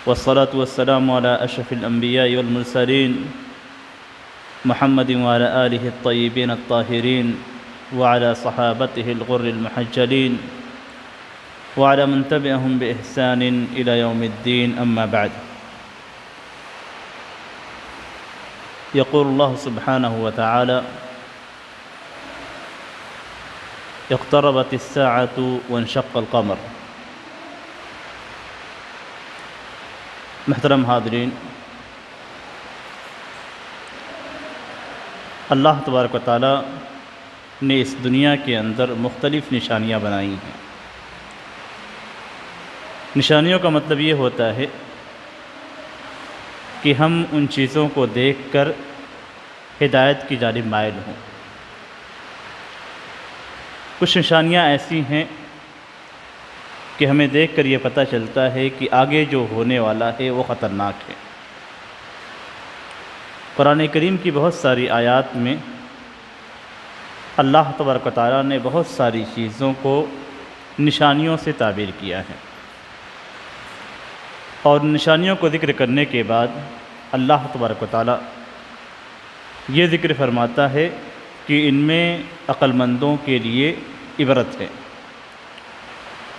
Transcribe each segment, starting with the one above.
والصلاة والسلام على أشرف الأنبياء والمرسلين محمد وعلى آله الطيبين الطاهرين وعلى صحابته الغر المحجلين وعلى من تبعهم بإحسان إلى يوم الدين. أما بعد، يقول الله سبحانه وتعالى: اقتربت الساعة وانشق القمر. محترم حاضرین، اللہ تبارک و تعالیٰ نے اس دنیا کے اندر مختلف نشانیاں بنائی ہیں. نشانیوں کا مطلب یہ ہوتا ہے کہ ہم ان چیزوں کو دیکھ کر ہدایت کی جانب مائل ہوں. کچھ نشانیاں ایسی ہیں کہ ہمیں دیکھ کر یہ پتہ چلتا ہے کہ آگے جو ہونے والا ہے وہ خطرناک ہے. قرآن کریم کی بہت ساری آیات میں اللہ تبارک و تعالیٰ نے بہت ساری چیزوں کو نشانیوں سے تعبیر کیا ہے، اور نشانیوں کو ذکر کرنے کے بعد اللہ تبارک و تعالیٰ یہ ذکر فرماتا ہے کہ ان میں عقل مندوں کے لیے عبرت ہے.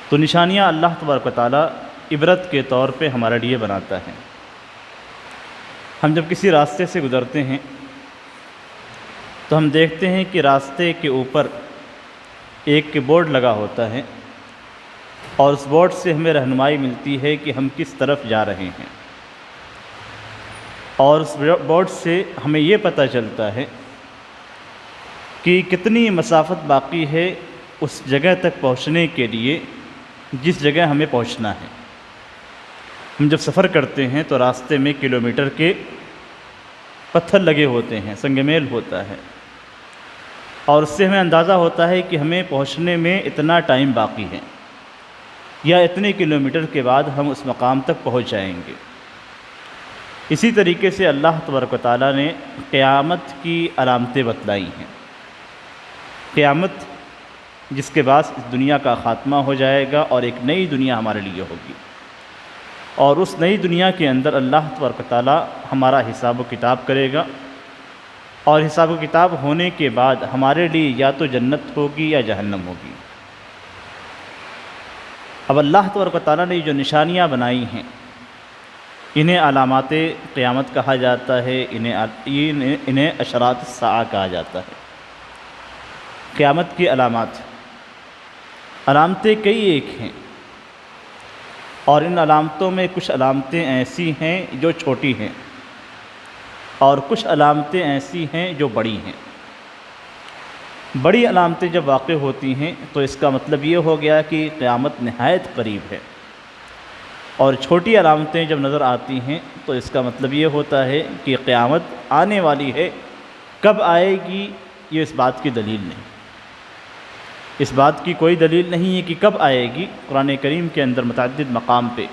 تو نشانیاں اللہ تبارک و تعالیٰ عبرت کے طور پہ ہمارے لیے بناتا ہے. ہم جب کسی راستے سے گزرتے ہیں تو ہم دیکھتے ہیں کہ راستے کے اوپر ایک بورڈ لگا ہوتا ہے، اور اس بورڈ سے ہمیں رہنمائی ملتی ہے کہ ہم کس طرف جا رہے ہیں، اور اس بورڈ سے ہمیں یہ پتہ چلتا ہے کہ کتنی مسافت باقی ہے اس جگہ تک پہنچنے کے لیے جس جگہ ہمیں پہنچنا ہے. ہم جب سفر کرتے ہیں تو راستے میں کلومیٹر کے پتھر لگے ہوتے ہیں، سنگ میل ہوتا ہے، اور اس سے ہمیں اندازہ ہوتا ہے کہ ہمیں پہنچنے میں اتنا ٹائم باقی ہے، یا اتنے کلومیٹر کے بعد ہم اس مقام تک پہنچ جائیں گے. اسی طریقے سے اللہ تبارک و تعالیٰ نے قیامت کی علامتیں بتلائی ہیں. قیامت جس کے بعد اس دنیا کا خاتمہ ہو جائے گا اور ایک نئی دنیا ہمارے لیے ہوگی، اور اس نئی دنیا کے اندر اللہ تبارک و تعالیٰ ہمارا حساب و کتاب کرے گا، اور حساب و کتاب ہونے کے بعد ہمارے لیے یا تو جنت ہوگی یا جہنم ہوگی. اب اللہ تبارک و تعالیٰ نے جو نشانیاں بنائی ہیں انہیں علامات قیامت کہا جاتا ہے، انہیں اشراط الساعہ کہا جاتا ہے. قیامت کی علامتیں کئی ایک ہیں، اور ان علامتوں میں کچھ علامتیں ایسی ہیں جو چھوٹی ہیں، اور کچھ علامتیں ایسی ہیں جو بڑی ہیں. بڑی علامتیں جب واقع ہوتی ہیں تو اس کا مطلب یہ ہو گیا کہ قیامت نہایت قریب ہے، اور چھوٹی علامتیں جب نظر آتی ہیں تو اس کا مطلب یہ ہوتا ہے کہ قیامت آنے والی ہے. کب آئے گی یہ اس بات کی دلیل نہیں، اس بات کی کوئی دلیل نہیں ہے کہ کب آئے گی. قرآن کریم کے اندر متعدد مقام پہ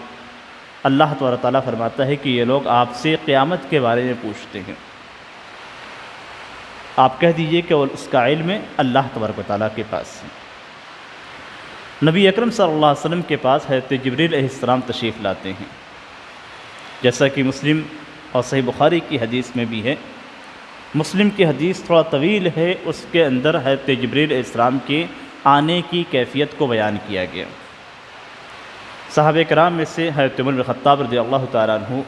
اللہ تبارک و تعالیٰ فرماتا ہے کہ یہ لوگ آپ سے قیامت کے بارے میں پوچھتے ہیں، آپ کہہ دیجئے کہ اس کا علم اللہ تبارک و تعالیٰ کے پاس ہے. نبی اکرم صلی اللہ علیہ وسلم کے پاس حضرت جبریل علیہ السلام تشریف لاتے ہیں، جیسا کہ مسلم اور صحیح بخاری کی حدیث میں بھی ہے. مسلم کی حدیث تھوڑا طویل ہے، اس کے اندر حضرت جبریل علیہ السلام کے آنے کی کیفیت کو بیان کیا گیا. صحابہ کرام میں سے حضرت عمر بن خطاب رضی اللہ تعالیٰ عنہ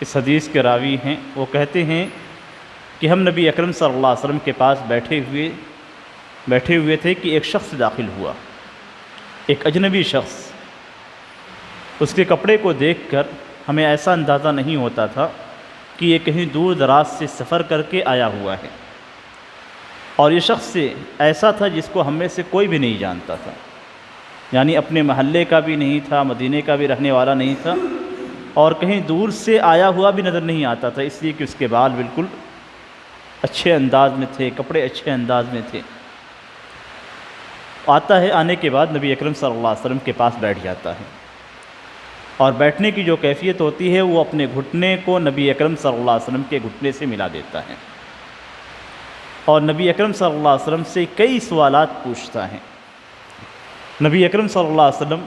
اس حدیث کے راوی ہیں. وہ کہتے ہیں کہ ہم نبی اکرم صلی اللہ علیہ وسلم کے پاس بیٹھے ہوئے تھے کہ ایک شخص داخل ہوا، ایک اجنبی شخص. اس کے کپڑے کو دیکھ کر ہمیں ایسا اندازہ نہیں ہوتا تھا کہ یہ کہیں دور دراز سے سفر کر کے آیا ہوا ہے، اور یہ شخص ایسا تھا جس کو ہم میں سے کوئی بھی نہیں جانتا تھا، یعنی اپنے محلے کا بھی نہیں تھا، مدینے کا بھی رہنے والا نہیں تھا، اور کہیں دور سے آیا ہوا بھی نظر نہیں آتا تھا، اس لیے کہ اس کے بال بالکل اچھے انداز میں تھے، کپڑے اچھے انداز میں تھے. آتا ہے، آنے کے بعد نبی اکرم صلی اللہ علیہ وسلم کے پاس بیٹھ جاتا ہے، اور بیٹھنے کی جو کیفیت ہوتی ہے وہ اپنے گھٹنے کو نبی اکرم صلی اللہ علیہ وسلم کے گھٹنے سے ملا دیتا ہے، اور نبی اکرم صلی اللہ علیہ وسلم سے کئی سوالات پوچھتا ہے. نبی اکرم صلی اللہ علیہ وسلم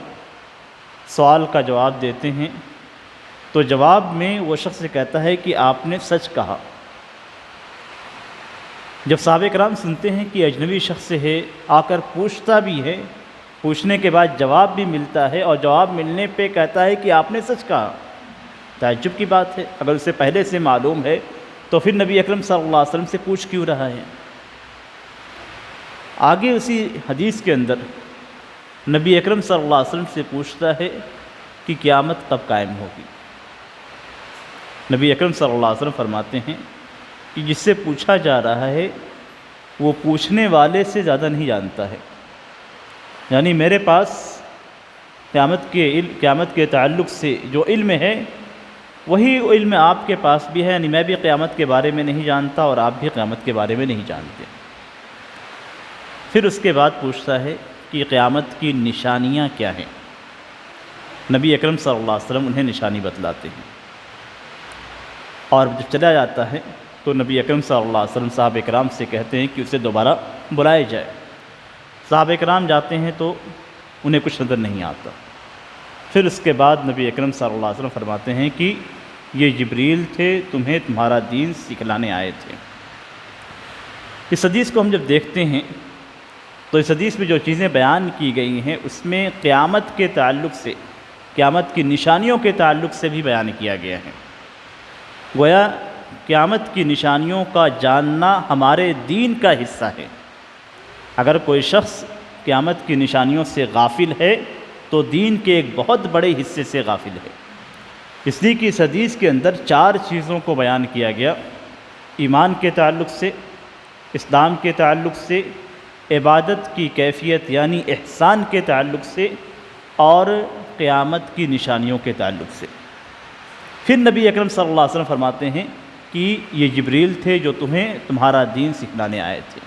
سوال کا جواب دیتے ہیں تو جواب میں وہ شخص کہتا ہے کہ آپ نے سچ کہا۔ جب صحابہ کرام سنتے ہیں کہ اجنبی شخص ہے، آ کر پوچھتا بھی ہے، پوچھنے کے بعد جواب بھی ملتا ہے، اور جواب ملنے پہ کہتا ہے کہ آپ نے سچ کہا، تعجب کی بات ہے۔ اگر اسے پہلے سے معلوم ہے تو پھر نبی اکرم صلی اللہ علیہ وسلم سے پوچھ کیوں رہا ہے؟ آگے اسی حدیث کے اندر نبی اکرم صلی اللہ علیہ وسلم سے پوچھتا ہے کہ قیامت کب قائم ہوگی؟ نبی اکرم صلی اللہ علیہ وسلم فرماتے ہیں کہ جس سے پوچھا جا رہا ہے وہ پوچھنے والے سے زیادہ نہیں جانتا ہے، یعنی میرے پاس قیامت کے تعلق سے جو علم ہے وہی علم آپ کے پاس بھی ہے، یعنی میں بھی قیامت کے بارے میں نہیں جانتا اور آپ بھی قیامت کے بارے میں نہیں جانتے۔ پھر اس کے بعد پوچھتا ہے کہ قیامت کی نشانیاں کیا ہیں؟ نبی اکرم صلی اللہ علیہ وسلم انہیں نشانی بتلاتے ہیں، اور جب چلا جاتا ہے تو نبی اکرم صلی اللہ علیہ وسلم صحابہ کرام سے کہتے ہیں کہ اسے دوبارہ بلائے جائے۔ صحابہ کرام جاتے ہیں تو انہیں کچھ نظر نہیں آتا۔ پھر اس کے بعد نبی اکرم صلی اللہ علیہ وسلم فرماتے ہیں کہ یہ جبریل تھے، تمہیں تمہارا دین سکھلانے آئے تھے۔ اس حدیث کو ہم جب دیکھتے ہیں تو اس حدیث میں جو چیزیں بیان کی گئی ہیں اس میں قیامت کے تعلق سے، قیامت کی نشانیوں کے تعلق سے بھی بیان کیا گیا ہے۔ گویا قیامت کی نشانیوں کا جاننا ہمارے دین کا حصہ ہے۔ اگر کوئی شخص قیامت کی نشانیوں سے غافل ہے تو دین کے ایک بہت بڑے حصے سے غافل ہے۔ اس لیے کہ اس حدیث کے اندر 4 چیزوں کو بیان کیا گیا: ایمان کے تعلق سے، اسلام کے تعلق سے، عبادت کی کیفیت یعنی احسان کے تعلق سے، اور قیامت کی نشانیوں کے تعلق سے۔ پھر نبی اکرم صلی اللہ علیہ وسلم فرماتے ہیں کہ یہ جبریل تھے جو تمہیں تمہارا دین سکھلانے آئے تھے۔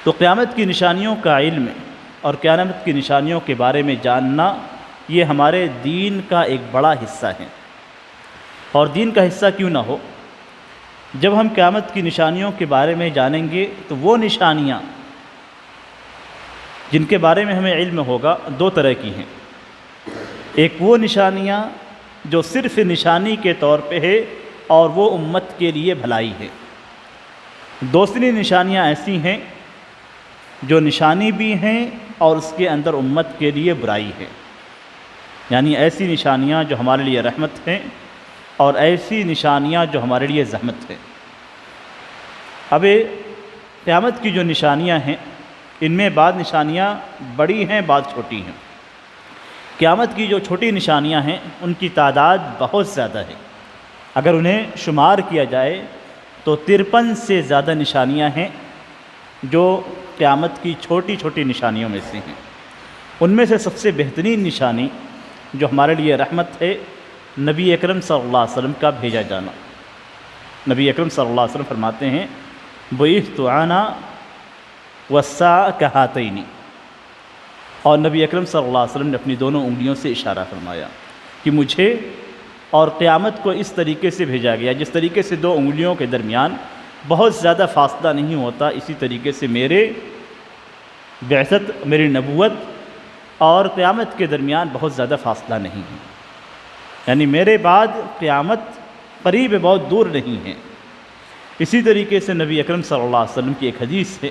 تو قیامت کی نشانیوں کا علم اور قیامت کی نشانیوں کے بارے میں جاننا یہ ہمارے دین کا ایک بڑا حصہ ہے۔ اور دین کا حصہ کیوں نہ ہو؟ جب ہم قیامت کی نشانیوں کے بارے میں جانیں گے تو وہ نشانیاں جن کے بارے میں ہمیں علم ہوگا 2 طرح کی ہیں۔ ایک وہ نشانیاں جو صرف نشانی کے طور پہ ہے اور وہ امت کے لیے بھلائی ہے۔ دوسری نشانیاں ایسی ہیں جو نشانی بھی ہیں اور اس کے اندر امت کے لیے برائی ہے، یعنی ایسی نشانیاں جو ہمارے لیے رحمت ہیں اور ایسی نشانیاں جو ہمارے لیے زحمت ہیں۔ اب قیامت کی جو نشانیاں ہیں ان میں بعض نشانیاں بڑی ہیں، بعض چھوٹی ہیں۔ قیامت کی جو چھوٹی نشانیاں ہیں ان کی تعداد بہت زیادہ ہے، اگر انہیں شمار کیا جائے تو 53 سے زیادہ نشانیاں ہیں جو قیامت کی چھوٹی چھوٹی نشانیوں میں سے ہیں۔ ان میں سے سب سے بہترین نشانی جو ہمارے لیے رحمت ہے، نبی اکرم صلی اللہ علیہ وسلم کا بھیجا جانا۔ نبی اکرم صلی اللہ علیہ وسلم فرماتے ہیں بعثت انا والساعۃ کہاتین، اور نبی اکرم صلی اللہ علیہ وسلم نے اپنی دونوں انگلیوں سے اشارہ فرمایا کہ مجھے اور قیامت کو اس طریقے سے بھیجا گیا جس طریقے سے 2 انگلیوں کے درمیان بہت زیادہ فاصلہ نہیں ہوتا، اسی طریقے سے میرے بعثت، میری نبوت اور قیامت کے درمیان بہت زیادہ فاصلہ نہیں ہے، یعنی میرے بعد قیامت قریب بہت دور نہیں ہے۔ اسی طریقے سے نبی اکرم صلی اللہ علیہ وسلم کی ایک حدیث ہے،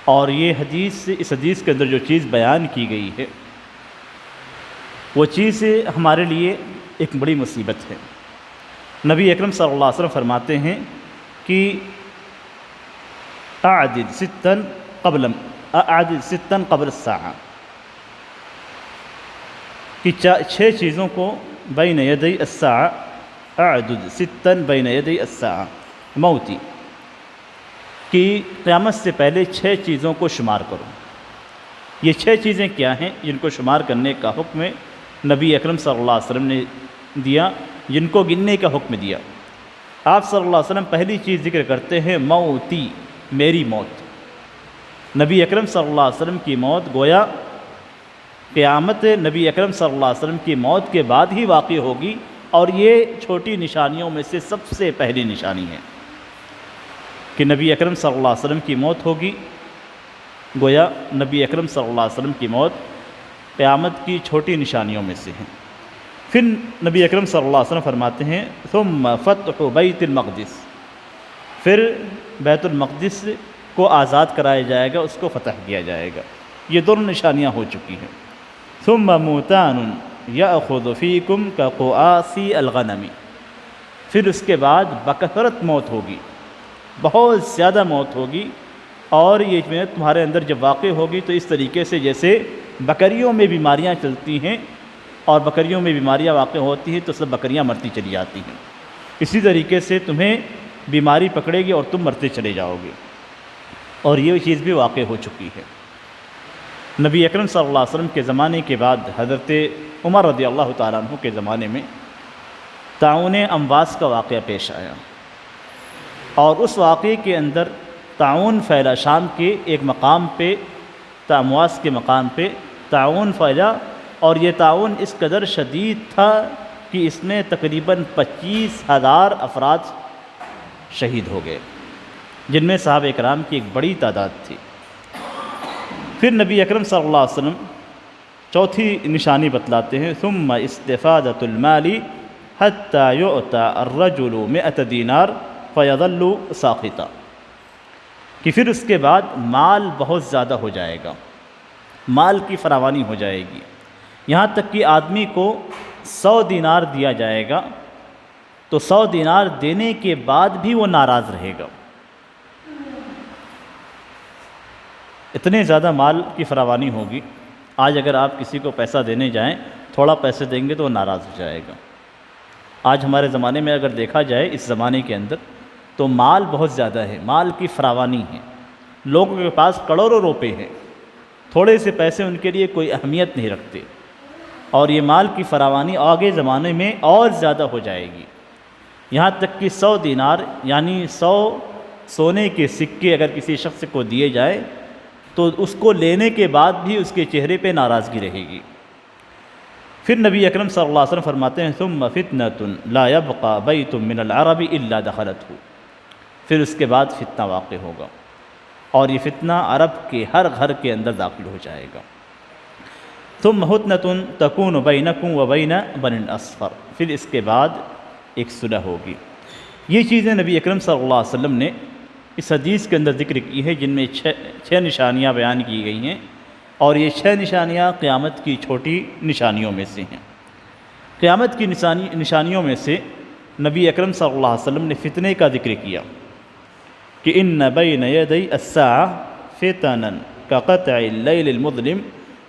اور یہ حدیث، اس حدیث کے اندر جو چیز بیان کی گئی ہے وہ چیز ہمارے لیے ایک بڑی مصیبت ہے۔ نبی اکرم صلی اللہ علیہ وسلم فرماتے ہیں کہ اعدد ستا قبل الساعہ، کہ 6 چیزوں کو بین یدی الساعہ، اعدد ستا بین یدی الساعہ موتی، کہ قیامت سے پہلے 6 چیزوں کو شمار کرو۔ یہ 6 چیزیں کیا ہیں جن کو شمار کرنے کا حکم نبی اکرم صلی اللہ علیہ وسلم نے دیا، جن کو گننے کا حکم دیا۔ آپ صلی اللہ علیہ وسلم پہلی چیز ذکر کرتے ہیں موتی، میری موت۔ نبی اکرم صلی اللہ علیہ وسلم کی موت گویا قیامت نبی اکرم صلی اللہ علیہ وسلم کی موت کے بعد ہی واقع ہوگی، اور یہ چھوٹی نشانیوں میں سے سب سے پہلی نشانی ہے کہ نبی اکرم صلی اللہ علیہ وسلم کی موت ہوگی۔ گویا نبی اکرم صلی اللہ علیہ وسلم کی موت قیامت کی چھوٹی نشانیوں میں سے ہے۔ پھر نبی اکرم صلی اللہ علیہ وسلم فرماتے ہیں ثم فتح بیت المقدس، پھر بیت المقدس کو آزاد کرایا جائے گا، اس کو فتح کیا جائے گا۔ یہ دونوں نشانیاں ہو چکی ہیں۔ ثم موتان یأخذ فیکم کقعاصی الغنم، پھر اس کے بعد بکثرت موت ہوگی، بہت زیادہ موت ہوگی، اور یہ موت تمہارے اندر جب واقع ہوگی تو اس طریقے سے جیسے بکریوں میں بیماریاں چلتی ہیں اور بکریوں میں بیماریاں واقع ہوتی ہیں تو سب بکریاں مرتی چلی جاتی ہیں، اسی طریقے سے تمہیں بیماری پکڑے گی اور تم مرتے چلے جاؤ گے، اور یہ چیز بھی واقع ہو چکی ہے۔ نبی اکرم صلی اللہ علیہ وسلم کے زمانے کے بعد حضرت عمر رضی اللہ تعالیٰ عنہ کے زمانے میں طاعون امواس کا واقعہ پیش آیا، اور اس واقعے کے اندر طاعون پھیلا، شام کے ایک مقام پہ، امواس کے مقام پہ طاعون پھیلا، اور یہ طاعون اس قدر شدید تھا کہ اس میں تقریباً 25,000 افراد شہید ہو گئے، جن میں صحابہ کرام کی ایک بڑی تعداد تھی۔ پھر نبی اکرم صلی اللہ علیہ وسلم چوتھی نشانی بتلاتے ہیں ثم استفادۃ المال حتى يؤتى الرجل 100 دینار فيظل ساخطا، کہ پھر اس کے بعد مال بہت زیادہ ہو جائے گا، مال کی فراوانی ہو جائے گی، یہاں تک کہ آدمی کو 100 دینار دیا جائے گا تو 100 دینار دینے کے بعد بھی وہ ناراض رہے گا، اتنے زیادہ مال کی فراوانی ہوگی۔ آج اگر آپ کسی کو پیسہ دینے جائیں، تھوڑا پیسے دیں گے تو وہ ناراض ہو جائے گا۔ آج ہمارے زمانے میں اگر دیکھا جائے، اس زمانے کے اندر تو مال بہت زیادہ ہے، مال کی فراوانی ہے، لوگوں کے پاس کروڑوں روپے ہیں، تھوڑے سے پیسے ان کے لیے کوئی اہمیت نہیں رکھتے، اور یہ مال کی فراوانی آگے زمانے میں اور زیادہ ہو جائے گی، یہاں تک کہ 100 دینار یعنی 100 سونے کے سکے اگر کسی شخص کو دیے جائے تو اس کو لینے کے بعد بھی اس کے چہرے پہ ناراضگی رہے گی۔ پھر نبی اکرم صلی اللہ علیہ وسلم فرماتے ہیں ثم فتنة لا يبقى بیت من العرب الا دخلته، پھر اس کے بعد فتنہ واقع ہوگا، اور یہ فتنہ عرب کے ہر گھر کے اندر داخل ہو جائے گا۔ ثم فتنة تكون بینکم وبین بنی الاصفر، پھر اس کے بعد ایک صلح ہوگی۔ یہ چیزیں نبی اکرم صلی اللہ علیہ وسلم نے اس حدیث کے اندر ذکر کی ہے، جن میں 6 نشانیاں بیان کی گئی ہیں، اور یہ 6 نشانیاں قیامت کی چھوٹی نشانیوں میں سے ہیں۔ قیامت کی نشانیوں میں سے نبی اکرم صلی اللہ علیہ وسلم نے فتنے کا ذکر کیا کہ ان بین یدی الساعہ فتنا کقطع اللیل المظلم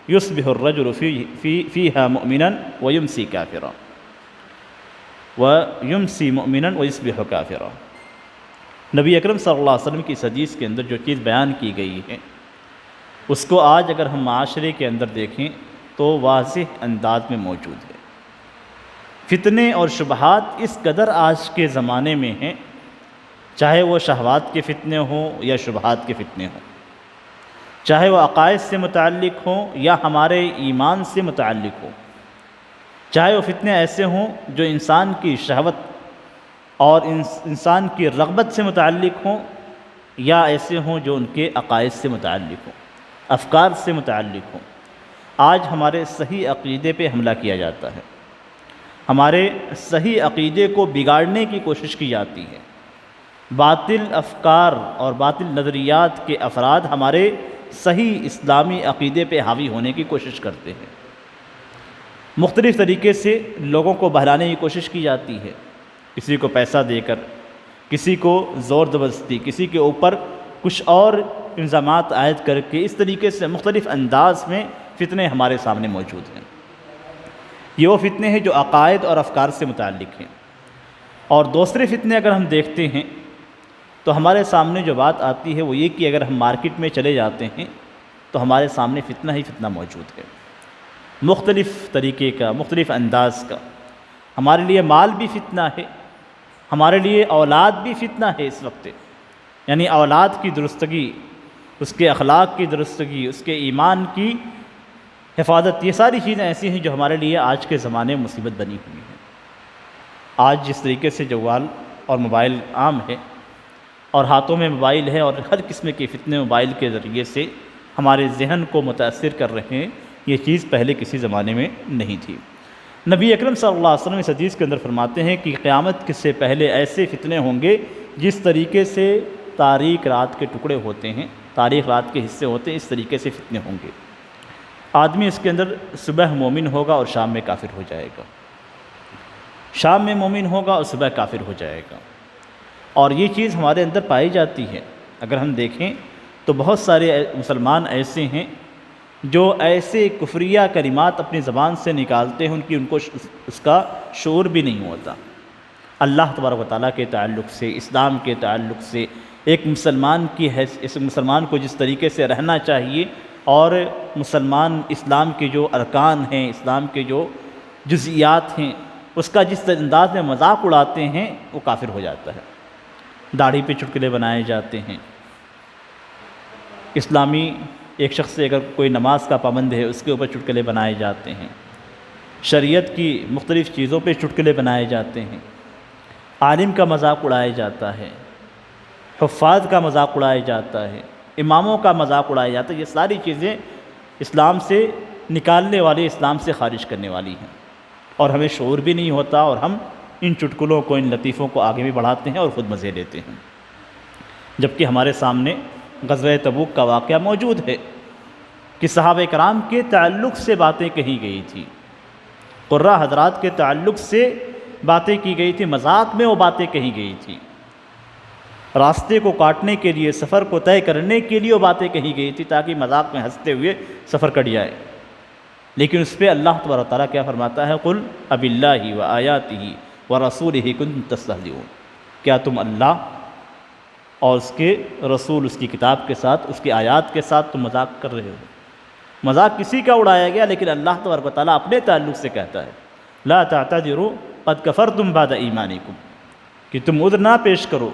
یصبح الرجل فیہا مؤمنا ویمسی کافرا ویمسی مؤمنا ویصبح کافرا۔ نبی اکرم صلی اللہ علیہ وسلم کی اس حدیث کے اندر جو چیز بیان کی گئی ہے، اس کو آج اگر ہم معاشرے کے اندر دیکھیں تو واضح انداز میں موجود ہے۔ فتنے اور شبہات اس قدر آج کے زمانے میں ہیں، چاہے وہ شہوات کے فتنے ہوں یا شبہات کے فتنے ہوں، چاہے وہ عقائد سے متعلق ہوں یا ہمارے ایمان سے متعلق ہوں، چاہے وہ فتنے ایسے ہوں جو انسان کی شہوت اور انسان کی رغبت سے متعلق ہوں، یا ایسے ہوں جو ان کے عقائد سے متعلق ہوں، افکار سے متعلق ہوں۔ آج ہمارے صحیح عقیدے پہ حملہ کیا جاتا ہے، ہمارے صحیح عقیدے کو بگاڑنے کی کوشش کی جاتی ہے، باطل افکار اور باطل نظریات کے افراد ہمارے صحیح اسلامی عقیدے پہ حاوی ہونے کی کوشش کرتے ہیں، مختلف طریقے سے لوگوں کو بہلانے کی کوشش کی جاتی ہے، کسی کو پیسہ دے کر، کسی کو زور زبردستی، کسی کے اوپر کچھ اور الزامات عائد کر کے، اس طریقے سے مختلف انداز میں فتنے ہمارے سامنے موجود ہیں۔ یہ وہ فتنے ہیں جو عقائد اور افکار سے متعلق ہیں، اور دوسرے فتنے اگر ہم دیکھتے ہیں تو ہمارے سامنے جو بات آتی ہے وہ یہ کہ اگر ہم مارکیٹ میں چلے جاتے ہیں تو ہمارے سامنے فتنہ ہی فتنہ موجود ہے، مختلف طریقے کا، مختلف انداز کا۔ ہمارے لیے مال بھی فتنہ ہے، ہمارے لیے اولاد بھی فتنہ ہے اس وقت، یعنی اولاد کی درستگی، اس کے اخلاق کی درستگی، اس کے ایمان کی حفاظت، یہ ساری چیزیں ایسی ہیں جو ہمارے لیے آج کے زمانے میں مصیبت بنی ہوئی ہیں۔ آج جس طریقے سے جوال اور موبائل عام ہے اور ہاتھوں میں موبائل ہے، اور ہر قسم کے فتنے موبائل کے ذریعے سے ہمارے ذہن کو متاثر کر رہے ہیں، یہ چیز پہلے کسی زمانے میں نہیں تھی۔ نبی اکرم صلی اللہ علیہ وسلم اس حدیث کے اندر فرماتے ہیں کہ قیامت سے پہلے ایسے فتنے ہوں گے جس طریقے سے تاریک رات کے ٹکڑے ہوتے ہیں، تاریک رات کے حصے ہوتے ہیں، اس طریقے سے فتنے ہوں گے۔ آدمی اس کے اندر صبح مومن ہوگا اور شام میں کافر ہو جائے گا، شام میں مومن ہوگا اور صبح کافر ہو جائے گا۔ اور یہ چیز ہمارے اندر پائی جاتی ہے۔ اگر ہم دیکھیں تو بہت سارے مسلمان ایسے ہیں جو ایسے کفریہ کلمات اپنی زبان سے نکالتے ہیں ان کو اس کا شعور بھی نہیں ہوتا۔ اللہ تبارک و تعالیٰ کے تعلق سے، اسلام کے تعلق سے، ایک مسلمان کی اس مسلمان کو جس طریقے سے رہنا چاہیے اور مسلمان اسلام کے جو ارکان ہیں، اسلام کے جو جزئیات ہیں، اس کا جس انداز میں مذاق اڑاتے ہیں وہ کافر ہو جاتا ہے۔ داڑھی پہ چٹکلے بنائے جاتے ہیں، اسلامی ایک شخص سے اگر کوئی نماز کا پابند ہے اس کے اوپر چٹکلے بنائے جاتے ہیں، شریعت کی مختلف چیزوں پہ چٹکلے بنائے جاتے ہیں، عالم کا مذاق اڑایا جاتا ہے، حفاظ کا مذاق اڑایا جاتا ہے، اماموں کا مذاق اڑایا جاتا ہے۔ یہ ساری چیزیں اسلام سے نکالنے والی، اسلام سے خارج کرنے والی ہیں، اور ہمیں شعور بھی نہیں ہوتا، اور ہم ان چٹکلوں کو، ان لطیفوں کو آگے بھی بڑھاتے ہیں اور خود مزے لیتے ہیں۔ جبکہ ہمارے سامنے غزوہ تبوک کا واقعہ موجود ہے کہ صحابہ کرام کے تعلق سے باتیں کہی گئی تھی، قرہ حضرات کے تعلق سے باتیں کی گئی تھی، مذاق میں وہ باتیں کہی گئی تھی، راستے کو کاٹنے کے لیے، سفر کو طے کرنے کے لیے وہ باتیں کہی گئی تھی تاکہ مذاق میں ہنستے ہوئے سفر کٹ جائے۔ لیکن اس پہ اللہ تبارک و تعالیٰ کیا فرماتا ہے؟ قل اب اللہ و آیاتہ و رسولہ کنتم تستہزئون، کیا تم اللہ اور اس کے رسول، اس کی کتاب کے ساتھ، اس کی آیات کے ساتھ تم مذاق کر رہے ہو؟ مذاق کسی کا اڑایا گیا، لیکن اللہ تبارک و تعالیٰ اپنے تعلق سے کہتا ہے لا تعتذروا قد کفرتم بعد ایمانکم، کہ تم عذر نہ پیش کرو،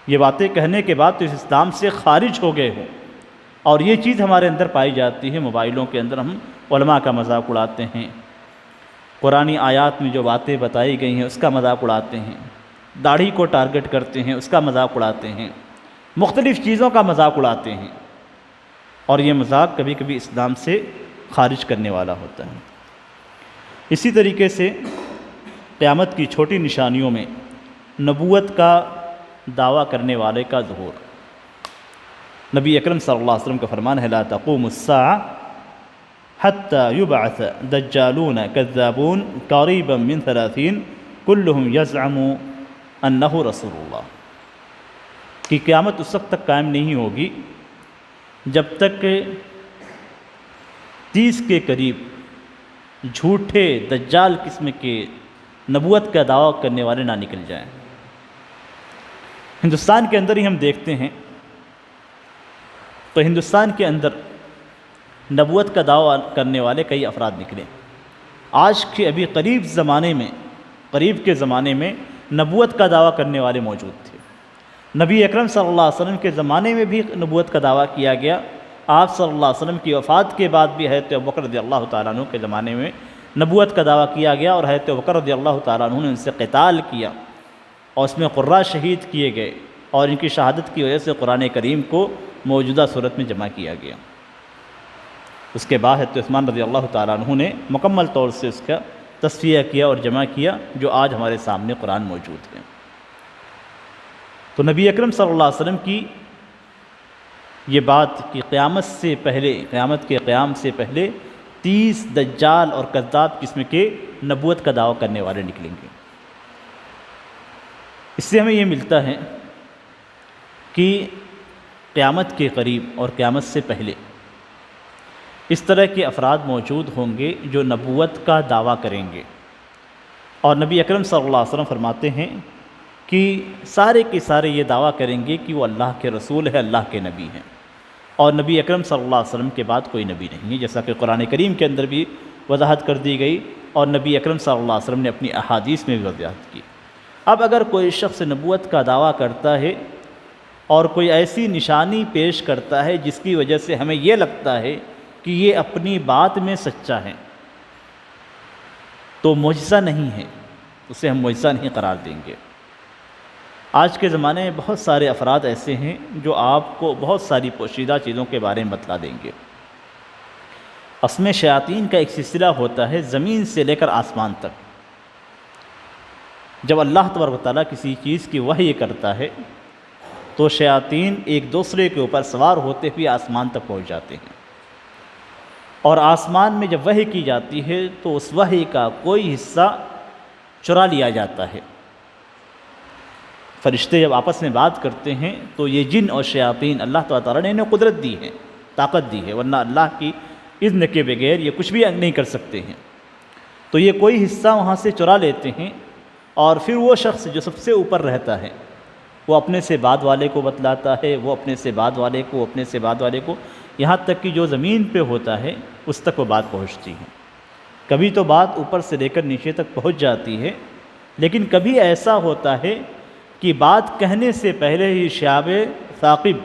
یہ باتیں کہنے کے بعد تو اس اسلام سے خارج ہو گئے ہو۔ اور یہ چیز ہمارے اندر پائی جاتی ہے، موبائلوں کے اندر ہم علماء کا مذاق اڑاتے ہیں، قرآنی آیات میں جو باتیں بتائی گئی ہیں اس کا مذاق اڑاتے ہیں، داڑھی کو ٹارگٹ کرتے ہیں، اس کا مذاق اڑاتے ہیں، مختلف چیزوں کا مذاق اڑاتے ہیں، اور یہ مذاق کبھی کبھی اسلام سے خارج کرنے والا ہوتا ہے۔ اسی طریقے سے قیامت کی چھوٹی نشانیوں میں نبوت کا دعویٰ کرنے والے کا ظہور۔ نبی اکرم صلی اللہ علیہ وسلم کا فرمان ہے لا تقوم الساعة حتى يبعث دجالون كذابون قريبا من 30 كلهم يزعم انه رسول اللہ، کہ قیامت اس وقت تک قائم نہیں ہوگی جب تک 30 کے قریب جھوٹے دجال قسم کے نبوت کا دعویٰ کرنے والے نہ نکل جائیں۔ ہندوستان کے اندر ہی ہم دیکھتے ہیں تو ہندوستان کے اندر نبوت کا دعویٰ کرنے والے کئی افراد نکلے۔ آج کے ابھی قریب کے زمانے میں نبوت کا دعویٰ کرنے والے موجود تھے۔ نبی اکرم صلی اللہ علیہ وسلم کے زمانے میں بھی نبوت کا دعویٰ کیا گیا، آپ صلی اللہ علیہ وسلم کی وفات کے بعد بھی حضرت ابوبکر رضی اللہ تعالیٰ عنہ کے زمانے میں نبوت کا دعویٰ کیا گیا، اور حضرت ابوبکر رضی اللہ تعالیٰ عنہ نے ان سے قتال کیا، اور اس میں قرہ شہید کیے گئے، اور ان کی شہادت کی وجہ سے قرآن کریم کو موجودہ صورت میں جمع کیا گیا۔ اس کے بعد حضرت عثمان رضی اللہ تعالیٰ عنہ نے مکمل طور سے اس کا تصفیہ کیا اور جمع کیا، جو آج ہمارے سامنے قرآن موجود ہے۔ تو نبی اکرم صلی اللہ علیہ وسلم کی یہ بات کہ قیامت سے پہلے، قیامت کے قیام سے پہلے 30 دجال اور کذاب قسم کے نبوت کا دعویٰ کرنے والے نکلیں گے۔ اس سے ہمیں یہ ملتا ہے کہ قیامت کے قریب اور قیامت سے پہلے اس طرح کے افراد موجود ہوں گے جو نبوت کا دعویٰ کریں گے، اور نبی اکرم صلی اللہ علیہ وسلم فرماتے ہیں کہ سارے کے سارے یہ دعویٰ کریں گے کہ وہ اللہ کے رسول ہے، اللہ کے نبی ہیں، اور نبی اکرم صلی اللہ علیہ وسلم کے بعد کوئی نبی نہیں ہے، جیسا کہ قرآن کریم کے اندر بھی وضاحت کر دی گئی، اور نبی اکرم صلی اللہ علیہ وسلم نے اپنی احادیث میں بھی وضاحت کی۔ اب اگر کوئی شخص نبوت کا دعویٰ کرتا ہے اور کوئی ایسی نشانی پیش کرتا ہے جس کی وجہ سے ہمیں یہ لگتا ہے کہ یہ اپنی بات میں سچا ہے، تو معجزہ نہیں ہے، اسے ہم معجزہ نہیں قرار دیں گے۔ آج کے زمانے میں بہت سارے افراد ایسے ہیں جو آپ کو بہت ساری پوشیدہ چیزوں کے بارے میں بتلا دیں گے، اصل میں شیاطین کا ایک سلسلہ ہوتا ہے زمین سے لے کر آسمان تک۔ جب اللہ تبارک و تعالیٰ کسی چیز کی وحی کرتا ہے تو شیاطین ایک دوسرے کے اوپر سوار ہوتے ہوئے آسمان تک پہنچ جاتے ہیں، اور آسمان میں جب وحی کی جاتی ہے تو اس وحی کا کوئی حصہ چرا لیا جاتا ہے۔ فرشتے جب آپس میں بات کرتے ہیں تو یہ جن اور شیاطین اللہ تعالیٰ نے انہیں قدرت دی ہے، طاقت دی ہے، ورنہ اللہ کی اذن کے بغیر یہ کچھ بھی نہیں کر سکتے ہیں۔ تو یہ کوئی حصہ وہاں سے چرا لیتے ہیں، اور پھر وہ شخص جو سب سے اوپر رہتا ہے وہ اپنے سے بعد والے کو بتلاتا ہے، وہ اپنے سے بعد والے کو، اپنے سے بعد والے کو، یہاں تک کہ جو زمین پہ ہوتا ہے اس تک وہ بات پہنچتی ہے۔ کبھی تو بات اوپر سے لے کر نیچے تک پہنچ جاتی ہے، لیکن کبھی ایسا ہوتا ہے کہ بات کہنے سے پہلے ہی شہاب ثاقب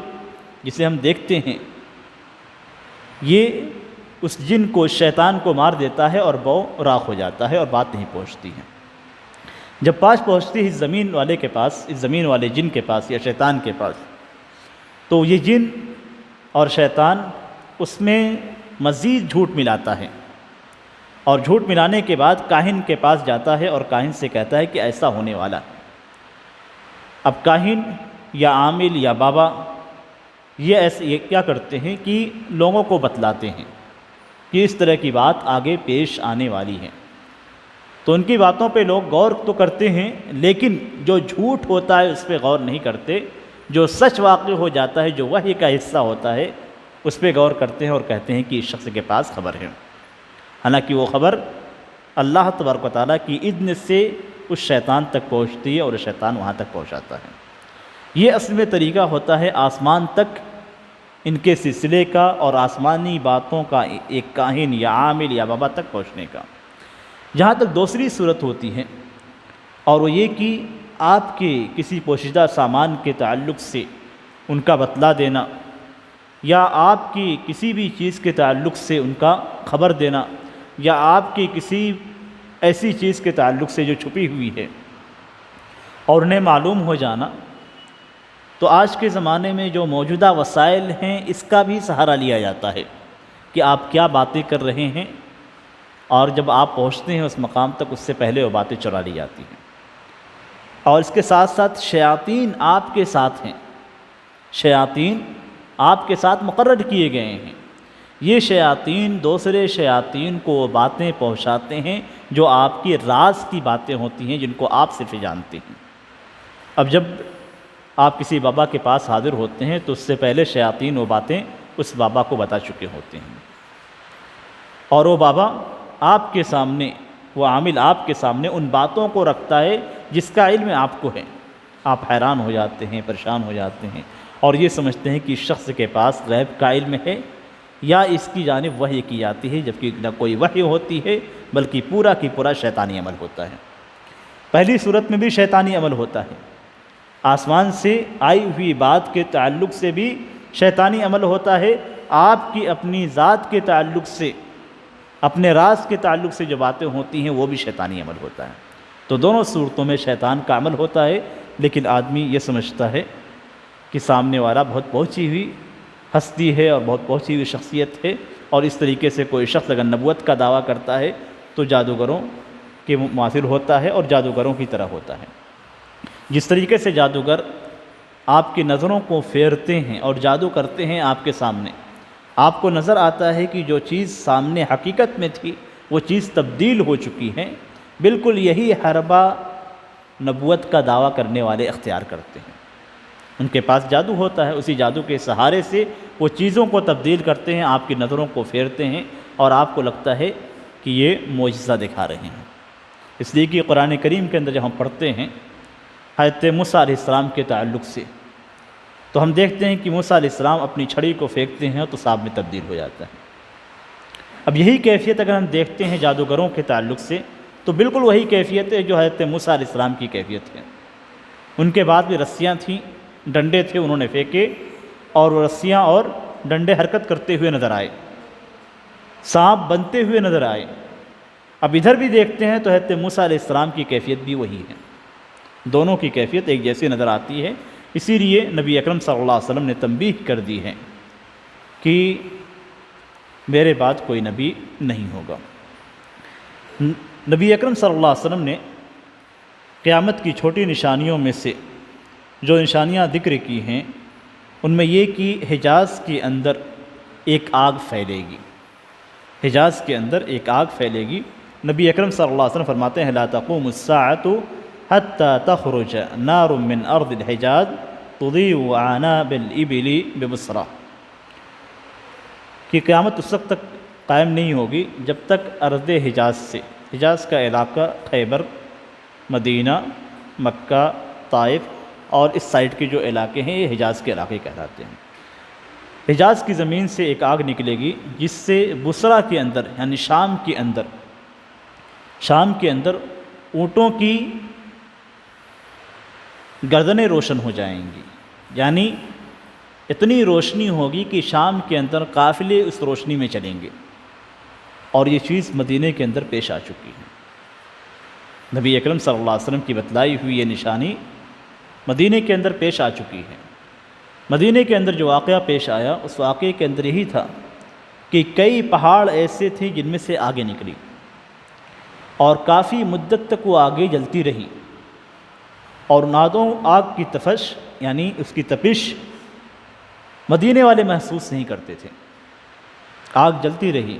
جسے ہم دیکھتے ہیں یہ اس جن کو، شیطان کو مار دیتا ہے اور وہ راکھ ہو جاتا ہے اور بات نہیں پہنچتی ہے۔ جب بات پہنچتی ہے اس زمین والے کے پاس، اس زمین والے جن کے پاس یا شیطان کے پاس، تو یہ جن اور شیطان اس میں مزید جھوٹ ملاتا ہے، اور جھوٹ ملانے کے بعد کاہن کے پاس جاتا ہے اور کاہن سے کہتا ہے کہ ایسا ہونے والا ہے۔ اب کاہن یا عامل یا بابا یہ کیا کرتے ہیں کہ لوگوں کو بتلاتے ہیں کہ اس طرح کی بات آگے پیش آنے والی ہے، تو ان کی باتوں پہ لوگ غور تو کرتے ہیں، لیکن جو جھوٹ ہوتا ہے اس پہ غور نہیں کرتے، جو سچ واقع ہو جاتا ہے، جو وحی کا حصہ ہوتا ہے اس پہ غور کرتے ہیں اور کہتے ہیں کہ اس شخص کے پاس خبر ہے، حالانکہ وہ خبر اللہ تبارک و تعالیٰ کی اذن سے اس شیطان تک پہنچتی ہے اور شیطان وہاں تک پہنچاتا ہے۔ یہ اصل میں طریقہ ہوتا ہے آسمان تک ان کے سلسلے کا اور آسمانی باتوں کا ایک کاہن یا عامل یا بابا تک پہنچنے کا۔ جہاں تک دوسری صورت ہوتی ہے، اور وہ یہ کہ آپ کے کسی پوشیدہ سامان کے تعلق سے ان کا بتلا دینا، یا آپ کی کسی بھی چیز کے تعلق سے ان کا خبر دینا، یا آپ کی کسی ایسی چیز کے تعلق سے جو چھپی ہوئی ہے اور انہیں معلوم ہو جانا، تو آج کے زمانے میں جو موجودہ وسائل ہیں اس کا بھی سہارا لیا جاتا ہے کہ آپ کیا باتیں کر رہے ہیں، اور جب آپ پہنچتے ہیں اس مقام تک اس سے پہلے وہ باتیں چرا لی جاتی ہیں۔ اور اس کے ساتھ ساتھ شیاطین آپ کے ساتھ ہیں، شیاطین آپ کے ساتھ مقرر کیے گئے ہیں۔ یہ شیاطین دوسرے شیاطین کو وہ باتیں پہنچاتے ہیں جو آپ کی راز کی باتیں ہوتی ہیں، جن کو آپ صرف جانتے ہیں۔ اب جب آپ کسی بابا کے پاس حاضر ہوتے ہیں تو اس سے پہلے شیاطین وہ باتیں اس بابا کو بتا چکے ہوتے ہیں، اور وہ بابا آپ کے سامنے، وہ عامل آپ کے سامنے ان باتوں کو رکھتا ہے جس کا علم آپ کو ہے۔ آپ حیران ہو جاتے ہیں، پریشان ہو جاتے ہیں، اور یہ سمجھتے ہیں کہ اس شخص کے پاس غیب کا علم ہے یا اس کی جانب وحی کی جاتی ہے، جبکہ نہ کوئی وحی ہوتی ہے بلکہ پورا کی پورا شیطانی عمل ہوتا ہے۔ پہلی صورت میں بھی شیطانی عمل ہوتا ہے، آسمان سے آئی ہوئی بات کے تعلق سے بھی شیطانی عمل ہوتا ہے، آپ کی اپنی ذات کے تعلق سے، اپنے راز کے تعلق سے جو باتیں ہوتی ہیں وہ بھی شیطانی عمل ہوتا ہے۔ تو دونوں صورتوں میں شیطان کا عمل ہوتا ہے، لیکن آدمی یہ سمجھتا ہے کہ سامنے والا بہت پہنچی ہوئی ہستی ہے اور بہت پہنچی ہوئی شخصیت ہے، اور اس طریقے سے کوئی شخص اگر نبوت کا دعویٰ کرتا ہے تو جادوگروں کے مماثل ہوتا ہے اور جادوگروں کی طرح ہوتا ہے۔ جس طریقے سے جادوگر آپ کی نظروں کو پھیرتے ہیں اور جادو کرتے ہیں آپ کے سامنے، آپ کو نظر آتا ہے کہ جو چیز سامنے حقیقت میں تھی وہ چیز تبدیل ہو چکی ہے، بالکل یہی حربہ نبوت کا دعویٰ کرنے والے اختیار کرتے ہیں۔ ان کے پاس جادو ہوتا ہے، اسی جادو کے سہارے سے وہ چیزوں کو تبدیل کرتے ہیں، آپ کی نظروں کو پھیرتے ہیں اور آپ کو لگتا ہے کہ یہ معجزہ دکھا رہے ہیں۔ اس لیے کہ قرآن کریم کے اندر جب ہم پڑھتے ہیں حضرت موسیٰ علیہ السلام کے تعلق سے، تو ہم دیکھتے ہیں کہ موسیٰ علیہ السلام اپنی چھڑی کو پھینکتے ہیں تو سانپ میں تبدیل ہو جاتا ہے۔ اب یہی کیفیت اگر ہم دیکھتے ہیں جادوگروں کے تعلق سے تو بالکل وہی کیفیت ہے جو حضرت موسیٰ علیہ السلام کی کیفیت ہے۔ ان کے بعد بھی رسیاں تھیں، ڈنڈے تھے، انہوں نے پھینکے اور وہ رسیاں اور ڈنڈے حرکت کرتے ہوئے نظر آئے، سانپ بنتے ہوئے نظر آئے۔ اب ادھر بھی دیکھتے ہیں تو حضرت موسیٰ علیہ السلام کی کیفیت بھی وہی ہے، دونوں کی کیفیت ایک جیسی نظر آتی ہے۔ اسی لیے نبی اکرم صلی اللہ علیہ وسلم نے تنبیہ کر دی ہے کہ میرے بعد کوئی نبی نہیں ہوگا۔ نبی اکرم صلی اللہ علیہ وسلم نے قیامت کی چھوٹی نشانیوں میں سے جو نشانیاں ذکر کی ہیں ان میں یہ کہ حجاز کے اندر ایک آگ پھیلے گی، حجاز کے اندر ایک آگ پھیلے گی۔ نبی اکرم صلی اللہ علیہ وسلم فرماتے ہیں لا تقوم الساعة حتى تخرج نار من ارض الحجاز تضيء اعناق الابل ببصرہ، کہ قیامت اس وقت تک قائم نہیں ہوگی جب تک ارض حجاز سے، حجاز کا علاقہ خیبر، مدینہ، مکہ، طائف اور اس سائڈ کے جو علاقے ہیں یہ حجاز کے علاقے کہلاتے ہیں۔ حجاز کی زمین سے ایک آگ نکلے گی جس سے بصرہ کے اندر یعنی شام کے اندر اونٹوں کی گردنیں روشن ہو جائیں گی، یعنی اتنی روشنی ہوگی کہ شام کے اندر قافلے اس روشنی میں چلیں گے، اور یہ چیز مدینہ کے اندر پیش آ چکی ہے۔ نبی اکرم صلی اللہ علیہ وسلم کی بتلائی ہوئی یہ نشانی مدینہ کے اندر پیش آ چکی ہے۔ مدینہ کے اندر جو واقعہ پیش آیا اس واقعے کے اندر یہی تھا کہ کئی پہاڑ ایسے تھے جن میں سے آگے نکلی اور کافی مدت تک وہ آگے جلتی رہی، اور نادوں آگ کی تفش یعنی اس کی تپش مدینے والے محسوس نہیں کرتے تھے۔ آگ جلتی رہی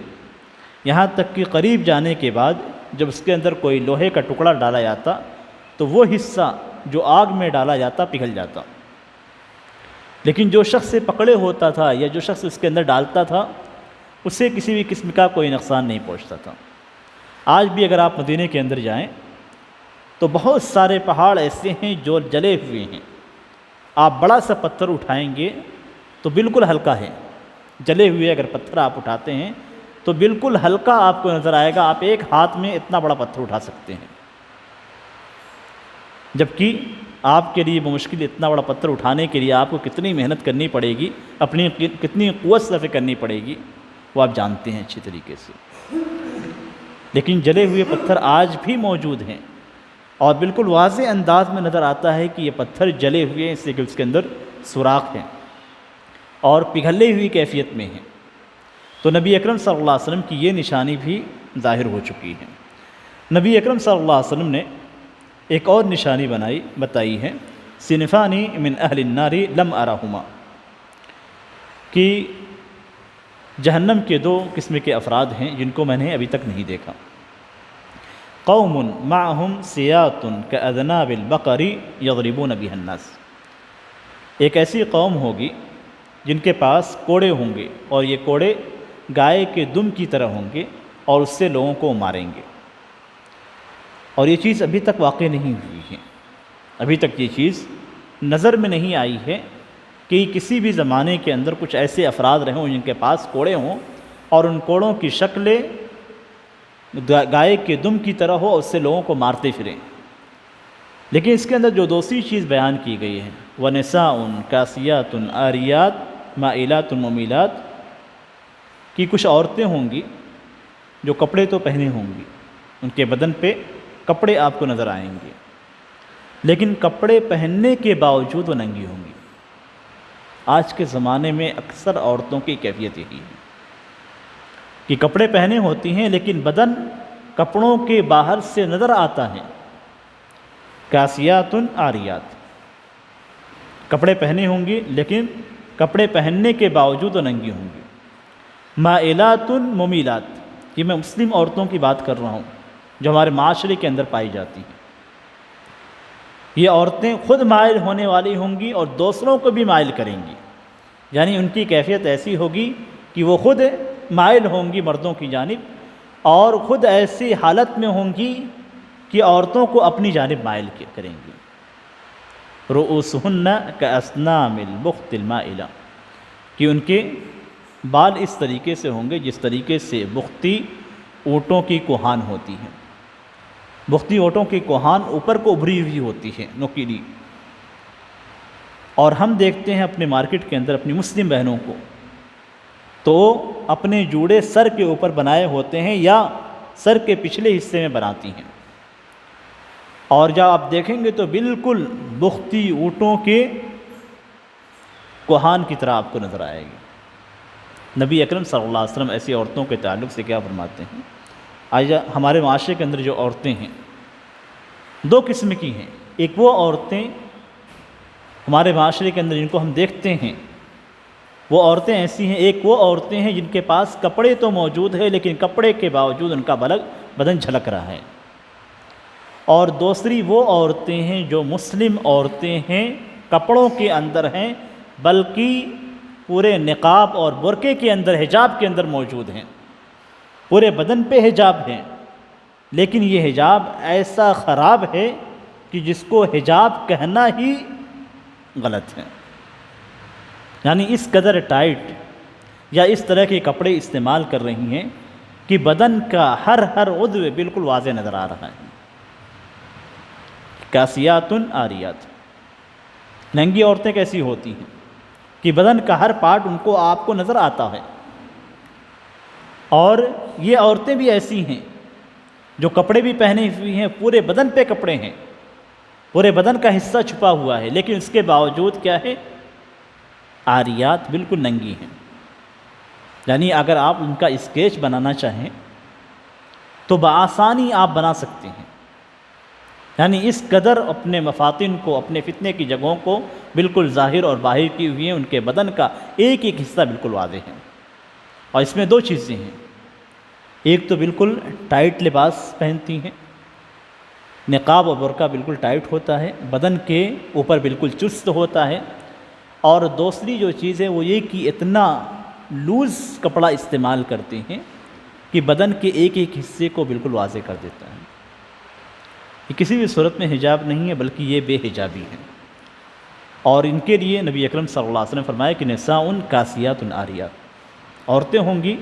یہاں تک کہ قریب جانے کے بعد جب اس کے اندر کوئی لوہے کا ٹکڑا ڈالا جاتا تو وہ حصہ جو آگ میں ڈالا جاتا پگھل جاتا، لیکن جو شخص سے پکڑے ہوتا تھا یا جو شخص اس کے اندر ڈالتا تھا اسے کسی بھی قسم کا کوئی نقصان نہیں پہنچتا تھا۔ آج بھی اگر آپ مدینے کے اندر جائیں تو بہت سارے پہاڑ ایسے ہیں جو جلے ہوئے ہیں، آپ بڑا سا پتھر اٹھائیں گے تو بالکل ہلکا ہے، جلے ہوئے اگر پتھر آپ اٹھاتے ہیں تو بالکل ہلکا آپ کو نظر آئے گا، آپ ایک ہاتھ میں اتنا بڑا پتھر اٹھا سکتے ہیں، جبکہ آپ کے لیے بمشکل اتنا بڑا پتھر اٹھانے کے لیے آپ کو کتنی محنت کرنی پڑے گی، اپنی کتنی قوت صرف کرنی پڑے گی وہ آپ جانتے ہیں اچھی طریقے سے۔ لیکن جلے ہوئے پتھر آج بھی موجود ہیں اور بالکل واضح انداز میں نظر آتا ہے کہ یہ پتھر جلے ہوئے ہیں، اس لیے کہ اس کے اندر سوراخ ہیں اور پگھلے ہوئی کیفیت میں ہیں۔ تو نبی اکرم صلی اللہ علیہ وسلم کی یہ نشانی بھی ظاہر ہو چکی ہے۔ نبی اکرم صلی اللہ علیہ وسلم نے ایک اور نشانی بتائی ہے، صنفانی من اہل النار لم ارہما، کہ جہنم کے دو قسم کے افراد ہیں جن کو میں نے ابھی تک نہیں دیکھا۔ قوم معہم سیات کاذناب البقر یضربون بها الناس، ایک ایسی قوم ہوگی جن کے پاس کوڑے ہوں گے اور یہ کوڑے گائے کے دم کی طرح ہوں گے اور اس سے لوگوں کو ماریں گے، اور یہ چیز ابھی تک واقع نہیں ہوئی ہے، ابھی تک یہ چیز نظر میں نہیں آئی ہے کہ کسی بھی زمانے کے اندر کچھ ایسے افراد رہے ہوں جن کے پاس کوڑے ہوں اور ان کوڑوں کی شکلیں گائے کے دم کی طرح ہو اور اس سے لوگوں کو مارتے پھریں۔ لیکن اس کے اندر جو دوسری چیز بیان کی گئی ہے وَنِسَاءٌ كَاسِيَاتٌ عَارِيَاتٌ مَائِلَاتٌ مُمِيلَاتٌ، کہ کچھ عورتیں ہوں گی جو کپڑے تو پہنے ہوں گی، ان کے بدن پہ کپڑے آپ کو نظر آئیں گے، لیکن کپڑے پہننے کے باوجود وہ ننگی ہوں گی۔ آج کے زمانے میں اکثر عورتوں کی کیفیت یہی ہے کہ کپڑے پہنے ہوتی ہیں لیکن بدن کپڑوں کے باہر سے نظر آتا ہے۔ کاسیات عاریات، کپڑے پہنے ہوں گی لیکن کپڑے پہننے کے باوجود وہ ننگی ہوں گی۔ مائلات ممیلات، یہ میں مسلم عورتوں کی بات کر رہا ہوں جو ہمارے معاشرے کے اندر پائی جاتی ہیں۔ یہ عورتیں خود مائل ہونے والی ہوں گی اور دوسروں کو بھی مائل کریں گی، یعنی ان کی کیفیت ایسی ہوگی کہ وہ خود مائل ہوں گی مردوں کی جانب اور خود ایسی حالت میں ہوں گی کہ عورتوں کو اپنی جانب مائل کریں گی۔ رؤوسہن کاسنام البخت المائلہ، کہ ان کے بال اس طریقے سے ہوں گے جس طریقے سے بختی اونٹوں کی کوہان ہوتی ہے۔ بختی اونٹوں کی کوہان اوپر کو ابھری ہوئی ہوتی ہے، نوکیلی، اور ہم دیکھتے ہیں اپنے مارکیٹ کے اندر اپنی مسلم بہنوں کو تو اپنے جوڑے سر کے اوپر بنائے ہوتے ہیں یا سر کے پچھلے حصے میں بناتی ہیں، اور جب آپ دیکھیں گے تو بالکل بختی اونٹوں کے کوہان کی طرح آپ کو نظر آئے گی۔ نبی اکرم صلی اللہ علیہ وسلم ایسی عورتوں کے تعلق سے کیا فرماتے ہیں؟ آج ہمارے معاشرے کے اندر جو عورتیں ہیں دو قسم کی ہیں. ایک وہ عورتیں ہمارے معاشرے کے اندر جن کو ہم دیکھتے ہیں وہ عورتیں ایسی ہیں. ایک وہ عورتیں ہیں جن کے پاس کپڑے تو موجود ہے لیکن کپڑے کے باوجود ان کا بدن جھلک رہا ہے. اور دوسری وہ عورتیں ہیں جو مسلم عورتیں ہیں, کپڑوں کے اندر ہیں بلکہ پورے نقاب اور برقعے کے اندر, حجاب کے اندر موجود ہیں, پورے بدن پہ حجاب ہیں, لیکن یہ حجاب ایسا خراب ہے کہ جس کو حجاب کہنا ہی غلط ہے. یعنی اس قدر ٹائٹ یا اس طرح کے کپڑے استعمال کر رہی ہیں کہ بدن کا ہر عضو بالکل واضح نظر آ رہا ہے. کاسیات عاریات, ننگی عورتیں کیسی ہوتی ہیں کہ بدن کا ہر پارٹ ان کو آپ کو نظر آتا ہے. اور یہ عورتیں بھی ایسی ہیں جو کپڑے بھی پہنے ہوئی ہیں, پورے بدن پہ کپڑے ہیں, پورے بدن کا حصہ چھپا ہوا ہے, لیکن اس کے باوجود کیا ہے؟ عاریات, بالکل ننگی ہیں. یعنی اگر آپ ان کا اسکیچ بنانا چاہیں تو بآسانی آپ بنا سکتے ہیں. یعنی اس قدر اپنے مفاتن کو, اپنے فتنے کی جگہوں کو بالکل ظاہر اور باہر کی ہوئی ہیں. ان کے بدن کا ایک ایک حصہ بالکل واضح ہے. اور اس میں دو چیزیں ہیں, ایک تو بالکل ٹائٹ لباس پہنتی ہیں, نقاب اور برقع بالکل ٹائٹ ہوتا ہے, بدن کے اوپر بالکل چست ہوتا ہے. اور دوسری جو چیز ہے وہ یہ کہ اتنا لوز کپڑا استعمال کرتے ہیں کہ بدن کے ایک ایک حصے کو بالکل واضح کر دیتا ہے. یہ کسی بھی صورت میں حجاب نہیں ہے بلکہ یہ بے حجابی ہے. اور ان کے لیے نبی اکرم صلی اللہ علیہ وسلم نے فرمایا کہ نساء کاسیات عاریات, عورتیں ہوں گی,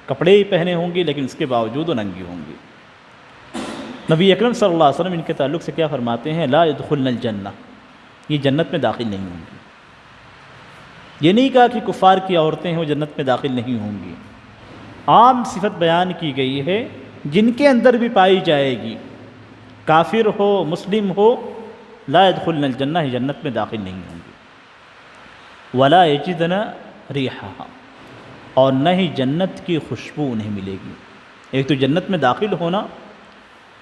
کپڑے ہی پہنے ہوں گی لیکن اس کے باوجود وہ ننگی ہوں گی. نبی اکرم صلی اللہ علیہ وسلم ان کے تعلق سے کیا فرماتے ہیں؟ لا يدخلن الجنہ, یہ جنت میں داخل نہیں ہوں گی. یہ نہیں کہا کہ کفار کی عورتیں ہیں وہ جنت میں داخل نہیں ہوں گی, عام صفت بیان کی گئی ہے جن کے اندر بھی پائی جائے گی, کافر ہو مسلم ہو, لا يدخلن الجنہ, ہی جنت میں داخل نہیں ہوں گی. ولا یجدن ریحہا, اور نہ ہی جنت کی خوشبو انہیں ملے گی. ایک تو جنت میں داخل ہونا,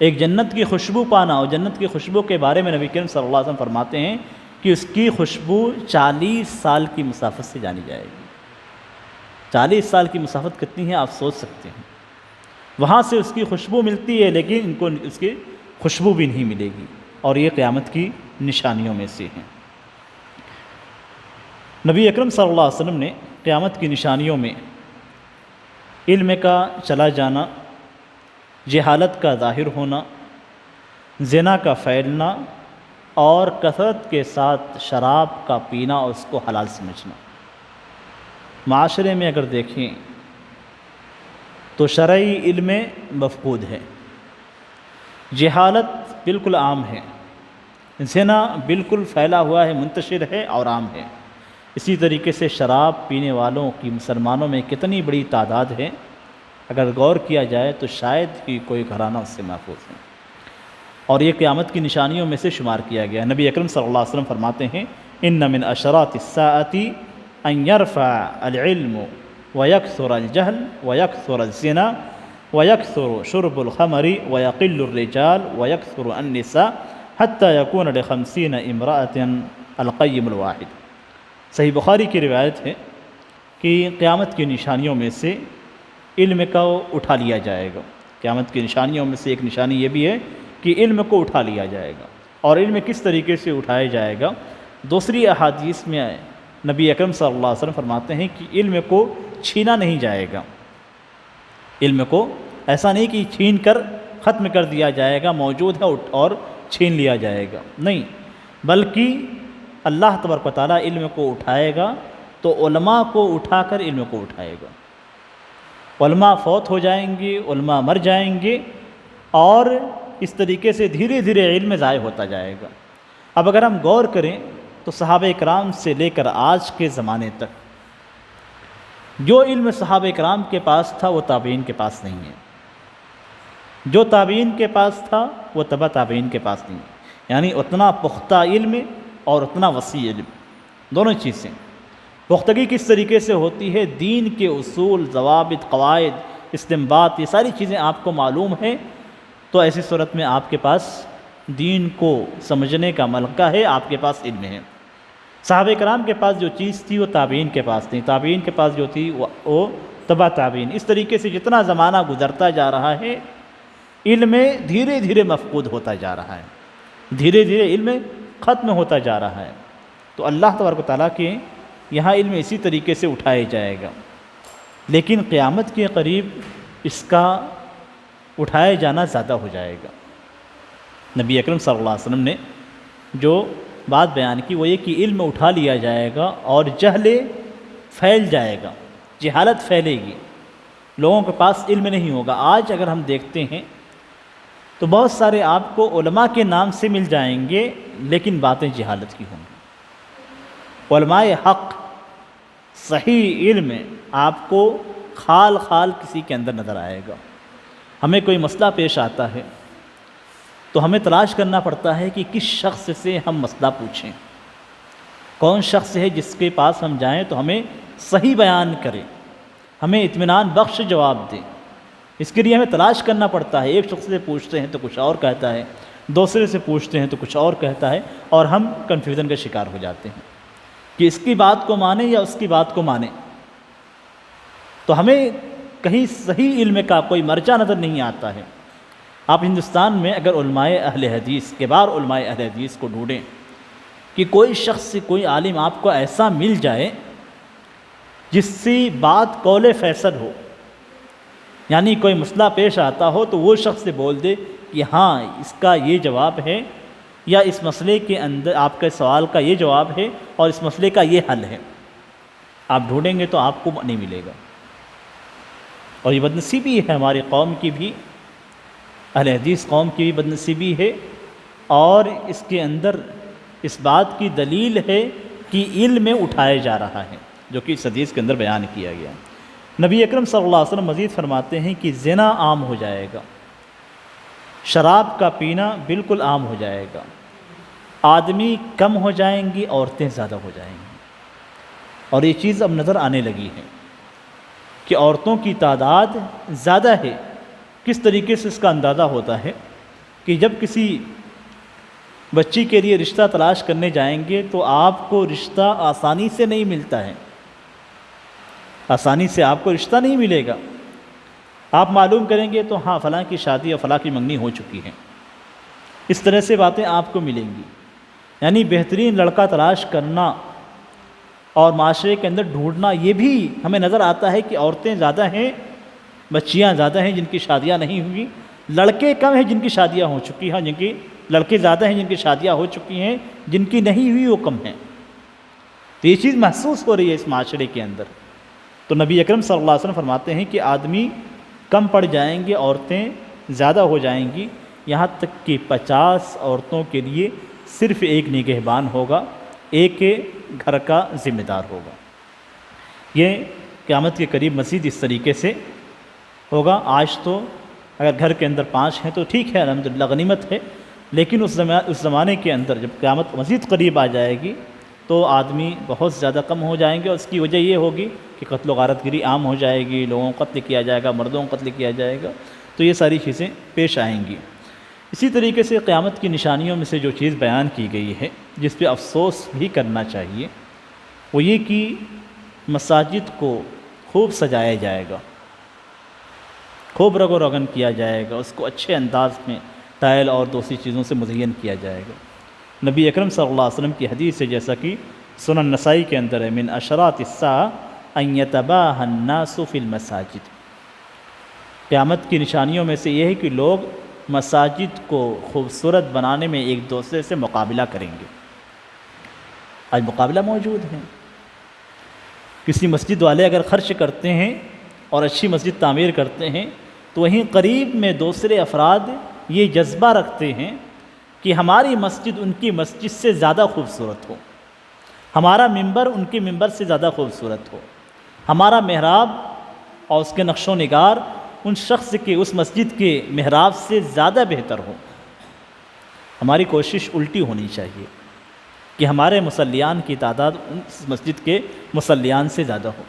ایک جنت کی خوشبو پانا, اور جنت کی خوشبو کے بارے میں نبی کریم صلی اللہ علیہ وسلم فرماتے ہیں کہ اس کی خوشبو 40 سال کی مسافت سے جانی جائے گی. 40 سال کی مسافت کتنی ہے آپ سوچ سکتے ہیں. وہاں سے اس کی خوشبو ملتی ہے لیکن ان کو اس کی خوشبو بھی نہیں ملے گی, اور یہ قیامت کی نشانیوں میں سے ہیں. نبی اکرم صلی اللہ علیہ وسلم نے قیامت کی نشانیوں میں علم کا چلا جانا, جہالت کا ظاہر ہونا, زنا کا پھیلنا, اور کثرت کے ساتھ شراب کا پینا اور اس کو حلال سمجھنا. معاشرے میں اگر دیکھیں تو شرعی علم مفقود ہے, جہالت بالکل عام ہے, زنا بالکل پھیلا ہوا ہے, منتشر ہے اور عام ہے. اسی طریقے سے شراب پینے والوں کی مسلمانوں میں کتنی بڑی تعداد ہے, اگر غور کیا جائے تو شاید ہی کوئی گھرانہ اس سے محفوظ ہے, اور یہ قیامت کی نشانیوں میں سے شمار کیا گیا. نبی اکرم صلی اللہ علیہ وسلم فرماتے ہیں ان من اشراط الساعة ان يرفع العلم ويكثر الجهل ويكثر الزنا ويكثر شرب الخمر ويقل الرجال ويكثر النساء حتى يكون ل50 امرأة القيم الواحد. صحیح بخاری کی روایت ہے کہ قیامت کی نشانیوں میں سے علم کو اٹھا لیا جائے گا. قیامت کی نشانیوں میں سے ایک نشانی یہ بھی ہے کہ علم کو اٹھا لیا جائے گا. اور علم کس طریقے سے اٹھایا جائے گا؟ دوسری احادیث میں نبی اکرم صلی اللہ علیہ وسلم فرماتے ہیں کہ علم کو چھینا نہیں جائے گا. علم کو ایسا نہیں کہ چھین کر ختم کر دیا جائے گا, موجود ہے اور چھین لیا جائے گا, نہیں, بلکہ اللہ تبارک و تعالیٰ علم کو اٹھائے گا تو علماء کو اٹھا کر علم کو اٹھائے گا. علماء فوت ہو جائیں گے, علماء مر جائیں گے, اور اس طریقے سے دھیرے دھیرے علم ضائع ہوتا جائے گا. اب اگر ہم غور کریں تو صحابہ کرام سے لے کر آج کے زمانے تک جو علم صحابہ کرام کے پاس تھا وہ تابعین کے پاس نہیں ہے, جو تابعین کے پاس تھا وہ تبع تابعین کے پاس نہیں ہے. یعنی اتنا پختہ علم اور اتنا وسیع علم, دونوں چیزیں. پختگی کس طریقے سے ہوتی ہے؟ دین کے اصول، ضوابط، قواعد، استنباط، یہ ساری چیزیں آپ کو معلوم ہیں، تو ایسی صورت میں آپ کے پاس دین کو سمجھنے کا ملکہ ہے، آپ کے پاس علم ہے۔ صحابہ کرام کے پاس جو چیز تھی وہ تابعین کے پاس تھی، تابعین کے پاس جو تھی وہ تبع تابعین۔ اس طریقے سے جتنا زمانہ گزرتا جا رہا ہے، علم دھیرے دھیرے مفقود ہوتا جا رہا ہے، دھیرے دھیرے علم ختم ہوتا جا رہا ہے۔ تو اللہ تبارک و تعالیٰ کے یہاں علم اسی طریقے سے اٹھایا جائے گا، لیکن قیامت کے قریب اس کا اٹھایا جانا زیادہ ہو جائے گا۔ نبی اکرم صلی اللہ علیہ وسلم نے جو بات بیان کی وہ یہ کہ علم اٹھا لیا جائے گا اور جہل پھیل جائے گا، جہالت پھیلے گی، لوگوں کے پاس علم نہیں ہوگا۔ آج اگر ہم دیکھتے ہیں تو بہت سارے آپ کو علماء کے نام سے مل جائیں گے، لیکن باتیں جہالت کی ہوں گی۔ علماء حق، صحیح علم آپ کو خال خال کسی کے اندر نظر آئے گا۔ ہمیں کوئی مسئلہ پیش آتا ہے تو ہمیں تلاش کرنا پڑتا ہے کہ کس شخص سے ہم مسئلہ پوچھیں، کون شخص ہے جس کے پاس ہم جائیں تو ہمیں صحیح بیان کرے، ہمیں اطمینان بخش جواب دے۔ اس کے لیے ہمیں تلاش کرنا پڑتا ہے۔ ایک شخص سے پوچھتے ہیں تو کچھ اور کہتا ہے، دوسرے سے پوچھتے ہیں تو کچھ اور کہتا ہے، اور ہم کنفیوژن کا شکار ہو جاتے ہیں کہ اس کی بات کو مانیں یا اس کی بات کو مانیں۔ تو ہمیں کہیں صحیح علم کا کوئی مرجع نظر نہیں آتا ہے۔ آپ ہندوستان میں اگر علماء اہل حدیث، کبار علماء اہل حدیث کو ڈھونڈیں کہ کوئی شخص، کوئی عالم آپ کو ایسا مل جائے جس سے بات قول فیصل ہو، یعنی کوئی مسئلہ پیش آتا ہو تو وہ شخص سے بول دے کہ ہاں اس کا یہ جواب ہے، یا اس مسئلے کے اندر آپ کے سوال کا یہ جواب ہے اور اس مسئلے کا یہ حل ہے، آپ ڈھونڈیں گے تو آپ کو نہیں ملے گا۔ اور یہ بدنصیبی ہے ہماری قوم کی بھی، اہل حدیث قوم کی بھی بدنصیبی ہے، اور اس کے اندر اس بات کی دلیل ہے کہ علم میں اٹھایا جا رہا ہے، جو کہ اس حدیث کے اندر بیان کیا گیا۔ نبی اکرم صلی اللہ علیہ وسلم مزید فرماتے ہیں کہ زنا عام ہو جائے گا، شراب کا پینا بالکل عام ہو جائے گا، آدمی کم ہو جائیں گی، عورتیں زیادہ ہو جائیں گی۔ اور یہ چیز اب نظر آنے لگی ہے کہ عورتوں کی تعداد زیادہ ہے۔ کس طریقے سے اس کا اندازہ ہوتا ہے کہ جب کسی بچی کے لیے رشتہ تلاش کرنے جائیں گے تو آپ کو رشتہ آسانی سے نہیں ملتا ہے، آسانی سے آپ کو رشتہ نہیں ملے گا۔ آپ معلوم کریں گے تو ہاں فلاں کی شادی اور فلاں کی منگنی ہو چکی ہے، اس طرح سے باتیں آپ کو ملیں گی۔ یعنی بہترین لڑکا تلاش کرنا اور معاشرے کے اندر ڈھونڈنا، یہ بھی ہمیں نظر آتا ہے کہ عورتیں زیادہ ہیں، بچیاں زیادہ ہیں جن کی شادیاں نہیں ہوئی، لڑکے کم ہیں جن کی شادیاں ہو چکی ہیں، لڑکے زیادہ ہیں جن کی شادیاں ہو چکی ہیں، جن کی نہیں ہوئی وہ کم ہیں۔ تو یہ چیز محسوس ہو رہی ہے اس معاشرے کے اندر۔ تو نبی اکرم صلی اللہ علیہ وسلم فرماتے ہیں کہ آدمی کم پڑ جائیں گے، عورتیں زیادہ ہو جائیں گی، یہاں تک کہ 50 عورتوں کے لیے صرف ایک نگہبان ہوگا، ایک گھر کا ذمہ دار ہوگا۔ یہ قیامت کے قریب مزید اس طریقے سے ہوگا۔ آج تو اگر گھر کے اندر 5 ہیں تو ٹھیک ہے، الحمدللہ غنیمت ہے، لیکن اس زمانے کے اندر جب قیامت مزید قریب آ جائے گی تو آدمی بہت زیادہ کم ہو جائیں گے، اور اس کی وجہ یہ ہوگی کہ قتل و غارت گری عام ہو جائے گی، لوگوں کو قتل کیا جائے گا، مردوں کو قتل کیا جائے گا، تو یہ ساری چیزیں پیش آئیں گی۔ اسی طریقے سے قیامت کی نشانیوں میں سے جو چیز بیان کی گئی ہے، جس پہ افسوس بھی کرنا چاہیے، وہ یہ کہ مساجد کو خوب سجایا جائے گا، خوب رگ و روغن کیا جائے گا، اس کو اچھے انداز میں ٹائل اور دوسری چیزوں سے مزین کیا جائے گا۔ نبی اکرم صلی اللہ علیہ وسلم کی حدیث ہے، جیسا کہ سنن نسائی کے اندر ہے، من اشراط الساعہ ان یتباہی الناس فی المساجد، قیامت کی نشانیوں میں سے یہ ہے کہ لوگ مساجد کو خوبصورت بنانے میں ایک دوسرے سے مقابلہ کریں گے۔ آج مقابلہ موجود ہے، کسی مسجد والے اگر خرچ کرتے ہیں اور اچھی مسجد تعمیر کرتے ہیں تو وہیں قریب میں دوسرے افراد یہ جذبہ رکھتے ہیں کہ ہماری مسجد ان کی مسجد سے زیادہ خوبصورت ہو، ہمارا ممبر ان کے ممبر سے زیادہ خوبصورت ہو، ہمارا محراب اور اس کے نقش و نگار ان شخص کے اس مسجد کے محراب سے زیادہ بہتر ہو۔ ہماری کوشش الٹی ہونی چاہیے، کہ ہمارے مصلیان کی تعداد اس مسجد کے مصلیان سے زیادہ ہو۔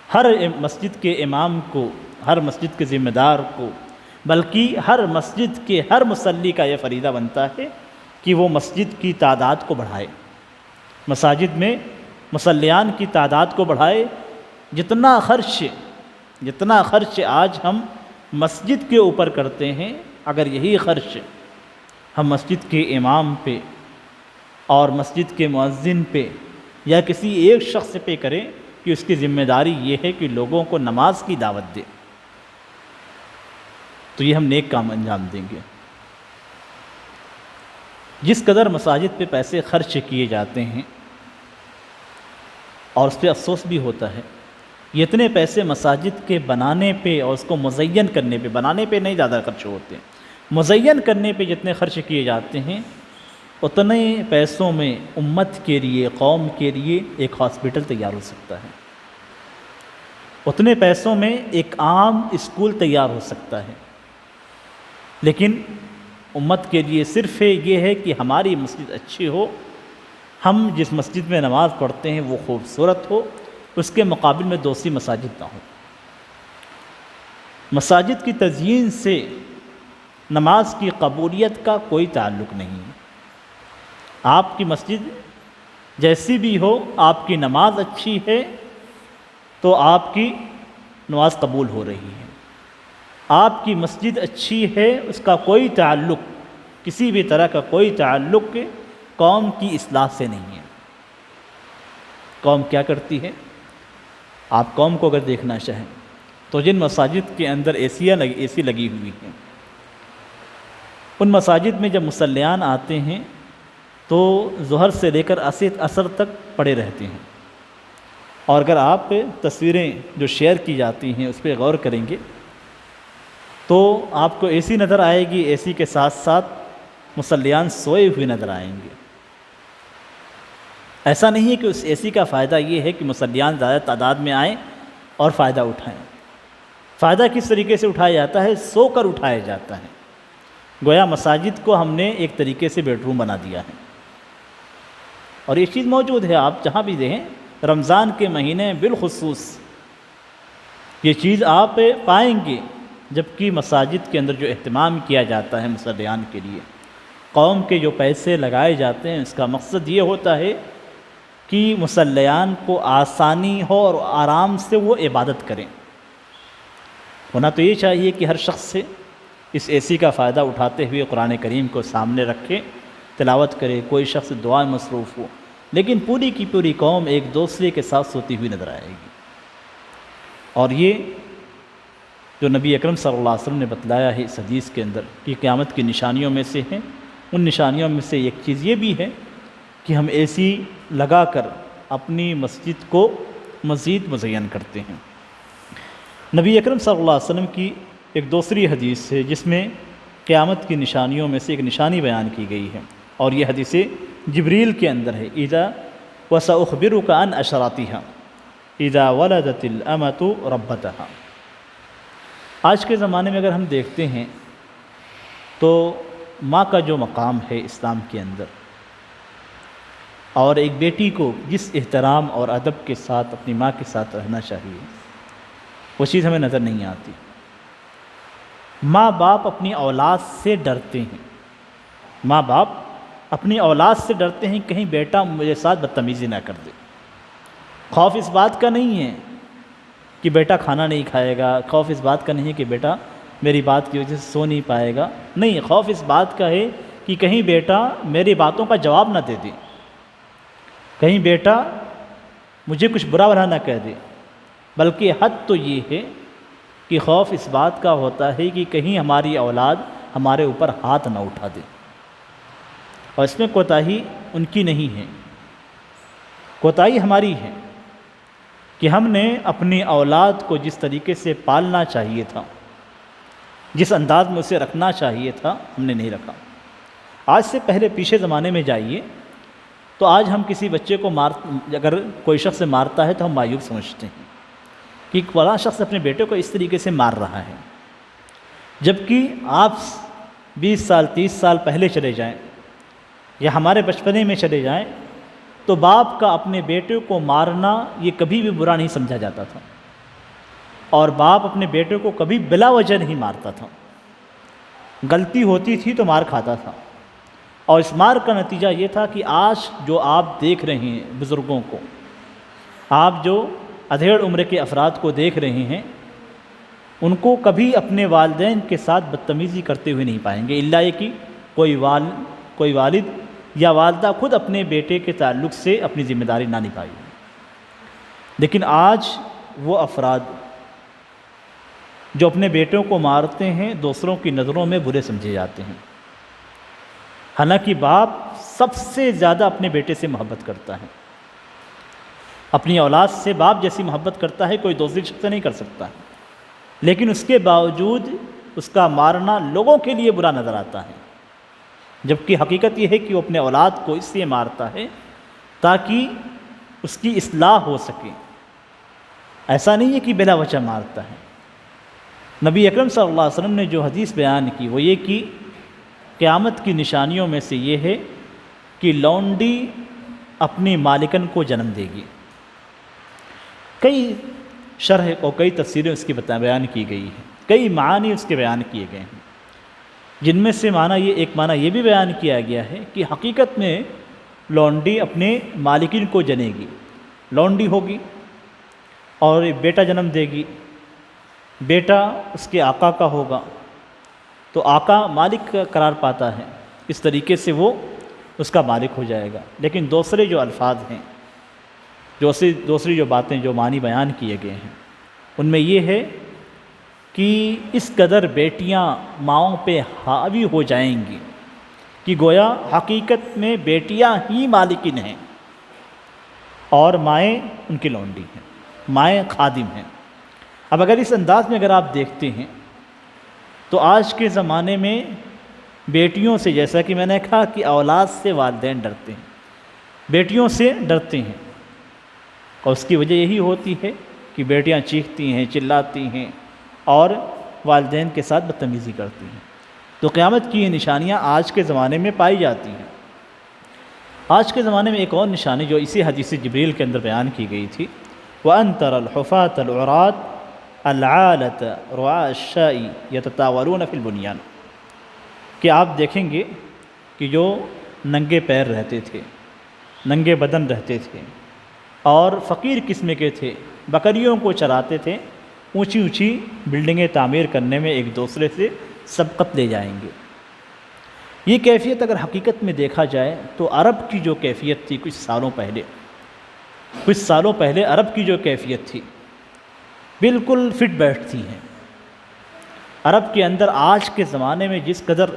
ہر مسجد کے امام کو، ہر مسجد کے ذمہ دار کو، بلکہ ہر مسجد کے ہر مصلی کا یہ فریضہ بنتا ہے کہ وہ مسجد کی تعداد کو بڑھائے، مساجد میں مصلیان کی تعداد کو بڑھائے۔ جتنا خرچ آج ہم مسجد کے اوپر کرتے ہیں، اگر یہی خرچ ہم مسجد کے امام پہ اور مسجد کے مؤذن پہ یا کسی ایک شخص پہ کریں کہ اس کی ذمہ داری یہ ہے کہ لوگوں کو نماز کی دعوت دے، تو یہ ہم نیک کام انجام دیں گے۔ جس قدر مساجد پہ پیسے خرچ کیے جاتے ہیں، اور اس پہ افسوس بھی ہوتا ہے، یہ اتنے پیسے مساجد کے بنانے پہ اور اس کو مزین کرنے پہ، بنانے پہ نہیں زیادہ خرچ ہوتے ہیں، مزین کرنے پہ جتنے خرچ کیے جاتے ہیں، اتنے پیسوں میں امت کے لیے، قوم کے لیے ایک ہاسپٹل تیار ہو سکتا ہے، اتنے پیسوں میں ایک عام اسکول تیار ہو سکتا ہے۔ لیکن امت کے لیے صرف یہ ہے کہ ہماری مسجد اچھی ہو، ہم جس مسجد میں نماز پڑھتے ہیں وہ خوبصورت ہو، اس کے مقابل میں دوسری مساجد نہ ہو۔ مساجد کی تزئین سے نماز کی قبولیت کا کوئی تعلق نہیں ہے۔ آپ کی مسجد جیسی بھی ہو، آپ کی نماز اچھی ہے تو آپ کی نماز قبول ہو رہی ہے۔ آپ کی مسجد اچھی ہے، اس کا کوئی تعلق، کسی بھی طرح کا کوئی تعلق قوم کی اصلاح سے نہیں ہے۔ قوم کیا کرتی ہے؟ آپ قوم کو اگر دیکھنا چاہیں تو جن مساجد کے اندر اے سی لگی ہوئی ہیں، ان مساجد میں جب مصلیان آتے ہیں تو ظہر سے لے کر عصر تک پڑے رہتے ہیں۔ اور اگر آپ تصویریں جو شیئر کی جاتی ہیں اس پہ غور کریں گے تو آپ کو اے سی نظر آئے گی، اے سی کے ساتھ ساتھ مصلیان سوئے ہوئے نظر آئیں گے۔ ایسا نہیں ہے کہ اس اے سی کا فائدہ یہ ہے کہ مصلیان زیادہ تعداد میں آئیں اور فائدہ اٹھائیں۔ فائدہ کس طریقے سے اٹھایا جاتا ہے؟ سو کر اٹھایا جاتا ہے۔ گویا مساجد کو ہم نے ایک طریقے سے بیڈ روم بنا دیا ہے، اور یہ چیز موجود ہے، آپ جہاں بھی دیکھیں، رمضان کے مہینے بالخصوص یہ چیز آپ پائیں گے، جبکہ مساجد کے اندر جو اہتمام کیا جاتا ہے مصلیان کے لیے، قوم کے جو پیسے لگائے جاتے ہیں، اس کا مقصد یہ ہوتا ہے کہ مصلیان کو آسانی ہو اور آرام سے وہ عبادت کریں۔ ہونا تو یہ چاہیے کہ ہر شخص سے اس اے سی کا فائدہ اٹھاتے ہوئے قرآن کریم کو سامنے رکھے، تلاوت کرے، کوئی شخص دعا میں مصروف ہو، لیکن پوری کی پوری قوم ایک دوسرے کے ساتھ سوتی ہوئی نظر آئے گی۔ اور یہ جو نبی اکرم صلی اللہ علیہ وسلم نے بتلایا ہے اس حدیث کے اندر کہ قیامت کی نشانیوں میں سے ہیں، ان نشانیوں میں سے ایک چیز یہ بھی ہے کہ ہم اے سی لگا کر اپنی مسجد کو مزید مزین کرتے ہیں۔ نبی اکرم صلی اللہ علیہ وسلم کی ایک دوسری حدیث ہے جس میں قیامت کی نشانیوں میں سے ایک نشانی بیان کی گئی ہے، اور یہ حدیث جبریل کے اندر ہے، اذا وسأخبرك عن اشراطها اذا ولدت الامة ربتها۔ آج کے زمانے میں اگر ہم دیکھتے ہیں تو ماں کا جو مقام ہے اسلام کے اندر، اور ایک بیٹی کو جس احترام اور ادب کے ساتھ اپنی ماں کے ساتھ رہنا چاہیے، وہ چیز ہمیں نظر نہیں آتی۔ ماں باپ اپنی اولاد سے ڈرتے ہیں، ماں باپ اپنی اولاد سے ڈرتے ہیں کہیں بیٹا میرے ساتھ بدتمیزی نہ کر دے۔ خوف اس بات کا نہیں ہے کہ بیٹا کھانا نہیں کھائے گا، خوف اس بات کا نہیں ہے کہ بیٹا میری بات کی وجہ سے سو نہیں پائے گا، نہیں، خوف اس بات کا ہے کہ کہیں بیٹا میری باتوں کا جواب نہ دے دے، کہیں بیٹا مجھے کچھ برا بھلا نہ کہہ دے، بلکہ حد تو یہ ہے کہ خوف اس بات کا ہوتا ہے کہ کہیں ہماری اولاد ہمارے اوپر ہاتھ نہ اٹھا دے۔ اور اس میں کوتاہی ان کی نہیں ہے، کوتاہی ہماری ہے کہ ہم نے اپنی اولاد کو جس طریقے سے پالنا چاہیے تھا، جس انداز میں اسے رکھنا چاہیے تھا، ہم نے نہیں رکھا۔ آج سے پہلے پیچھے زمانے میں جائیے تو آج ہم کسی بچے کو اگر کوئی شخص مارتا ہے تو ہم مایوب سمجھتے ہیں کہ فلاں شخص اپنے بیٹے کو اس طریقے سے مار رہا ہے، جبکہ آپ 20 سال 30 سال پہلے چلے جائیں یا ہمارے بچپنے میں چلے جائیں تو باپ کا اپنے بیٹے کو مارنا یہ کبھی بھی برا نہیں سمجھا جاتا تھا، اور باپ اپنے بیٹے کو کبھی بلا وجہ نہیں مارتا تھا، غلطی ہوتی تھی تو مار کھاتا تھا۔ اور اس مار کا نتیجہ یہ تھا کہ آج جو آپ دیکھ رہے ہیں بزرگوں کو، آپ جو ادھیڑ عمر کے افراد کو دیکھ رہے ہیں، ان کو کبھی اپنے والدین کے ساتھ بدتمیزی کرتے ہوئے نہیں پائیں گے، الا یہ کہ کوئی والد یا والدہ خود اپنے بیٹے کے تعلق سے اپنی ذمہ داری نہ نبھائی۔ لیکن آج وہ افراد جو اپنے بیٹوں کو مارتے ہیں دوسروں کی نظروں میں برے سمجھے جاتے ہیں، حالانکہ باپ سب سے زیادہ اپنے بیٹے سے محبت کرتا ہے، اپنی اولاد سے باپ جیسی محبت کرتا ہے کوئی دوسری شخص نہیں کر سکتا ہے، لیکن اس کے باوجود اس کا مارنا لوگوں کے لیے برا نظر آتا ہے، جبکہ حقیقت یہ ہے کہ وہ اپنے اولاد کو اس لیے مارتا ہے تاکہ اس کی اصلاح ہو سکے، ایسا نہیں ہے کہ بلا وجہ مارتا ہے۔ نبی اکرم صلی اللہ علیہ وسلم نے جو حدیث بیان کی وہ یہ کہ قیامت کی نشانیوں میں سے یہ ہے کہ لونڈی اپنی مالکن کو جنم دے گی۔ کئی شرح اور کئی تفسیریں اس کی بیان کی گئی ہیں، کئی معنی اس کے بیان کیے گئے ہیں، جن میں سے ایک معنی یہ بھی بیان کیا گیا ہے کہ حقیقت میں لونڈی اپنے مالکن کو جنے گی، لونڈی ہوگی اور بیٹا جنم دے گی، بیٹا اس کے آقا کا ہوگا تو آقا مالک قرار پاتا ہے، اس طریقے سے وہ اس کا مالک ہو جائے گا۔ لیکن دوسرے جو الفاظ ہیں، دوسری جو باتیں جو معنی بیان کیے گئے ہیں، ان میں یہ ہے کہ اس قدر بیٹیاں ماؤں پہ حاوی ہو جائیں گی کہ گویا حقیقت میں بیٹیاں ہی مالکن ہیں اور مائیں ان کی لونڈی ہیں، مائیں خادم ہیں۔ اب اگر اس انداز میں اگر آپ دیکھتے ہیں تو آج کے زمانے میں بیٹیوں سے، جیسا کہ میں نے کہا کہ اولاد سے والدین ڈرتے ہیں، بیٹیوں سے ڈرتے ہیں، اور اس کی وجہ یہی ہوتی ہے کہ بیٹیاں چیختی ہیں، چلاتی ہیں اور والدین کے ساتھ بدتمیزی کرتی ہیں۔ تو قیامت کی یہ نشانیاں آج کے زمانے میں پائی جاتی ہیں۔ آج کے زمانے میں ایک اور نشانی جو اسی حدیث جبریل کے اندر بیان کی گئی تھی، وَأَن تَرَى الْحُفَاةَ الْعُرَاةَ الْعَالَةَ رُعَاءَ الشَّاءِ يَتَطَاوَلُونَ فِي الْبُنْيَانِ، کہ آپ دیکھیں گے کہ جو ننگے پیر رہتے تھے، ننگے بدن رہتے تھے اور فقیر قسم کے تھے، بکریوں کو چراتے تھے، اونچی اونچی بلڈنگیں تعمیر کرنے میں ایک دوسرے سے سبقت لے جائیں گے۔ یہ کیفیت اگر حقیقت میں دیکھا جائے تو عرب کی جو کیفیت تھی کچھ سالوں پہلے عرب کی جو کیفیت تھی بالکل فٹ بیٹھتی ہیں۔ عرب کے اندر آج کے زمانے میں جس قدر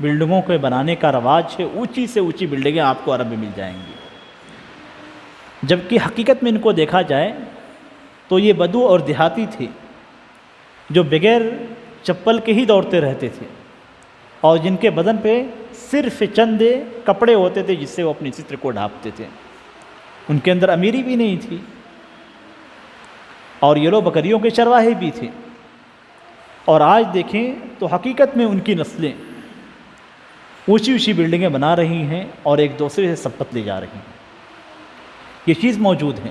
بلڈنگوں کے بنانے کا رواج ہے، اونچی سے اونچی بلڈنگیں آپ کو عرب میں مل جائیں گی، جبکہ حقیقت میں ان کو دیکھا جائے تو یہ بدو اور دیہاتی تھے جو بغیر چپل کے ہی دوڑتے رہتے تھے، اور جن کے بدن پہ صرف چند کپڑے ہوتے تھے جس سے وہ اپنی ستر کو ڈھانپتے تھے، ان کے اندر امیری بھی نہیں تھی، اور یہ لوگ بکریوں کے چرواہے بھی تھے۔ اور آج دیکھیں تو حقیقت میں ان کی نسلیں اونچی اونچی بلڈنگیں بنا رہی ہیں اور ایک دوسرے سے سبقت لے جا رہی ہیں، یہ چیز موجود ہے۔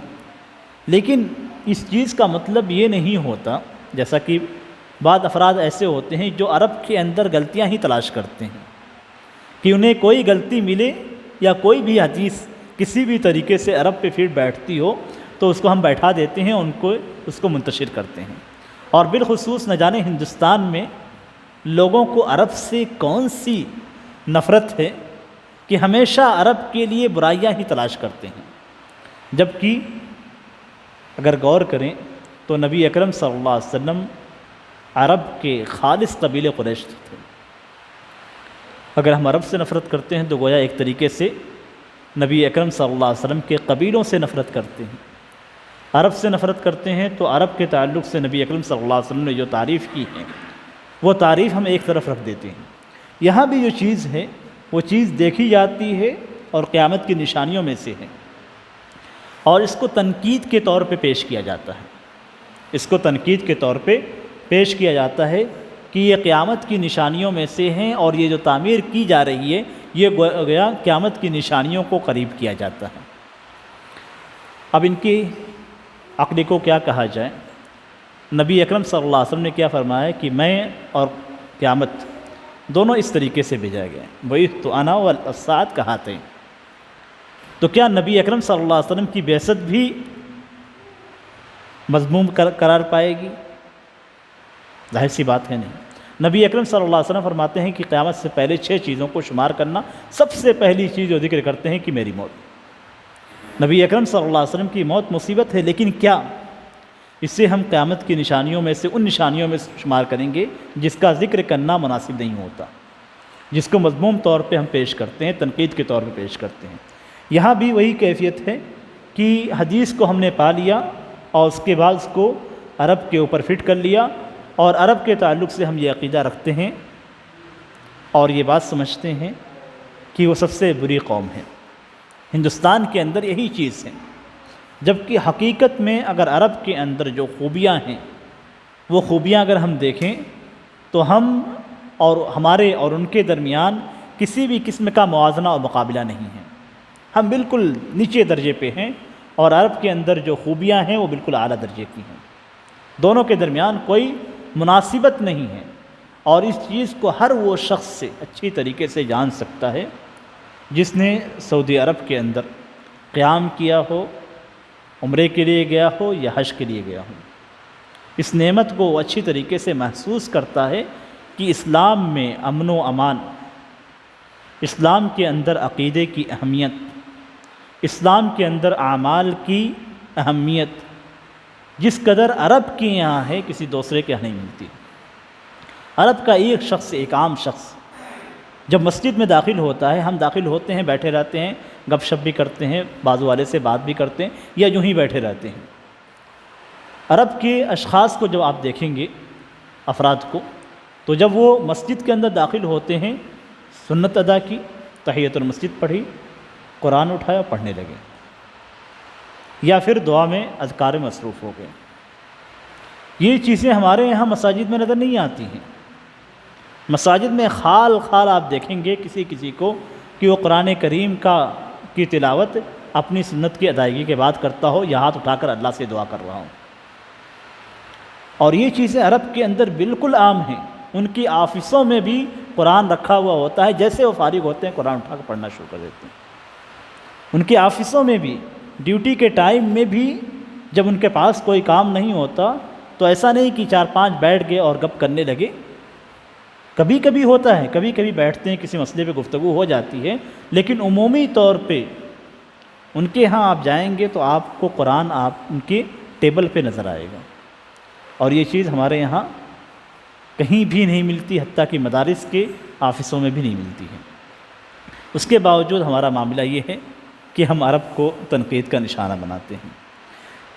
لیکن اس چیز کا مطلب یہ نہیں ہوتا، جیسا کہ بعض افراد ایسے ہوتے ہیں جو عرب کے اندر غلطیاں ہی تلاش کرتے ہیں کہ انہیں کوئی غلطی ملے یا کوئی بھی حدیث کسی بھی طریقے سے عرب پہ فٹ بیٹھتی ہو تو اس کو ہم بیٹھا دیتے ہیں، اس کو منتشر کرتے ہیں۔ اور بالخصوص نہ جانے ہندوستان میں لوگوں کو عرب سے کون سی نفرت ہے کہ ہمیشہ عرب کے لیے برائیاں ہی تلاش کرتے ہیں، جبکہ اگر غور کریں تو نبی اکرم صلی اللہ علیہ وسلم عرب کے خالص قبیلے قریش تھے۔ اگر ہم عرب سے نفرت کرتے ہیں تو گویا ایک طریقے سے نبی اکرم صلی اللہ علیہ وسلم کے قبیلوں سے نفرت کرتے ہیں۔ عرب سے نفرت کرتے ہیں تو عرب کے تعلق سے نبی اکرم صلی اللہ علیہ وسلم نے جو تعریف کی ہے وہ تعریف ہم ایک طرف رکھ دیتے ہیں۔ یہاں بھی جو چیز ہے وہ چیز دیکھی جاتی ہے اور قیامت کی نشانیوں میں سے ہے، اور اس کو تنقید کے طور پہ پیش کیا جاتا ہے، اس کو تنقید کے طور پہ پیش کیا جاتا ہے کہ یہ قیامت کی نشانیوں میں سے ہیں، اور یہ جو تعمیر کی جا رہی ہے یہ گویا قیامت کی نشانیوں کو قریب کیا جاتا ہے۔ اب ان کی عقل کو کیا کہا جائے؟ نبی اکرم صلی اللہ علیہ وسلم نے کیا فرمایا کہ میں اور قیامت دونوں اس طریقے سے بھیجا گئے، بعثت انا والساعۃ کہاتین۔ تو کیا نبی اکرم صلی اللہ علیہ وسلم کی بعثت بھی مذموم قرار پائے گی؟ ظاہر سی بات ہے نہیں۔ نبی اکرم صلی اللہ علیہ وسلم فرماتے ہیں کہ قیامت سے پہلے 6 چیزوں کو شمار کرنا، سب سے پہلی چیز جو ذکر کرتے ہیں کہ میری موت۔ نبی اکرم صلی اللہ علیہ وسلم کی موت مصیبت ہے، لیکن کیا اسے ہم قیامت کی نشانیوں میں سے ان نشانیوں میں شمار کریں گے جس کا ذکر کرنا مناسب نہیں ہوتا، جس کو مذموم طور پہ ہم پیش کرتے ہیں، تنقید کے طور پہ پیش کرتے ہیں؟ یہاں بھی وہی کیفیت ہے کہ حدیث کو ہم نے پا لیا اور اس کے بعد اس کو عرب کے اوپر فٹ کر لیا، اور عرب کے تعلق سے ہم یہ عقیدہ رکھتے ہیں اور یہ بات سمجھتے ہیں کہ وہ سب سے بری قوم ہے۔ ہندوستان کے اندر یہی چیز ہے، جبکہ حقیقت میں اگر عرب کے اندر جو خوبیاں ہیں وہ خوبیاں اگر ہم دیکھیں تو ہم اور ہمارے اور ان کے درمیان کسی بھی قسم کا موازنہ اور مقابلہ نہیں ہے۔ ہم بالکل نیچے درجے پہ ہیں، اور عرب کے اندر جو خوبیاں ہیں وہ بالکل اعلیٰ درجے کی ہیں۔ دونوں کے درمیان کوئی مناسبت نہیں ہے، اور اس چیز کو ہر وہ شخص سے اچھی طریقے سے جان سکتا ہے جس نے سعودی عرب کے اندر قیام کیا ہو، عمرے کے لیے گیا ہو یا حج کے لیے گیا ہو۔ اس نعمت کو وہ اچھی طریقے سے محسوس کرتا ہے کہ اسلام میں امن و امان، اسلام کے اندر عقیدے کی اہمیت، اسلام کے اندر اعمال کی اہمیت جس قدر عرب کے یہاں ہے کسی دوسرے کے یہاں نہیں ملتی۔ عرب کا ایک شخص، ایک عام شخص جب مسجد میں داخل ہوتا ہے، ہم داخل ہوتے ہیں، بیٹھے رہتے ہیں، گپ شپ بھی کرتے ہیں، بازو والے سے بات بھی کرتے ہیں، یا یوں ہی بیٹھے رہتے ہیں۔ عرب کے اشخاص کو جب آپ دیکھیں گے، افراد کو، تو جب وہ مسجد کے اندر داخل ہوتے ہیں، سنت ادا کی، تحیۃ المسجد پڑھی، قرآن اٹھایا، پڑھنے لگے، یا پھر دعا میں اذکار میں مصروف ہو گئے۔ یہ چیزیں ہمارے یہاں مساجد میں نظر نہیں آتی ہیں۔ مساجد میں خال خال آپ دیکھیں گے کسی کو کہ وہ قرآن کریم کی تلاوت اپنی سنت کی ادائیگی کے بعد کرتا ہو، یا ہاتھ اٹھا کر اللہ سے دعا کر رہا ہوں۔ اور یہ چیزیں عرب کے اندر بالکل عام ہیں۔ ان کی آفسوں میں بھی قرآن رکھا ہوا ہوتا ہے، جیسے وہ فارغ ہوتے ہیں قرآن اٹھا کر پڑھنا شروع کر دیتے ہیں۔ ان کی آفسوں میں بھی، ڈیوٹی کے ٹائم میں بھی، جب ان کے پاس کوئی کام نہیں ہوتا تو ایسا نہیں کہ 4-5 بیٹھ گئے اور گپ کرنے لگے۔ کبھی کبھی ہوتا ہے، کبھی کبھی بیٹھتے ہیں، کسی مسئلے پہ گفتگو ہو جاتی ہے، لیکن عمومی طور پہ ان کے ہاں آپ جائیں گے تو آپ کو قرآن ان کے ٹیبل پہ نظر آئے گا، اور یہ چیز ہمارے یہاں کہیں بھی نہیں ملتی، حتیٰ کہ مدارس کے آفسوں میں بھی نہیں ملتی ہے۔ اس کے باوجود ہمارا معاملہ یہ ہے کہ ہم عرب کو تنقید کا نشانہ بناتے ہیں۔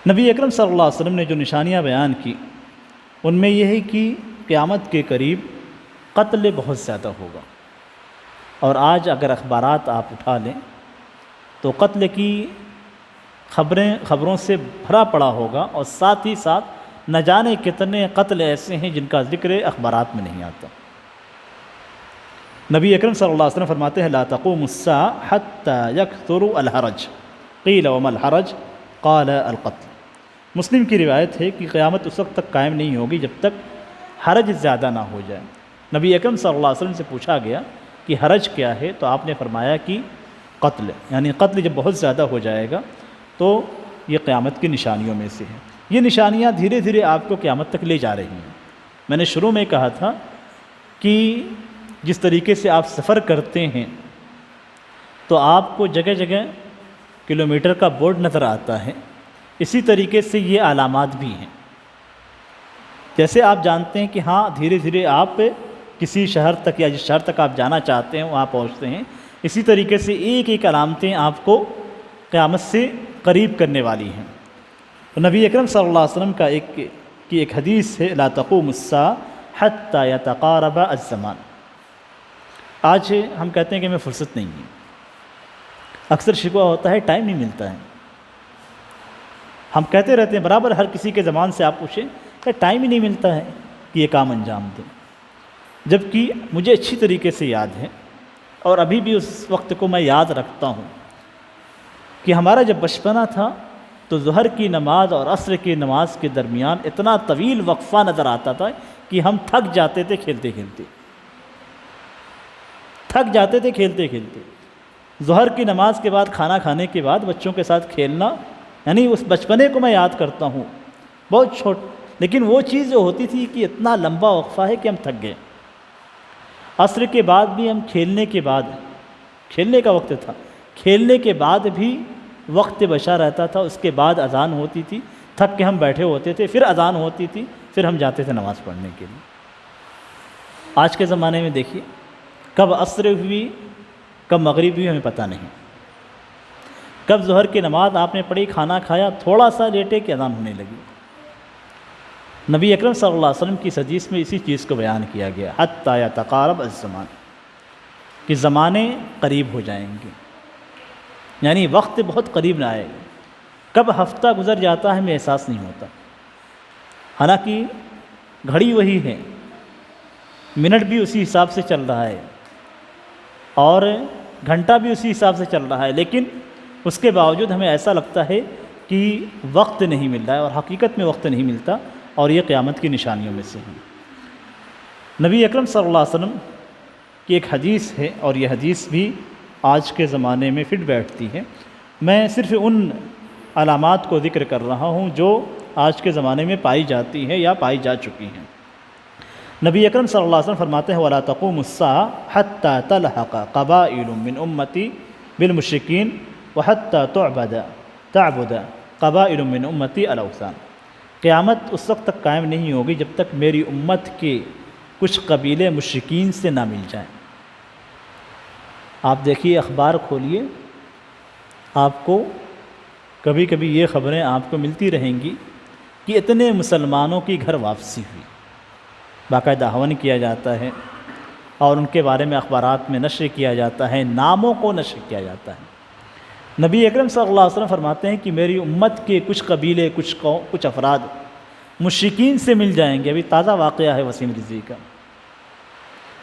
نبی اکرم صلی اللہ علیہ وسلم نے جو نشانیاں بیان کی ان میں یہ ہے کہ قیامت کے قریب قتل بہت زیادہ ہوگا، اور آج اگر اخبارات آپ اٹھا لیں تو قتل کی خبروں سے بھرا پڑا ہوگا، اور ساتھ ہی ساتھ نہ جانے کتنے قتل ایسے ہیں جن کا ذکر اخبارات میں نہیں آتا۔ نبی اکرم صلی اللہ علیہ وسلم فرماتے ہیں لا تقوم الساعة حتى يكثر الحرج قیل وما الحرج قال القتل۔ مسلم کی روایت ہے کہ قیامت اس وقت تک قائم نہیں ہوگی جب تک حرج زیادہ نہ ہو جائے۔ نبی اکرم صلی اللہ علیہ وسلم سے پوچھا گیا کہ حرج کیا ہے، تو آپ نے فرمایا کہ قتل، یعنی قتل جب بہت زیادہ ہو جائے گا تو یہ قیامت کی نشانیوں میں سے ہے۔ یہ نشانیاں دھیرے دھیرے آپ کو قیامت تک لے جا رہی ہیں۔ میں نے شروع میں کہا تھا کہ جس طریقے سے آپ سفر کرتے ہیں تو آپ کو جگہ جگہ کلومیٹر کا بورڈ نظر آتا ہے، اسی طریقے سے یہ علامات بھی ہیں۔ جیسے آپ جانتے ہیں کہ ہاں دھیرے دھیرے آپ کسی شہر تک یا جس شہر تک آپ جانا چاہتے ہیں وہاں پہنچتے ہیں، اسی طریقے سے ایک ایک علامتیں آپ کو قیامت سے قریب کرنے والی ہیں۔ تو نبی اکرم صلی اللہ علیہ وسلم کا ایک حدیث ہے لا تقوم الساعة حتى يتقارب الزمان۔ آج ہم کہتے ہیں کہ ہمیں فرصت نہیں ہے، اکثر شکوہ ہوتا ہے ٹائم نہیں ملتا ہے۔ ہم کہتے رہتے ہیں برابر، ہر کسی کے زبان سے آپ پوچھیں کہ ٹائم ہی نہیں ملتا ہے کہ یہ کام انجام دیں، جبکہ مجھے اچھی طریقے سے یاد ہے اور ابھی بھی اس وقت کو میں یاد رکھتا ہوں کہ ہمارا جب بچپنا تھا تو ظہر کی نماز اور عصر کی نماز کے درمیان اتنا طویل وقفہ نظر آتا تھا کہ ہم تھک جاتے تھے کھیلتے کھیلتے، تھک جاتے تھے کھیلتے کھیلتے۔ ظہر کی نماز کے بعد کھانا کھانے کے بعد بچوں کے ساتھ کھیلنا، یعنی اس بچپنے کو میں یاد کرتا ہوں، بہت لیکن وہ چیز جو ہوتی تھی کہ اتنا لمبا وقفہ ہے کہ ہم تھک گئے۔ عصر کے بعد بھی ہم کھیلنے کے بعد، کھیلنے کا وقت تھا، کھیلنے کے بعد بھی وقت بچا رہتا تھا، اس کے بعد اذان ہوتی تھی، تھک کے ہم بیٹھے ہوتے تھے، پھر اذان ہوتی تھی، پھر ہم جاتے تھے نماز پڑھنے کے لیے۔ آج کے زمانے میں دیکھیے کب عصر ہوئی کب مغرب ہوئی ہمیں پتہ نہیں، کب ظہر کی نماز آپ نے پڑھی، کھانا کھایا، تھوڑا سا لیٹے کہ اذان ہونے لگی۔ نبی اکرم صلی اللہ علیہ وسلم کی حدیث میں اسی چیز کو بیان کیا گیا، حتی یتقارب الزمان، کہ زمانے قریب ہو جائیں گے، یعنی وقت بہت قریب نہ آئے گا۔ کب ہفتہ گزر جاتا ہے ہمیں احساس نہیں ہوتا، حالانکہ گھڑی وہی ہے، منٹ بھی اسی حساب سے چل رہا ہے اور گھنٹہ بھی اسی حساب سے چل رہا ہے، لیکن اس کے باوجود ہمیں ایسا لگتا ہے کہ وقت نہیں مل رہا ہے، اور حقیقت میں وقت نہیں ملتا، اور یہ قیامت کی نشانیوں میں سے ہے۔ نبی اکرم صلی اللہ علیہ وسلم کی ایک حدیث ہے، اور یہ حدیث بھی آج کے زمانے میں فٹ بیٹھتی ہے۔ میں صرف ان علامات کو ذکر کر رہا ہوں جو آج کے زمانے میں پائی جاتی ہیں یا پائی جا چکی ہیں۔ نبی اکرم صلی اللہ علیہ وسلم فرماتے ہیں وَلَا تَقُومُ السَّاعَةُ حَتَّى تَلْحَقَ قَبَائِلٌ مِّنْ أُمَّتِي بِالْمُشْرِكِينَ وَحَتَّى تَعْبُدَ قَبَائِلٌ مِّنْ أُمَّتِي الْأَوْثَانَ۔ قیامت اس وقت تک قائم نہیں ہوگی جب تک میری امت کے کچھ قبیلے مشرکین سے نہ مل جائیں۔ آپ دیکھیے، اخبار کھولیے، آپ کو کبھی کبھی یہ خبریں آپ کو ملتی رہیں گی کہ اتنے مسلمانوں کی گھر واپسی ہوئی، باقاعدہ ہون کیا جاتا ہے اور ان کے بارے میں اخبارات میں نشر کیا جاتا ہے، ناموں کو نشر کیا جاتا ہے۔ نبی اکرم صلی اللہ علیہ وسلم فرماتے ہیں کہ میری امت کے کچھ قبیلے، کچھ افراد مشرکین سے مل جائیں گے۔ ابھی تازہ واقعہ ہے وسیم رضوی کا۔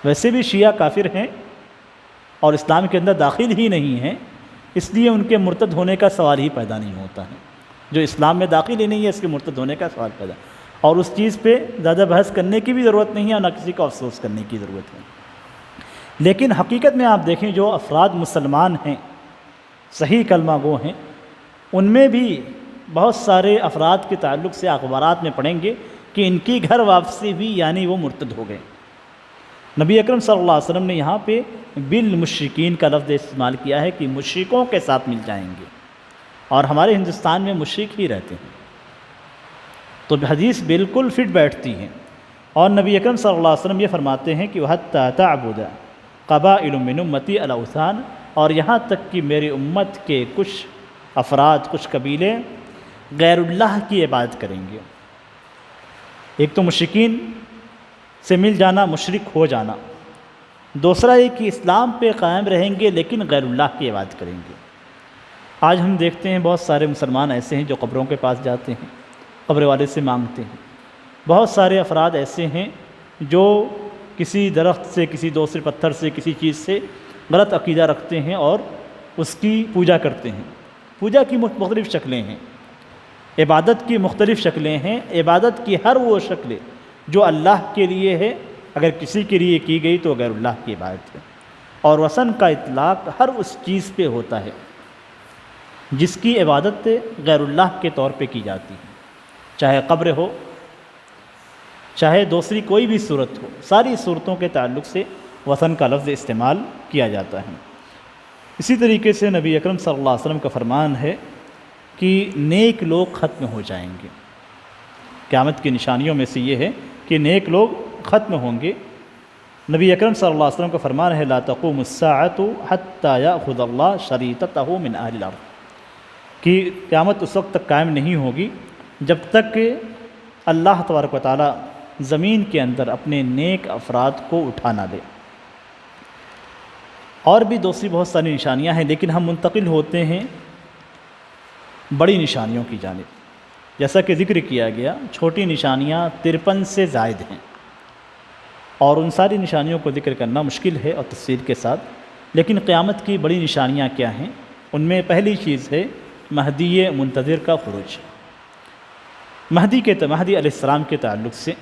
ویسے بھی شیعہ کافر ہیں اور اسلام کے اندر داخل ہی نہیں ہیں، اس لیے ان کے مرتد ہونے کا سوال ہی پیدا نہیں ہوتا ہے۔ جو اسلام میں داخل ہی نہیں ہے اس کے مرتد ہونے کا سوال پیدا، اور اس چیز پہ زیادہ بحث کرنے کی بھی ضرورت نہیں ہے اور نہ کسی کو افسوس کرنے کی ضرورت ہے۔ لیکن حقیقت میں آپ دیکھیں جو افراد مسلمان ہیں، صحیح کلمہ گو ہیں، ان میں بھی بہت سارے افراد کے تعلق سے اخبارات میں پڑھیں گے کہ ان کی گھر واپسی ہوئی، یعنی وہ مرتد ہو گئے۔ نبی اکرم صلی اللہ علیہ وسلم نے یہاں پہ بالمشرکین کا لفظ استعمال کیا ہے کہ مشرکوں کے ساتھ مل جائیں گے، اور ہمارے ہندوستان میں مشرک ہی رہتے ہیں، تو حدیث بالکل فٹ بیٹھتی ہے۔ اور نبی اکرم صلی اللہ علیہ وسلم یہ فرماتے ہیں کہ وَحَتَّى تَعْبُدَ قَبَائِلٌ مِّنْ أُمَّتِي الْأَوْثَانَ، اور یہاں تک کہ میری امت کے کچھ افراد، کچھ قبیلے غیر اللہ کی عبادت کریں گے۔ ایک تو مشرکین سے مل جانا، مشرک ہو جانا، دوسرا یہ کہ اسلام پہ قائم رہیں گے لیکن غیر اللہ کی عبادت کریں گے۔ آج ہم دیکھتے ہیں بہت سارے مسلمان ایسے ہیں جو قبروں کے پاس جاتے ہیں، قبر والے سے مانگتے ہیں۔ بہت سارے افراد ایسے ہیں جو کسی درخت سے، کسی دوسرے پتھر سے، کسی چیز سے غلط عقیدہ رکھتے ہیں اور اس کی پوجا کرتے ہیں۔ پوجا کی مختلف شکلیں ہیں، عبادت کی مختلف شکلیں ہیں۔ عبادت کی ہر وہ شکل جو اللہ کے لیے ہے، اگر کسی کے لیے کی گئی تو غیر اللہ کی عبادت ہے۔ اور وثن کا اطلاق ہر اس چیز پہ ہوتا ہے جس کی عبادت غیر اللہ کے طور پہ کی جاتی ہے، چاہے قبر ہو، چاہے دوسری کوئی بھی صورت ہو، ساری صورتوں کے تعلق سے وثن کا لفظ استعمال کیا جاتا ہے۔ اسی طریقے سے نبی اکرم صلی اللہ علیہ وسلم کا فرمان ہے کہ نیک لوگ ختم ہو جائیں گے۔ قیامت کی نشانیوں میں سے یہ ہے کہ نیک لوگ ختم ہوں گے۔ نبی اکرم صلی اللہ علیہ وسلم کا فرمان ہے لا تقوم الساعة حتى يأخذ الله شريطته من أهل الأرض، کہ قیامت اس وقت تک قائم نہیں ہوگی جب تک کہ اللہ تبارک و تعالی زمین کے اندر اپنے نیک افراد کو اٹھا نہ دے۔ اور بھی دوسری بہت ساری نشانیاں ہیں، لیکن ہم منتقل ہوتے ہیں بڑی نشانیوں کی جانب۔ جیسا کہ ذکر کیا گیا، چھوٹی نشانیاں 53 سے زائد ہیں، اور ان ساری نشانیوں کو ذکر کرنا مشکل ہے اور تفصیل کے ساتھ، لیکن قیامت کی بڑی نشانیاں کیا ہیں؟ ان میں پہلی چیز ہے مہدی منتظر کا خروج۔ مہدی علیہ السلام کے تعلق سے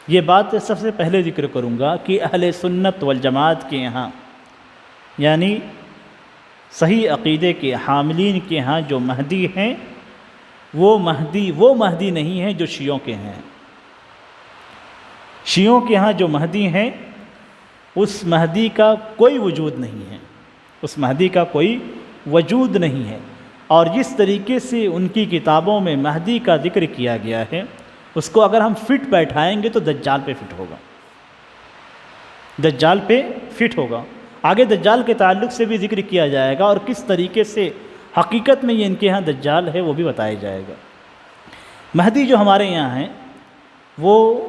یہ بات سب سے پہلے ذکر کروں گا کہ اہل سنت والجماعت کے یہاں، یعنی صحیح عقیدے کے حاملین کے ہاں جو مہدی ہیں وہ مہدی نہیں ہیں جو شیعوں کے ہیں۔ شیعوں کے ہاں جو مہدی ہیں اس مہدی کا کوئی وجود نہیں ہے، اس مہدی کا کوئی وجود نہیں ہے، اور جس طریقے سے ان کی کتابوں میں مہدی کا ذکر کیا گیا ہے اس کو اگر ہم فٹ بیٹھائیں گے تو دجال پہ فٹ ہوگا، دجال پہ فٹ ہوگا۔ آگے دجال کے تعلق سے بھی ذکر کیا جائے گا اور کس طریقے سے حقیقت میں یہ ان کے ہاں دجال ہے وہ بھی بتایا جائے گا۔ مہدی جو ہمارے یہاں ہیں وہ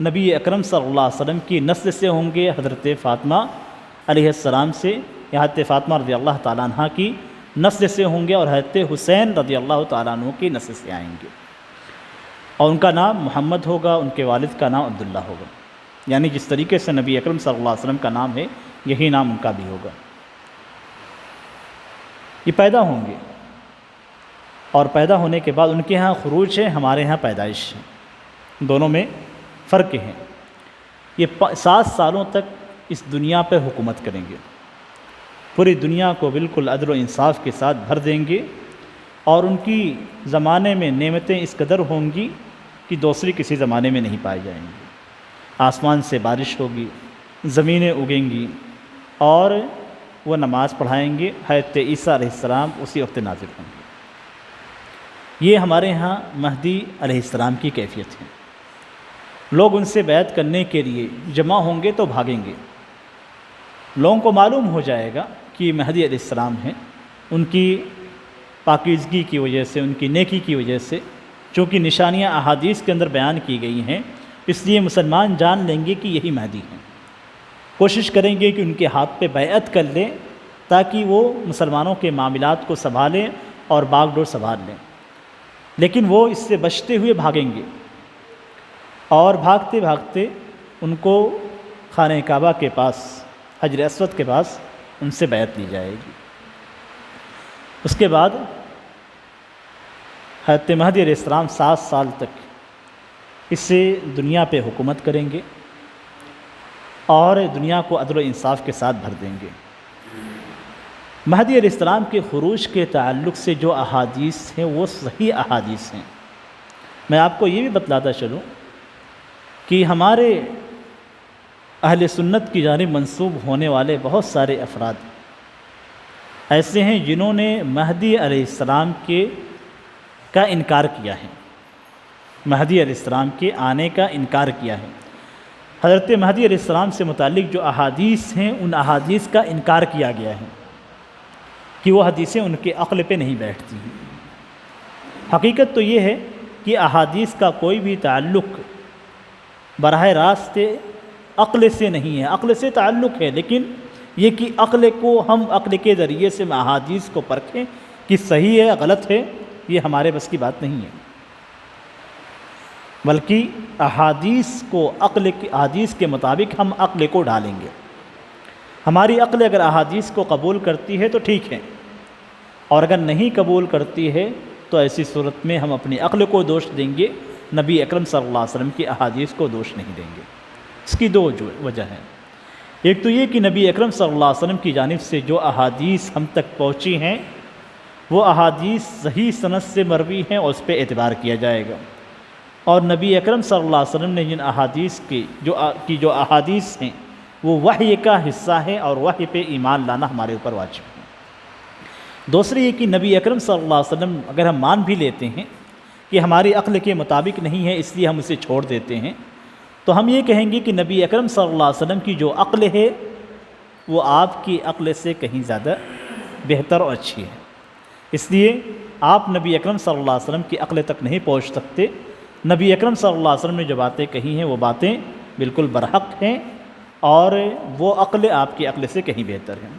نبی اکرم صلی اللہ علیہ وسلم کی نسل سے ہوں گے، حضرت فاطمہ علیہ السلام سے، یا حضرت فاطمہ رضی اللہ تعالیٰ عنہ کی نسل سے ہوں گے، اور حضرت حسین رضی اللہ تعالیٰ عنہ کی نسل سے آئیں گے، اور ان کا نام محمد ہوگا، ان کے والد کا نام عبداللہ ہوگا، یعنی جس طریقے سے نبی اکرم صلی اللہ علیہ وسلم کا نام ہے یہی نام ان کا بھی ہوگا۔ یہ پیدا ہوں گے اور پیدا ہونے کے بعد ان کے ہاں خروج ہے، ہمارے ہاں پیدائش ہے، دونوں میں فرق ہے۔ یہ 7 سالوں تک اس دنیا پہ حکومت کریں گے، پوری دنیا کو بالکل عدل و انصاف کے ساتھ بھر دیں گے، اور ان کی زمانے میں نعمتیں اس قدر ہوں گی کہ دوسری کسی زمانے میں نہیں پائی جائیں گی۔ آسمان سے بارش ہوگی، زمینیں اگیں گی، اور وہ نماز پڑھائیں گے، حضرت عیسیٰ علیہ السلام اسی وقت نازل ہوں گے۔ یہ ہمارے ہاں مہدی علیہ السلام کی کیفیت ہے۔ لوگ ان سے بیعت کرنے کے لیے جمع ہوں گے تو بھاگیں گے، لوگوں کو معلوم ہو جائے گا کہ مہدی علیہ السلام ہیں، ان کی پاکیزگی کی وجہ سے، ان کی نیکی کی وجہ سے، چونکہ نشانیاں احادیث کے اندر بیان کی گئی ہیں، اس لیے مسلمان جان لیں گے کہ یہی مہدی ہیں، کوشش کریں گے کہ ان کے ہاتھ پہ بیعت کر لیں تاکہ وہ مسلمانوں کے معاملات کو سنبھالیں اور باغ ڈور سنبھال لیں، لیکن وہ اس سے بچتے ہوئے بھاگیں گے، اور بھاگتے بھاگتے ان کو خانہ کعبہ کے پاس، حجر اسود کے پاس ان سے بیعت لی جائے گی۔ اس کے بعد حضرت مہدی علیہ السلام 7 سال تک اس سے دنیا پہ حکومت کریں گے اور دنیا کو عدل و انصاف کے ساتھ بھر دیں گے۔ مہدی علیہ السلام کے خروج کے تعلق سے جو احادیث ہیں وہ صحیح احادیث ہیں۔ میں آپ کو یہ بھی بتلاتا چلوں کہ ہمارے اہل سنت کی جانب منسوب ہونے والے بہت سارے افراد ایسے ہیں جنہوں نے مہدی علیہ السلام کا انکار کیا ہے، مہدی علیہ السلام کے آنے کا انکار کیا ہے۔ حضرت مہدی علیہ السلام سے متعلق جو احادیث ہیں ان احادیث کا انکار کیا گیا ہے کہ وہ حدیثیں ان کے عقل پہ نہیں بیٹھتی ہیں۔ حقیقت تو یہ ہے کہ احادیث کا کوئی بھی تعلق براہ راست عقل سے نہیں ہے، عقل سے تعلق ہے، لیکن یہ کہ عقل کو ہم عقل کے ذریعے سے احادیث کو پرکھیں کہ صحیح ہے غلط ہے، یہ ہمارے بس کی بات نہیں ہے، بلکہ احادیث کے مطابق ہم عقل کو ڈالیں گے۔ ہماری عقل اگر احادیث کو قبول کرتی ہے تو ٹھیک ہے، اور اگر نہیں قبول کرتی ہے تو ایسی صورت میں ہم اپنی عقل کو دوش دیں گے، نبی اکرم صلی اللہ علیہ وسلم کی احادیث کو دوش نہیں دیں گے۔ اس کی 2 وجہ ہیں، ایک تو یہ کہ نبی اکرم صلی اللہ علیہ وسلم کی جانب سے جو احادیث ہم تک پہنچی ہیں وہ احادیث صحیح سند سے مروی ہیں اور اس پہ اعتبار کیا جائے گا، اور نبی اکرم صلی اللہ علیہ وسلم نے جن احادیث کی جو احادیث ہیں وہ وحی کا حصہ ہے اور وحی پہ ایمان لانا ہمارے اوپر واجب ہے۔ دوسری یہ کہ نبی اکرم صلی اللہ علیہ وسلم اگر ہم مان بھی لیتے ہیں کہ ہماری عقل کے مطابق نہیں ہے اس لیے ہم اسے چھوڑ دیتے ہیں، تو ہم یہ کہیں گے کہ نبی اکرم صلی اللہ علیہ وسلم کی جو عقل ہے وہ آپ کی عقل سے کہیں زیادہ بہتر اور اچھی ہے، اس لیے آپ نبی اکرم صلی اللہ علیہ وسلم کی عقل تک نہیں پہنچ سکتے۔ نبی اکرم صلی اللہ علیہ وسلم نے جو باتیں کہی ہیں وہ باتیں بالکل برحق ہیں، اور وہ عقل آپ کی عقل سے کہیں بہتر ہے۔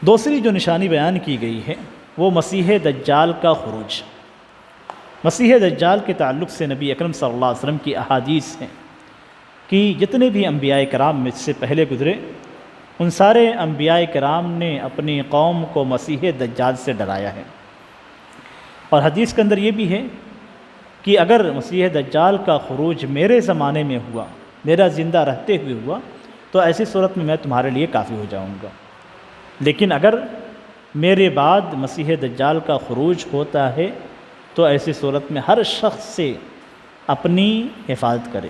دوسری جو نشانی بیان کی گئی ہے وہ مسیح دجال کا خروج۔ مسیح دجال کے تعلق سے نبی اکرم صلی اللہ علیہ وسلم کی احادیث ہیں کہ جتنے بھی انبیاء کرام میں سے پہلے گزرے ان سارے انبیاء کرام نے اپنی قوم کو مسیح دجال سے ڈرایا ہے، اور حدیث کے اندر یہ بھی ہے کہ اگر مسیح دجال کا خروج میرے زمانے میں ہوا، میرا زندہ رہتے ہوئے ہوا، تو ایسی صورت میں تمہارے لیے کافی ہو جاؤں گا، لیکن اگر میرے بعد مسیح دجال کا خروج ہوتا ہے تو ایسی صورت میں ہر شخص سے اپنی حفاظت کرے۔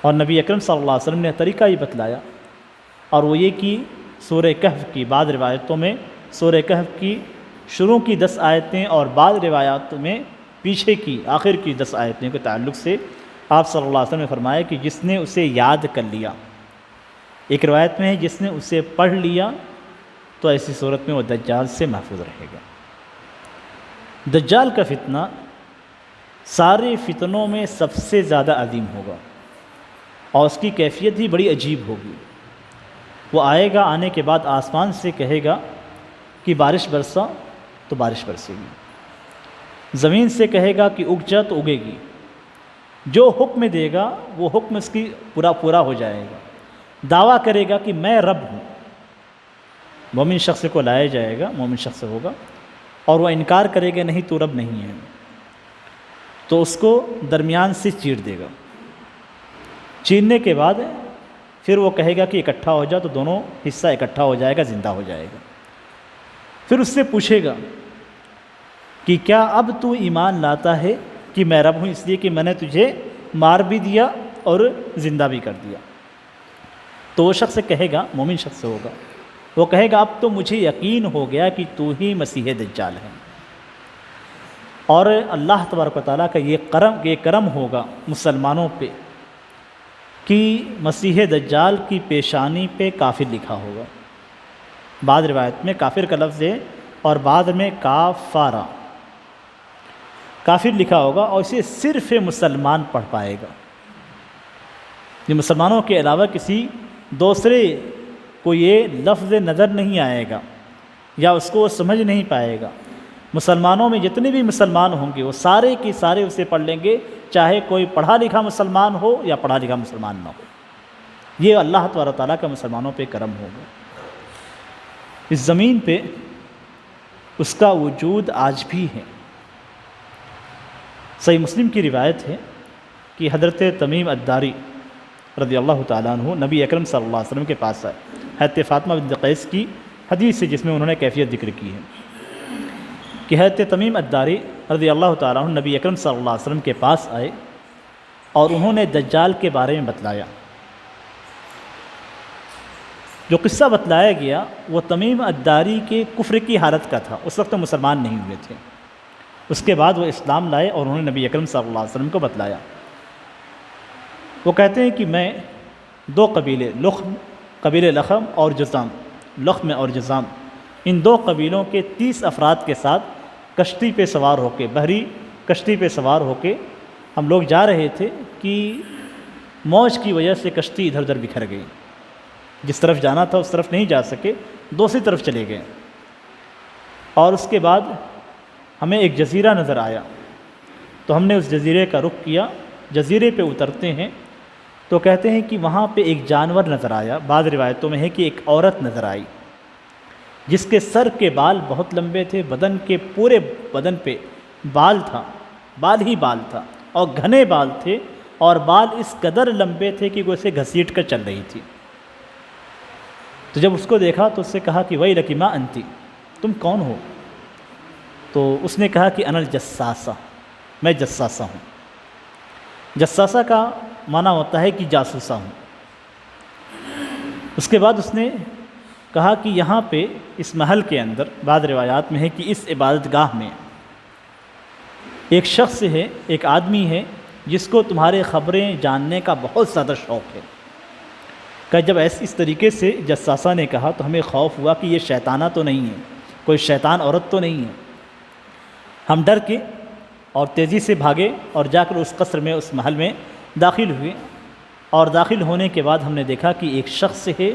اور نبی اکرم صلی اللہ علیہ وسلم نے طریقہ ہی بتلایا، اور وہ یہ کہ سورہ کہف کی بعض روایتوں میں سورہ کہف کی شروع کی 10 آیتیں اور بعض روایات میں پیچھے کی آخر کی 10 آیتیں کے تعلق سے آپ صلی اللہ علیہ وسلم نے فرمایا کہ جس نے اسے یاد کر لیا، ایک روایت میں ہے جس نے اسے پڑھ لیا، تو ایسی صورت میں وہ دجال سے محفوظ رہے گا۔ دجال کا فتنہ سارے فتنوں میں سب سے زیادہ عظیم ہوگا، اور اس کی کیفیت ہی بڑی عجیب ہوگی۔ وہ آئے گا، آنے کے بعد آسمان سے کہے گا کہ بارش برسا تو بارش برسے گی، زمین سے کہے گا کہ اگ جا تو اگے گی، جو حکم دے گا وہ حکم اس کی پورا ہو جائے گا۔ دعویٰ کرے گا کہ میں رب ہوں، مومن شخص کو لایا جائے گا، مومن شخص ہوگا، اور وہ انکار کرے گا نہیں تو رب نہیں ہے، تو اس کو درمیان سے چیر دے گا۔ چیرنے کے بعد پھر وہ کہے گا کہ اکٹھا ہو جا، تو دونوں حصہ اکٹھا ہو جائے گا، زندہ ہو جائے گا۔ پھر اس سے پوچھے گا کہ کیا اب تو ایمان لاتا ہے کہ میں رب ہوں، اس لیے کہ میں نے تجھے مار بھی دیا اور زندہ بھی کر دیا؟ تو وہ شخص کہے گا، مومن شخص ہوگا، وہ کہے گا اب تو مجھے یقین ہو گیا کہ تو ہی مسیح دجال ہے۔ اور اللہ تبارک و تعالیٰ کا یہ کرم ہوگا مسلمانوں پہ کہ مسیح دجال کی پیشانی پہ کافر لکھا ہوگا۔ بعض روایت میں کافر کا لفظ ہے اور بعض میں کافارہ، کافر لکھا ہوگا، اور اسے صرف مسلمان پڑھ پائے گا۔ یہ مسلمانوں کے علاوہ کسی دوسرے کو یہ لفظ نظر نہیں آئے گا، یا اس کو وہ سمجھ نہیں پائے گا۔ مسلمانوں میں جتنے بھی مسلمان ہوں گے وہ سارے کے سارے اسے پڑھ لیں گے، چاہے کوئی پڑھا لکھا مسلمان ہو یا پڑھا لکھا مسلمان نہ ہو۔ یہ اللہ تبارک و تعالیٰ کا مسلمانوں پہ کرم ہوگا۔ اس زمین پہ اس کا وجود آج بھی ہے۔ صحیح مسلم کی روایت ہے کہ حضرت تمیم الداری رضی اللہ تعالیٰ عنہ نبی اکرم صلی اللہ علیہ وسلم کے پاس آئے۔ حضرت فاطمہ بنت قیس کی حدیث ہے جس میں انہوں نے کیفیت ذکر کی ہے کہ حضرت تمیم الداری رضی اللہ تعالیٰ عنہ نبی اکرم صلی اللہ علیہ وسلم کے پاس آئے اور انہوں نے دجال کے بارے میں بتلایا۔ جو قصہ بتلایا گیا وہ تمیم الداری کے کفر کی حالت کا تھا، اس وقت مسلمان نہیں ہوئے تھے۔ اس کے بعد وہ اسلام لائے اور انہوں نے نبی اکرم صلی اللہ علیہ وسلم کو بتلایا۔ وہ کہتے ہیں کہ میں 2 قبیلے قبیلے لخم اور جذام، لخم اور جذام، ان 2 قبیلوں کے 30 افراد کے ساتھ کشتی پہ سوار ہو کے، بحری کشتی پہ سوار ہو کے ہم لوگ جا رہے تھے کہ موج کی وجہ سے کشتی ادھر ادھر بکھر گئی، جس طرف جانا تھا اس طرف نہیں جا سکے، دوسری طرف چلے گئے۔ اور اس کے بعد ہمیں ایک جزیرہ نظر آیا، تو ہم نے اس جزیرے کا رخ کیا۔ جزیرے پہ اترتے ہیں تو کہتے ہیں کہ وہاں پہ ایک جانور نظر آیا۔ بعض روایتوں میں ہے کہ ایک عورت نظر آئی جس کے سر کے بال بہت لمبے تھے، بدن کے پورے بدن پہ بال تھا، بال ہی بال تھا، اور گھنے بال تھے، اور بال اس قدر لمبے تھے کہ وہ اسے گھسیٹ کر چل رہی تھی۔ تو جب اس کو دیکھا تو اس سے کہا کہ ویلک ما انتی، تم کون ہو؟ تو اس نے کہا کہ انا الجساسہ، میں جساسہ ہوں۔ جساسہ کا معنی ہوتا ہے کہ جاسوسہ ہوں۔ اس کے بعد اس نے کہا کہ یہاں پہ اس محل کے اندر، بعض روایات میں ہے کہ اس عبادت گاہ میں ایک شخص ہے، ایک آدمی ہے جس کو تمہارے خبریں جاننے کا بہت زیادہ شوق ہے۔ کہ جب اس طریقے سے جساسہ نے کہا تو ہمیں خوف ہوا کہ یہ شیطانہ تو نہیں ہے، کوئی شیطان عورت تو نہیں ہے۔ ہم ڈر کے اور تیزی سے بھاگے اور جا کر اس قصر میں، اس محل میں داخل ہوئے، اور داخل ہونے کے بعد ہم نے دیکھا کہ ایک شخص ہے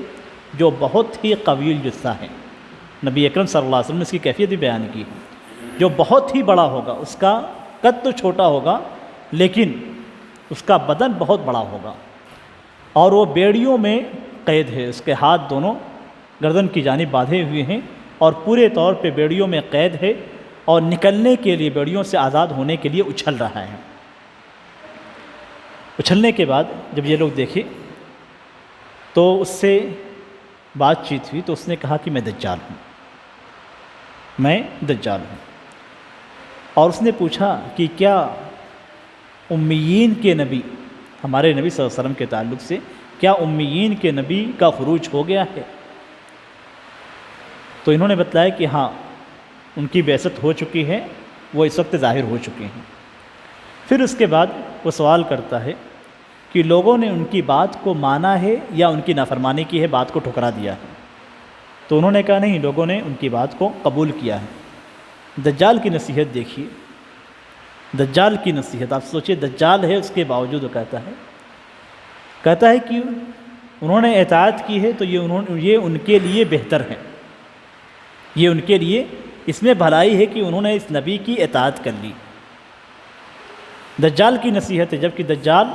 جو بہت ہی قوی الجثہ ہے۔ نبی اکرم صلی اللہ علیہ وسلم نے اس کی کیفیت بھی بیان کی ہے، جو بہت ہی بڑا ہوگا، اس کا قد تو چھوٹا ہوگا لیکن اس کا بدن بہت بڑا ہوگا، اور وہ بیڑیوں میں قید ہے، اس کے ہاتھ دونوں گردن کی جانب باندھے ہوئے ہیں اور پورے طور پہ بیڑیوں میں قید ہے اور نکلنے کے لیے، بیڑیوں سے آزاد ہونے کے لیے اچھل رہا ہے۔ اچھلنے کے بعد جب یہ لوگ دیکھے تو اس سے بات چیت ہوئی، تو اس نے کہا کہ میں دجال ہوں، میں دجال ہوں۔ اور اس نے پوچھا کہ کیا امیین کے نبی، ہمارے نبی صلی اللہ علیہ وسلم کے تعلق سے، کیا امیین کے نبی کا خروج ہو گیا ہے؟ تو انہوں نے بتلایا کہ ہاں، ان کی بعثت ہو چکی ہے، وہ اس وقت ظاہر ہو چکے ہیں۔ پھر اس کے بعد وہ سوال کرتا ہے کہ لوگوں نے ان کی بات کو مانا ہے یا ان کی نافرمانی کی ہے، بات کو ٹھکرا دیا ہے؟ تو انہوں نے کہا نہیں، لوگوں نے ان کی بات کو قبول کیا ہے۔ دجال کی نصیحت دیکھیے، دجال کی نصیحت، آپ سوچیں دجال ہے، اس کے باوجود وہ کہتا ہے کہ انہوں نے اطاعت کی ہے تو یہ ان کے لیے بہتر ہے، یہ ان کے لیے اس میں بھلائی ہے کہ انہوں نے اس نبی کی اطاعت کر لی۔ دجال کی نصیحت ہے، جبکہ دجال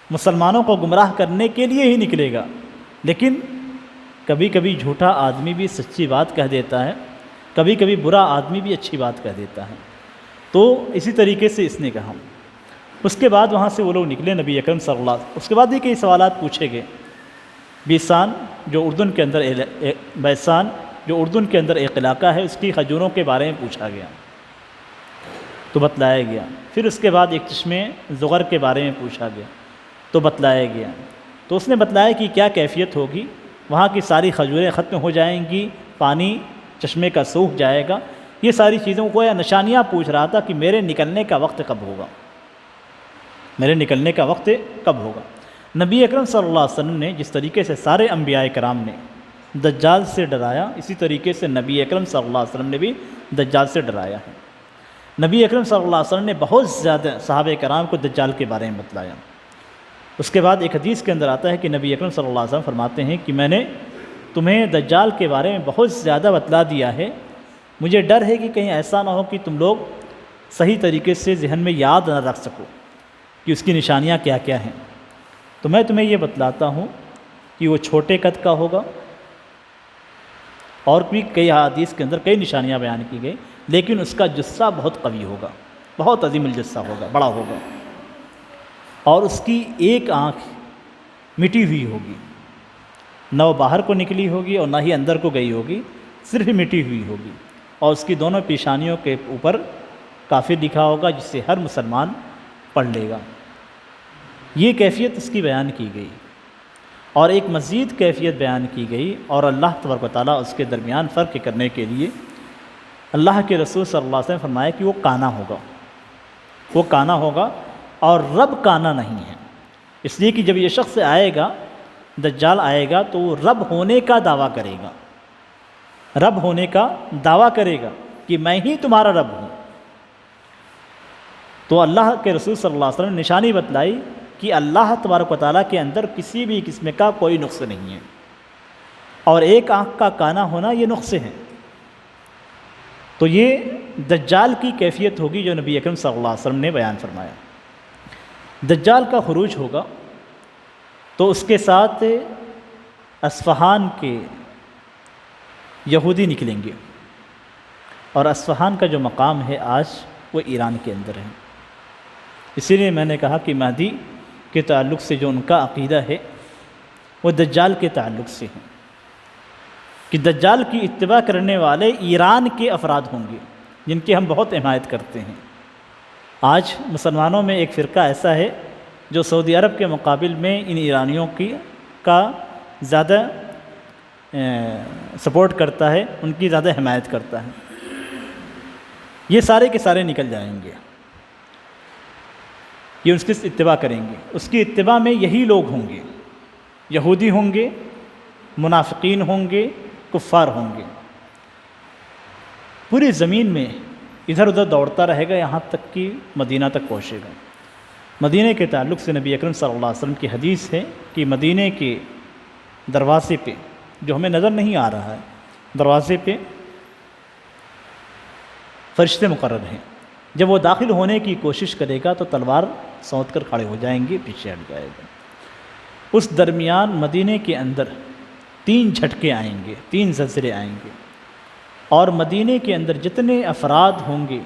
مسلمانوں کو گمراہ کرنے کے لیے ہی نکلے گا، لیکن کبھی کبھی جھوٹا آدمی بھی سچی بات کہہ دیتا ہے، کبھی کبھی برا آدمی بھی اچھی بات کہہ دیتا ہے۔ تو اسی طریقے سے اس نے کہا۔ اس کے بعد وہاں سے وہ لوگ نکلے، نبی اکرم صلی اللہ علیہ وسلم، اس کے بعد بھی کئی سوالات پوچھے گئے۔ بیسان جو اردن کے اندر ایک علاقہ ہے، اس کی کھجوروں کے بارے میں پوچھا گیا تو بتلایا گیا۔ پھر اس کے بعد ایک چشمے زغر کے بارے میں پوچھا گیا تو بتلایا گیا۔ تو اس نے بتلایا کہ کیا کیفیت ہوگی، وہاں کی ساری کھجوریں ختم ہو جائیں گی، پانی چشمے کا سوکھ جائے گا، یہ ساری چیزوں کو یا نشانیاں پوچھ رہا تھا کہ میرے نکلنے کا وقت کب ہوگا، میرے نکلنے کا وقت کب ہوگا۔ نبی اکرم صلی اللہ علیہ وسلم نے جس طریقے سے سارے انبیاء کرام نے دجال سے ڈرایا، اسی طریقے سے نبی اکرم صلی اللہ علیہ وسلم نے بھی دجال سے ڈرایا ہے۔ نبی اکرم صلی اللہ علیہ وسلم نے بہت زیادہ صحابہ کرام کو دجال کے بارے میں بتلایا۔ اس کے بعد ایک حدیث کے اندر آتا ہے کہ نبی اکرم صلی اللہ علیہ وسلم فرماتے ہیں کہ میں نے تمہیں دجال کے بارے میں بہت زیادہ بتلا دیا ہے، مجھے ڈر ہے کہ کہیں ایسا نہ ہو کہ تم لوگ صحیح طریقے سے ذہن میں یاد نہ رکھ سکو کہ اس کی نشانیاں کیا کیا ہیں۔ تو میں تمہیں یہ بتلاتا ہوں کہ وہ چھوٹے قد کا ہوگا، اور بھی کئی حدیث کے اندر کئی نشانیاں بیان کی گئی، لیکن اس کا جثہ بہت قوی ہوگا، بہت عظیم الجثہ ہوگا، بڑا ہوگا، اور اس کی ایک آنکھ مٹی ہوئی ہوگی، نہ وہ باہر کو نکلی ہوگی اور نہ ہی اندر کو گئی ہوگی، صرف مٹی ہوئی ہوگی، اور اس کی دونوں پیشانیوں کے اوپر کافر لکھا ہوگا، جس سے ہر مسلمان پڑھ لے گا۔ یہ کیفیت اس کی بیان کی گئی، اور ایک مزید کیفیت بیان کی گئی، اور اللہ تبارک و تعالیٰ اس کے درمیان فرق کرنے کے لیے اللہ کے رسول صلی اللہ علیہ وسلم فرمایا کہ وہ کانا ہوگا، وہ کانا ہوگا، اور رب کانا نہیں ہے، اس لیے کہ جب یہ شخص آئے گا، دجال آئے گا، تو وہ رب ہونے کا دعویٰ کرے گا، رب ہونے کا دعویٰ کرے گا کہ میں ہی تمہارا رب ہوں۔ تو اللہ کے رسول صلی اللہ علیہ وسلم نے نشانی بتلائی کہ اللہ تبارک و تعالیٰ کے اندر کسی بھی قسم کا کوئی نقص نہیں ہے، اور ایک آنکھ کا کانا ہونا یہ نقص ہے۔ تو یہ دجال کی کیفیت ہوگی جو نبی اکرم صلی اللہ علیہ وسلم نے بیان فرمایا۔ دجال کا خروج ہوگا تو اس کے ساتھ اصفہان کے یہودی نکلیں گے، اور اصفہان کا جو مقام ہے آج وہ ایران کے اندر ہے۔ اسی لیے میں نے کہا کہ مہدی کے تعلق سے جو ان کا عقیدہ ہے وہ دجال کے تعلق سے ہے، کہ دجال کی اتباع کرنے والے ایران کے افراد ہوں گے، جن کی ہم بہت حمایت کرتے ہیں۔ آج مسلمانوں میں ایک فرقہ ایسا ہے جو سعودی عرب کے مقابل میں ان ایرانیوں کا زیادہ سپورٹ کرتا ہے، ان کی زیادہ حمایت کرتا ہے۔ یہ سارے کے سارے نکل جائیں گے، یہ اس کی اتباع کریں گے، اس کی اتباع میں یہی لوگ ہوں گے، یہودی ہوں گے، منافقین ہوں گے، کفار ہوں گے، پوری زمین میں ادھر ادھر دوڑتا رہے گا، یہاں تک کہ مدینہ تک پہنچے گا۔ مدینہ کے تعلق سے نبی اکرم صلی اللہ علیہ وسلم کی حدیث ہے کہ مدینہ کے دروازے پہ، جو ہمیں نظر نہیں آ رہا ہے، دروازے پہ فرشتے مقرر ہیں، جب وہ داخل ہونے کی کوشش کرے گا تو تلوار سونت کر کھڑے ہو جائیں گے، پیچھے ہٹ جائے گا۔ اس درمیان مدینے کے اندر 3 جھٹکے آئیں گے، 3 زلزلے آئیں گے، اور مدینے کے اندر جتنے افراد ہوں گے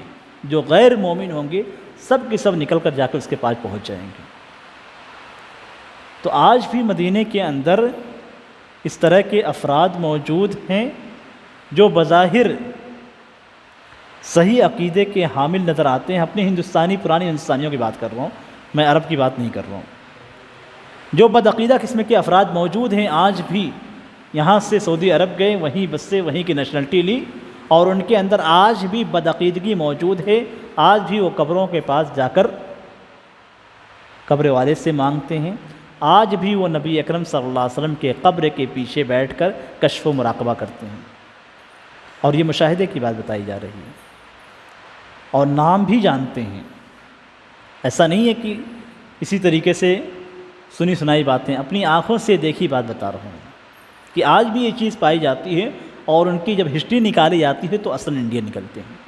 جو غیر مومن ہوں گے سب کے سب نکل کر جا کر اس کے پاس پہنچ جائیں گے۔ تو آج بھی مدینے کے اندر اس طرح کے افراد موجود ہیں جو بظاہر صحیح عقیدے کے حامل نظر آتے ہیں۔ اپنے پرانے ہندوستانیوں کی بات کر رہا ہوں، میں عرب کی بات نہیں کر رہا ہوں۔ جو بدعقیدہ قسم کے افراد موجود ہیں آج بھی، یہاں سے سعودی عرب گئے، وہیں بسے، وہیں کی نیشنلٹی لی، اور ان کے اندر آج بھی بدعقیدگی موجود ہے۔ آج بھی وہ قبروں کے پاس جا کر قبر والے سے مانگتے ہیں، آج بھی وہ نبی اکرم صلی اللہ علیہ وسلم کے قبر کے پیچھے بیٹھ کر کشف و مراقبہ کرتے ہیں، اور یہ مشاہدے کی بات بتائی جا رہی ہے، اور نام بھی جانتے ہیں۔ ایسا نہیں ہے کہ اسی طریقے سے سنی سنائی باتیں، اپنی آنکھوں سے دیکھی بات بتا رہا ہوں کہ آج بھی یہ چیز پائی جاتی ہے، اور ان کی جب ہسٹری نکالی جاتی ہے تو اصل انڈین نکلتے ہیں۔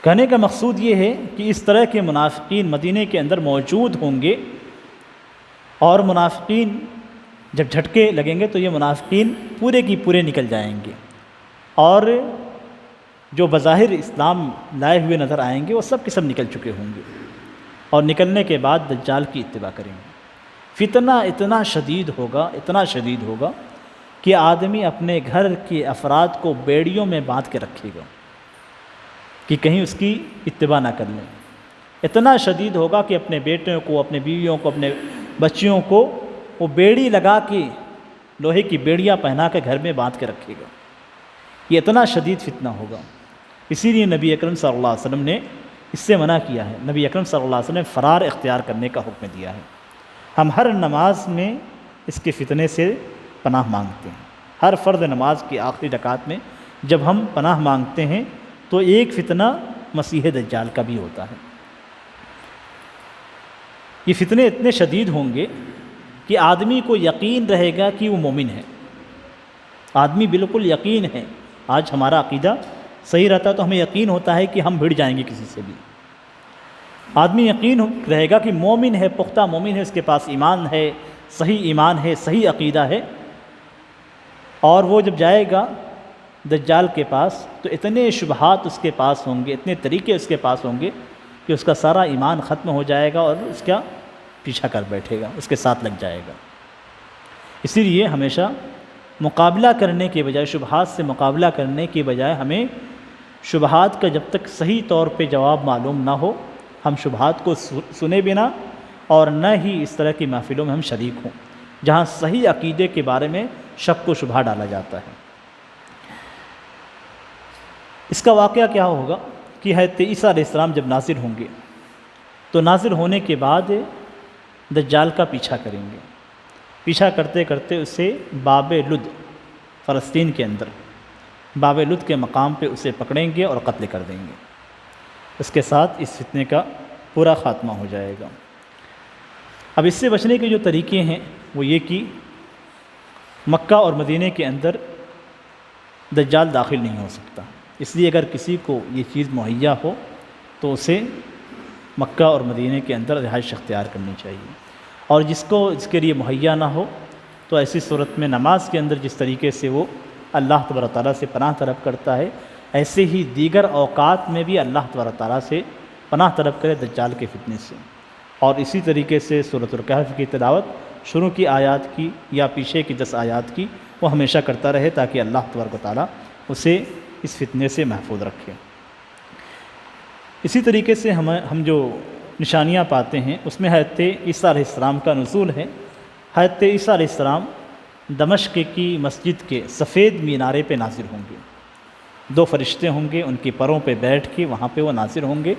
کہنے کا مقصود یہ ہے کہ اس طرح کے منافقین مدینے کے اندر موجود ہوں گے، اور منافقین جب جھٹکے لگیں گے تو یہ منافقین پورے کی پورے نکل جائیں گے، اور جو بظاہر اسلام لائے ہوئے نظر آئیں گے وہ سب کے سب نکل چکے ہوں گے، اور نکلنے کے بعد دجال کی اتباع کریں گے۔ فتنہ اتنا شدید ہوگا کہ آدمی اپنے گھر کے افراد کو بیڑیوں میں باندھ کے رکھے گا کہ کہیں اس کی اتباع نہ کر لیں۔ اتنا شدید ہوگا کہ اپنے بیٹوں کو، اپنے بیویوں کو، اپنے بچیوں کو وہ بیڑی لگا کے، لوہے کی بیڑیاں پہنا کے گھر میں باندھ کے رکھے گا۔ یہ اتنا شدید فتنہ ہوگا، اسی لیے نبی اکرم صلی اللہ علیہ وسلم نے اس سے منع کیا ہے۔ نبی اکرم صلی اللہ علیہ وسلم نے فرار اختیار کرنے کا حکم دیا ہے۔ ہم ہر نماز میں اس کے فتنے سے پناہ مانگتے ہیں۔ ہر فرض نماز کی آخری رکعت میں جب ہم پناہ مانگتے ہیں تو ایک فتنہ مسیح دجال کا بھی ہوتا ہے۔ یہ فتنے اتنے شدید ہوں گے کہ آدمی کو یقین رہے گا کہ وہ مومن ہے، آدمی بالکل یقین ہے۔ آج ہمارا عقیدہ صحیح رہتا تو ہمیں یقین ہوتا ہے کہ ہم بھڑ جائیں گے کسی سے بھی۔ آدمی یقین رہے گا کہ مومن ہے، پختہ مومن ہے، اس کے پاس ایمان ہے، صحیح ایمان ہے، صحیح عقیدہ ہے، اور وہ جب جائے گا دجال کے پاس تو اتنے شبہات اس کے پاس ہوں گے، اتنے طریقے اس کے پاس ہوں گے کہ اس کا سارا ایمان ختم ہو جائے گا، اور اس کا پیچھا کر بیٹھے گا، اس کے ساتھ لگ جائے گا۔ اسی لیے ہمیشہ مقابلہ کرنے کے بجائے، شبہات سے مقابلہ کرنے کے بجائے، ہمیں شبہات کا جب تک صحیح طور پہ جواب معلوم نہ ہو، ہم شبہات کو سنے بنا، اور نہ ہی اس طرح کی محفلوں میں ہم شریک ہوں جہاں صحیح عقیدے کے بارے میں شک و شبہ ڈالا جاتا ہے۔ اس کا واقعہ کیا ہوگا کہ حضرت عیسیٰ علیہ السلام جب نازل ہوں گے تو نازل ہونے کے بعد دجال کا پیچھا کریں گے، پیچھا کرتے کرتے اسے باب لد، فلسطین کے اندر باب لد کے مقام پہ اسے پکڑیں گے اور قتل کر دیں گے۔ اس کے ساتھ اس فتنے کا پورا خاتمہ ہو جائے گا۔ اب اس سے بچنے کے جو طریقے ہیں وہ یہ کہ مکہ اور مدینے کے اندر دجال داخل نہیں ہو سکتا، اس لیے اگر کسی کو یہ چیز مہیا ہو تو اسے مکہ اور مدینے کے اندر رہائش اختیار کرنی چاہیے، اور جس کو اس کے لیے مہیا نہ ہو تو ایسی صورت میں نماز کے اندر جس طریقے سے وہ اللہ تبارک تعالیٰ سے پناہ طلب کرتا ہے، ایسے ہی دیگر اوقات میں بھی اللہ تبارک تعالیٰ سے پناہ طلب کرے دجال کے فتنے سے، اور اسی طریقے سے سورۃ الکہف کی تلاوت شروع کی آیات کی یا پیچھے کی 10 آیات کی وہ ہمیشہ کرتا رہے تاکہ اللہ تبارک تعالیٰ اسے اس فتنے سے محفوظ رکھے۔ اسی طریقے سے ہم جو نشانیاں پاتے ہیں اس میں حضرت عیسیٰ علیہ السلام کا نزول ہے۔ حضرت عیسیٰ علیہ السلام دمشق کی مسجد کے سفید مینارے پہ نازل ہوں گے، 2 فرشتے ہوں گے، ان کے پروں پہ بیٹھ کے وہاں پہ وہ نازل ہوں گے،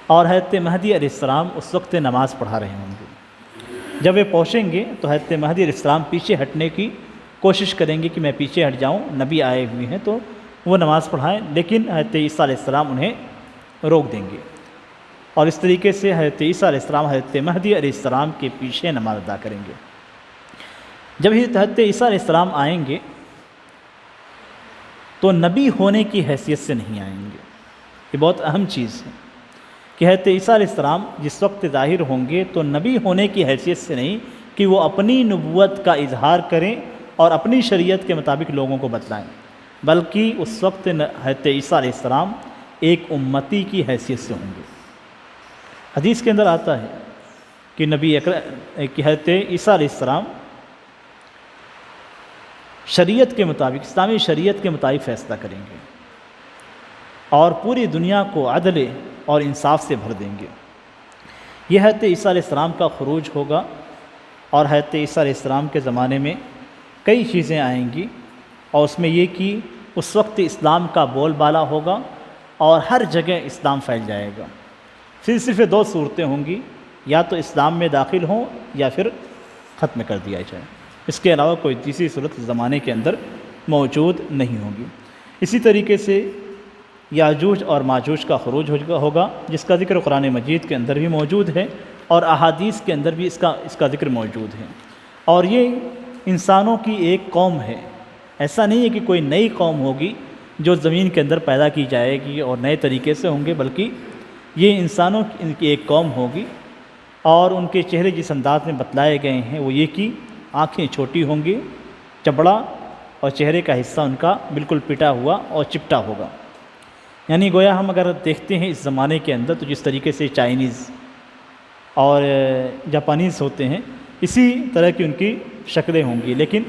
اور حضرت مہدی علیہ السلام اس وقت نماز پڑھا رہے ہوں گے۔ جب وہ پہنچیں گے تو حضرت مہدی علیہ السلام پیچھے ہٹنے کی کوشش کریں گے کہ میں پیچھے ہٹ جاؤں، نبی آئے ہوئے ہیں تو وہ نماز پڑھائیں، لیکن حضرت عیسیٰ علیہ السلام انہیں روک دیں گے، اور اس طریقے سے حضرت عیسیٰ علیہ السلام حضرت مہدی علیہ السلام کے پیچھے نماز ادا کریں گے۔ جب حضرت عیسیٰ علیہ السلام آئیں گے تو نبی ہونے کی حیثیت سے نہیں آئیں گے، یہ بہت اہم چیز ہے۔ کہ حضرت عیسیٰ علیہ السلام جس وقت ظاہر ہوں گے تو نبی ہونے کی حیثیت سے نہیں کہ وہ اپنی نبوت کا اظہار کریں اور اپنی شریعت کے مطابق لوگوں کو بتلائیں، بلکہ اس وقت حضرت عیسیٰ علیہ السلام ایک امتی کی حیثیت سے ہوں گے۔ حدیث کے اندر آتا ہے کہ کہ حضرت عیسیٰ علیہ السلام شریعت کے مطابق، اسلامی شریعت کے مطابق فیصلہ کریں گے اور پوری دنیا کو عدل اور انصاف سے بھر دیں گے۔ یہ حضرت عیسیٰ علیہ السلام کا خروج ہوگا، اور حضرت عیسیٰ علیہ السلام کے زمانے میں کئی چیزیں آئیں گی، اور اس میں یہ کہ اس وقت اسلام کا بول بالا ہوگا اور ہر جگہ اسلام پھیل جائے گا۔ پھر صرف دو صورتیں ہوں گی، یا تو اسلام میں داخل ہوں یا پھر ختم کر دیا جائے، اس کے علاوہ کوئی تیسری صورت زمانے کے اندر موجود نہیں ہوگی۔ اسی طریقے سے یاجوج اور ماجوج کا خروج ہوگا، جس کا ذکر قرآن مجید کے اندر بھی موجود ہے اور احادیث کے اندر بھی اس کا ذکر موجود ہے، اور یہ انسانوں کی ایک قوم ہے۔ ایسا نہیں ہے کہ کوئی نئی قوم ہوگی جو زمین کے اندر پیدا کی جائے گی اور نئے طریقے سے ہوں گے، بلکہ یہ انسانوں کی ایک قوم ہوگی، اور ان کے چہرے جس انداز میں بتلائے گئے ہیں وہ یہ کہ آنکھیں چھوٹی ہوں گی، چبڑا اور چہرے کا حصہ ان کا بالکل پٹا ہوا اور چپٹا ہوگا۔ یعنی گویا ہم اگر دیکھتے ہیں اس زمانے کے اندر تو جس طریقے سے چائنیز اور جاپانیز ہوتے ہیں، اسی طرح کی ان کی شکلیں ہوں گی، لیکن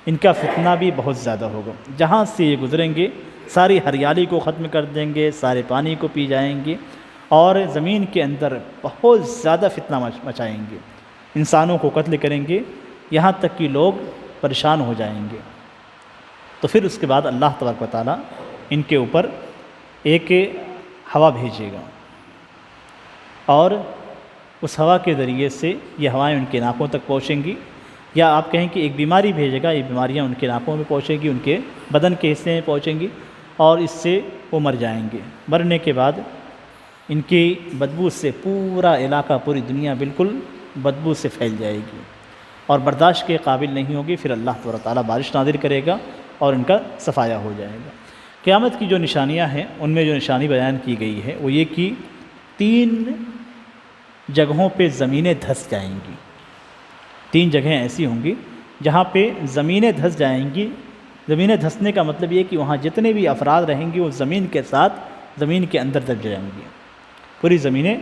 ان کا فتنہ بھی بہت زیادہ ہوگا۔ جہاں سے یہ گزریں گے ساری ہریالی کو ختم کر دیں گے، سارے پانی کو پی جائیں گے، اور زمین کے اندر بہت زیادہ فتنہ مچائیں گے، انسانوں کو قتل کریں گے، یہاں تک کہ لوگ پریشان ہو جائیں گے۔ تو پھر اس کے بعد اللہ تبارک و تعالیٰ ان کے اوپر ایک ہوا بھیجے گا، اور اس ہوا کے ذریعے سے یہ ہوائیں ان کے ناکوں تک پہنچیں گی، یا آپ کہیں کہ ایک بیماری بھیجے گا، یہ بیماریاں ان کے ناکوں میں پہنچیں گی، ان کے بدن کے حصے میں پہنچیں گی، اور اس سے وہ مر جائیں گے۔ مرنے کے بعد ان کی بدبو سے پورا علاقہ، پوری دنیا بالکل بدبو سے پھیل جائے گی اور برداشت کے قابل نہیں ہوگی۔ پھر اللہ تبارک و تعالیٰ بارش نازل کرے گا اور ان کا صفایا ہو جائے گا۔ قیامت کی جو نشانیاں ہیں ان میں جو نشانی بیان کی گئی ہے وہ یہ کہ 3 جگہوں پہ زمینیں دھس جائیں گی۔ 3 جگہیں ایسی ہوں گی جہاں پہ زمینیں دھس جائیں گی۔ زمینیں دھسنے کا مطلب یہ کہ وہاں جتنے بھی افراد رہیں گے وہ زمین کے ساتھ زمین کے اندر دب جائیں گے، پوری زمینیں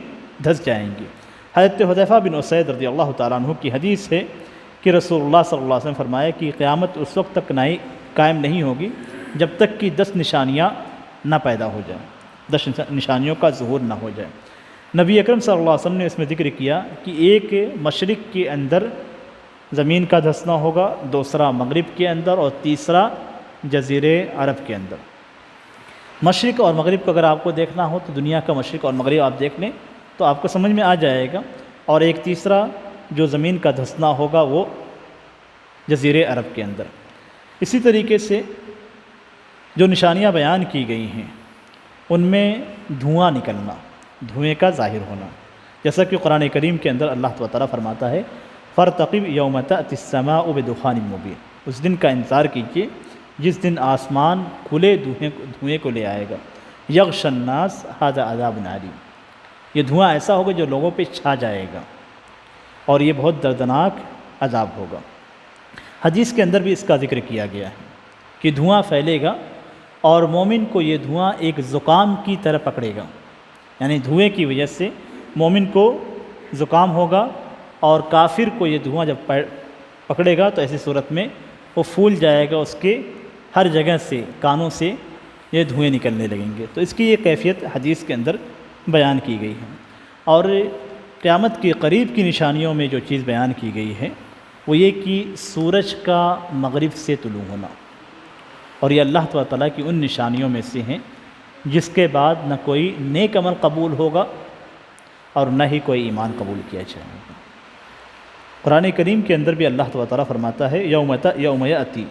دھس جائیں گی۔ حضرت حذیفہ بن اسید رضی اللہ تعالیٰ عنہ کی حدیث ہے کہ رسول اللہ صلی اللہ علیہ وسلم فرمایا کہ قیامت اس وقت تک قائم نہیں ہوگی جب تک کہ 10 نشانیاں نہ پیدا ہو جائیں، 10 نشانیوں کا ظہور نہ ہو جائے۔ نبی اکرم صلی اللہ علیہ وسلم نے اس میں ذکر کیا کہ ایک مشرق کے اندر زمین کا دھسنا ہوگا، دوسرا مغرب کے اندر، اور تیسرا جزیرے عرب کے اندر۔ مشرق اور مغرب کو اگر آپ کو دیکھنا ہو تو دنیا کا مشرق اور مغرب آپ دیکھ لیں تو آپ کو سمجھ میں آ جائے گا، اور ایک تیسرا جو زمین کا دھسنا ہوگا وہ جزیرے عرب کے اندر۔ اسی طریقے سے جو نشانیاں بیان کی گئی ہیں ان میں دھواں نکلنا، دھوئیں کا ظاہر ہونا، جیسا کہ قرآن کریم کے اندر اللہ تعالیٰ فرماتا ہے فَارْتَقِبْ يَوْمَ تَأْتِي السَّمَاءُ بِدُخَانٍ مُبِينٍ، اس دن کا انتظار کیجیے جس دن آسمان کھلے دھوئیں کو لے آئے گا۔ یغشی الناس ھذا عذاب علیم، یہ دھواں ایسا ہوگا جو لوگوں پہ چھا جائے گا اور یہ بہت دردناک عذاب ہوگا۔ حدیث کے اندر بھی اس کا ذکر کیا گیا ہے کہ دھواں پھیلے گا اور مومن کو یہ دھواں ایک زکام کی طرح پکڑے گا، یعنی دھوئیں کی وجہ سے مومن کو زکام ہوگا، اور کافر کو یہ دھواں جب پکڑے گا تو ایسی صورت میں وہ پھول جائے گا، اس کے ہر جگہ سے کانوں سے یہ دھوئیں نکلنے لگیں گے۔ تو اس کی یہ کیفیت حدیث کے اندر بیان کی گئی ہے۔ اور قیامت کے قریب کی نشانیوں میں جو چیز بیان کی گئی ہے وہ یہ کہ سورج کا مغرب سے طلوع ہونا، اور یہ اللہ تعالیٰ کی ان نشانیوں میں سے ہیں جس کے بعد نہ کوئی نیک عمل قبول ہوگا اور نہ ہی کوئی ایمان قبول کیا جائے گا۔ قرآن کریم کے اندر بھی اللہ تعالیٰ فرماتا ہے یوم یأتی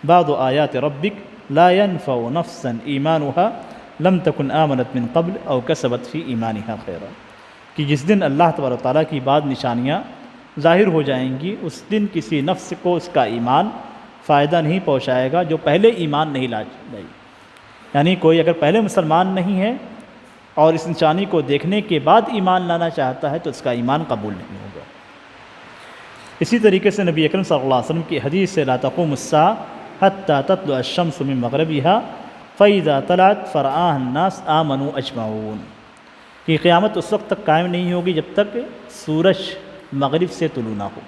بعض آیات ربک لا ينفع نفسا ایمانها لم تکن آمنت من قبل او کسبت فی ایمانها خیرا، کہ جس دن اللہ تبارک و تعالیٰ کی بعض نشانیاں ظاہر ہو جائیں گی اس دن کسی نفس کو اس کا ایمان فائدہ نہیں پہنچائے گا جو پہلے ایمان نہیں لائی۔ یعنی کوئی اگر پہلے مسلمان نہیں ہے اور اس نشانی کو دیکھنے کے بعد ایمان لانا چاہتا ہے تو اس کا ایمان قبول نہیں ہوگا۔ اسی طریقے سے نبی اکرم صلی اللہ علیہ وسلم کی حدیث سے لا تقوم الساعة حتى تطلع الشمس من مغربها فإذا طلعت فرآها الناس آمنوا اجمعون، کہ قیامت اس وقت تک قائم نہیں ہوگی جب تک سورج مغرب سے طلوع نہ ہو۔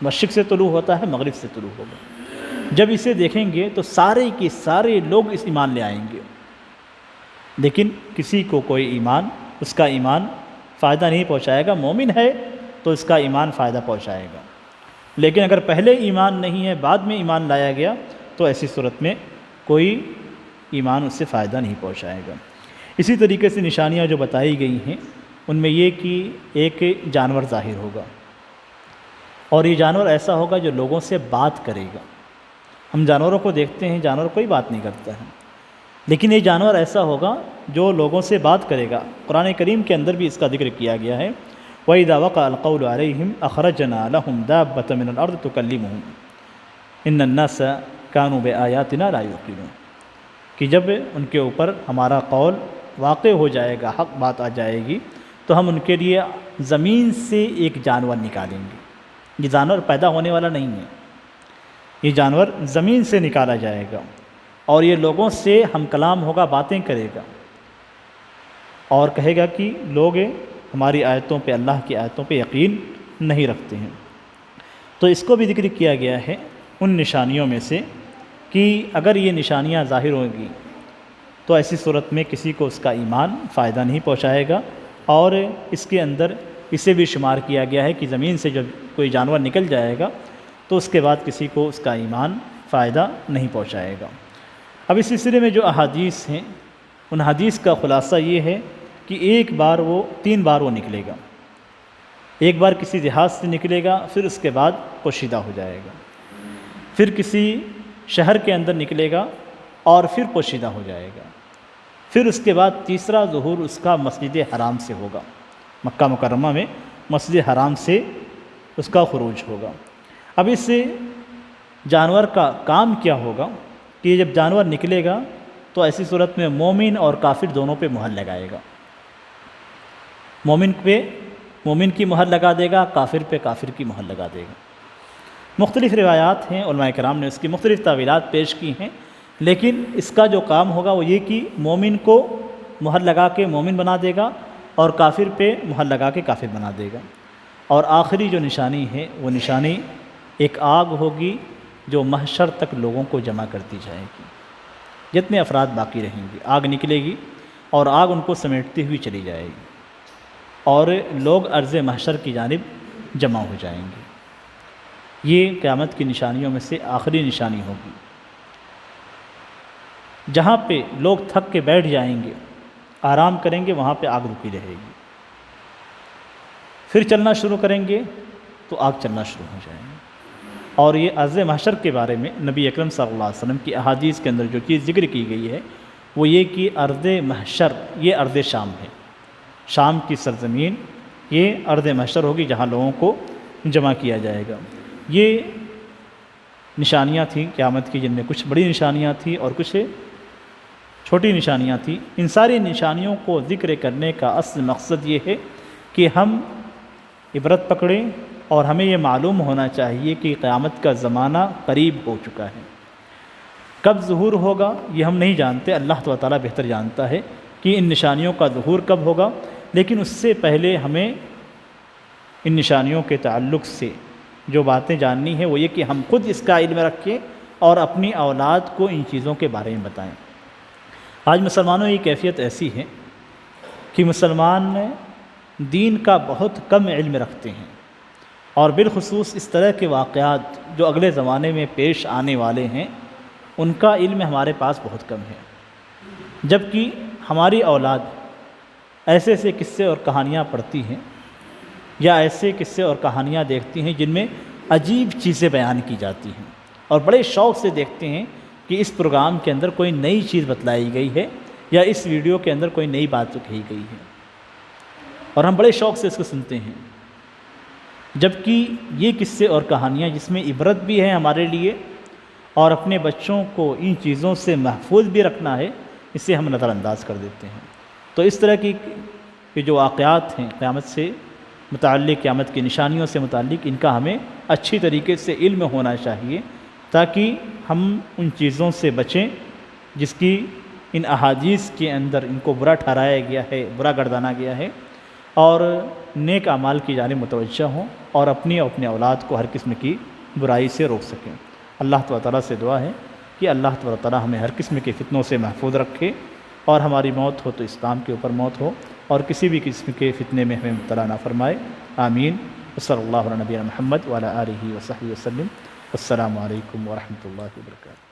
مشرق سے طلوع ہوتا ہے، مغرب سے طلوع ہوگا۔ جب اسے دیکھیں گے تو سارے کے سارے لوگ اس ایمان لے آئیں گے، لیکن کسی کو کوئی ایمان، اس کا ایمان فائدہ نہیں پہنچائے گا۔ مومن ہے تو اس کا ایمان فائدہ پہنچائے گا، لیکن اگر پہلے ایمان نہیں ہے بعد میں ایمان لایا گیا تو ایسی صورت میں کوئی ایمان اس سے فائدہ نہیں پہنچائے گا۔ اسی طریقے سے نشانیاں جو بتائی گئی ہیں ان میں یہ کہ ایک جانور ظاہر ہوگا، اور یہ جانور ایسا ہوگا جو لوگوں سے بات کرے گا۔ ہم جانوروں کو دیکھتے ہیں، جانور کوئی بات نہیں کرتا ہے، لیکن یہ جانور ایسا ہوگا جو لوگوں سے بات کرے گا۔ قرآن کریم کے اندر بھی اس کا ذکر کیا گیا ہے، وَإِذَا وَقَعَ الْقَوْلُ عَلَيْهِمْ أَخْرَجْنَا لَهُمْ دَابَّةً مِّنَ الْأَرْضِ تُكَلِّمُهُمْ إِنَّ النَّاسَ كَانُوا بِآيَاتِنَا لَا يُوقِنُونَ، کہ جب ان کے اوپر ہمارا قول واقع ہو جائے گا، حق بات آ جائے گی، تو ہم ان کے لیے زمین سے ایک جانور نکالیں گے۔ یہ جانور پیدا ہونے والا نہیں ہے، یہ جانور زمین سے نکالا جائے گا، اور یہ لوگوں سے ہم کلام ہوگا، باتیں کرے گا، اور کہے گا کہ لوگ ہماری آیتوں پہ، اللہ کی آیتوں پہ یقین نہیں رکھتے ہیں۔ تو اس کو بھی ذکر کیا گیا ہے ان نشانیوں میں سے کہ اگر یہ نشانیاں ظاہر ہوں گی تو ایسی صورت میں کسی کو اس کا ایمان فائدہ نہیں پہنچائے گا، اور اس کے اندر اسے بھی شمار کیا گیا ہے کہ زمین سے جب کوئی جانور نکل جائے گا تو اس کے بعد کسی کو اس کا ایمان فائدہ نہیں پہنچائے گا۔ اب اس سلسلے میں جو احادیث ہیں ان حدیث کا خلاصہ یہ ہے کہ ایک بار وہ 3 بار وہ نکلے گا، ایک بار کسی دیہات سے نکلے گا، پھر اس کے بعد پوشیدہ ہو جائے گا، پھر کسی شہر کے اندر نکلے گا اور پھر پوشیدہ ہو جائے گا، پھر اس کے بعد تیسرا ظہور اس کا مسجد حرام سے ہوگا، مکہ مکرمہ میں مسجد حرام سے اس کا خروج ہوگا۔ اب اس جانور کا کام کیا ہوگا کہ جب جانور نکلے گا تو ایسی صورت میں مومن اور کافر دونوں پہ مہر لگائے گا، مومن پہ مومن کی مہر لگا دے گا، کافر پہ کافر کی مہر لگا دے گا۔ مختلف روایات ہیں، علماء کرام نے اس کی مختلف تعویلات پیش کی ہیں، لیکن اس کا جو کام ہوگا وہ یہ کہ مومن کو مہر لگا کے مومن بنا دے گا اور کافر پہ مہر لگا کے کافر بنا دے گا۔ اور آخری جو نشانی ہے وہ نشانی ایک آگ ہوگی جو محشر تک لوگوں کو جمع کرتی جائے گی، جتنے افراد باقی رہیں گے آگ نکلے گی اور آگ ان کو سمیٹتی ہوئی چلی جائے گی، اور لوگ عرض محشر کی جانب جمع ہو جائیں گے۔ یہ قیامت کی نشانیوں میں سے آخری نشانی ہوگی۔ جہاں پہ لوگ تھک کے بیٹھ جائیں گے، آرام کریں گے، وہاں پہ آگ رکی رہے گی، پھر چلنا شروع کریں گے تو آگ چلنا شروع ہو جائے گی۔ اور یہ عرض محشر کے بارے میں نبی اکرم صلی اللہ علیہ وسلم کی احادیث کے اندر جو چیز ذکر کی گئی ہے وہ یہ کہ ارض محشر یہ ارض شام ہے، شام کی سرزمین یہ ارض محشر ہوگی جہاں لوگوں کو جمع کیا جائے گا۔ یہ نشانیاں تھیں قیامت کی، جن میں کچھ بڑی نشانیاں تھیں اور کچھ چھوٹی نشانیاں تھیں۔ ان ساری نشانیوں کو ذکر کرنے کا اصل مقصد یہ ہے کہ ہم عبرت پکڑیں، اور ہمیں یہ معلوم ہونا چاہیے کہ قیامت کا زمانہ قریب ہو چکا ہے۔ کب ظہور ہوگا یہ ہم نہیں جانتے، اللہ تعالیٰ بہتر جانتا ہے کہ ان نشانیوں کا ظہور کب ہوگا، لیکن اس سے پہلے ہمیں ان نشانیوں کے تعلق سے جو باتیں جاننی ہیں وہ یہ کہ ہم خود اس کا علم رکھیں اور اپنی اولاد کو ان چیزوں کے بارے میں بتائیں۔ آج مسلمانوں کی کیفیت ایسی ہے کہ مسلمان دین کا بہت کم علم رکھتے ہیں، اور بالخصوص اس طرح کے واقعات جو اگلے زمانے میں پیش آنے والے ہیں ان کا علم ہمارے پاس بہت کم ہے، جبکہ ہماری اولاد ایسے ایسے قصے اور کہانیاں پڑھتی ہیں یا ایسے قصے اور کہانیاں دیکھتی ہیں جن میں عجیب چیزیں بیان کی جاتی ہیں، اور بڑے شوق سے دیکھتے ہیں کہ اس پروگرام کے اندر کوئی نئی چیز بتلائی گئی ہے یا اس ویڈیو کے اندر کوئی نئی بات کہی گئی ہے، اور ہم بڑے شوق سے اس کو سنتے ہیں، جبکہ یہ قصے اور کہانیاں جس میں عبرت بھی ہے ہمارے لیے اور اپنے بچوں کو ان چیزوں سے محفوظ بھی رکھنا ہے، اسے ہم نظر انداز کر دیتے ہیں۔ تو اس طرح کی جو واقعات ہیں قیامت سے متعلق، قیامت کی نشانیوں سے متعلق، ان کا ہمیں اچھی طریقے سے علم ہونا چاہیے تاکہ ہم ان چیزوں سے بچیں جس کی ان احادیث کے اندر ان کو برا ٹھہرایا گیا ہے، برا گردانا گیا ہے، اور نیک اعمال کی جانب متوجہ ہوں اور اپنی اولاد کو ہر قسم کی برائی سے روک سکیں۔ اللہ تعالیٰ سے دعا ہے کہ اللہ تعالیٰ ہمیں ہر قسم کے فتنوں سے محفوظ رکھے، اور ہماری موت ہو تو اسلام کے اوپر موت ہو، اور کسی بھی قسم کے فتنے میں ہمیں مبتلا نہ فرمائے۔ آمین۔ صلی اللہ علیہ نبی محمد وعلی آلہ وصحبہ وسلم۔ السلام علیکم ورحمۃ اللہ وبرکاتہ۔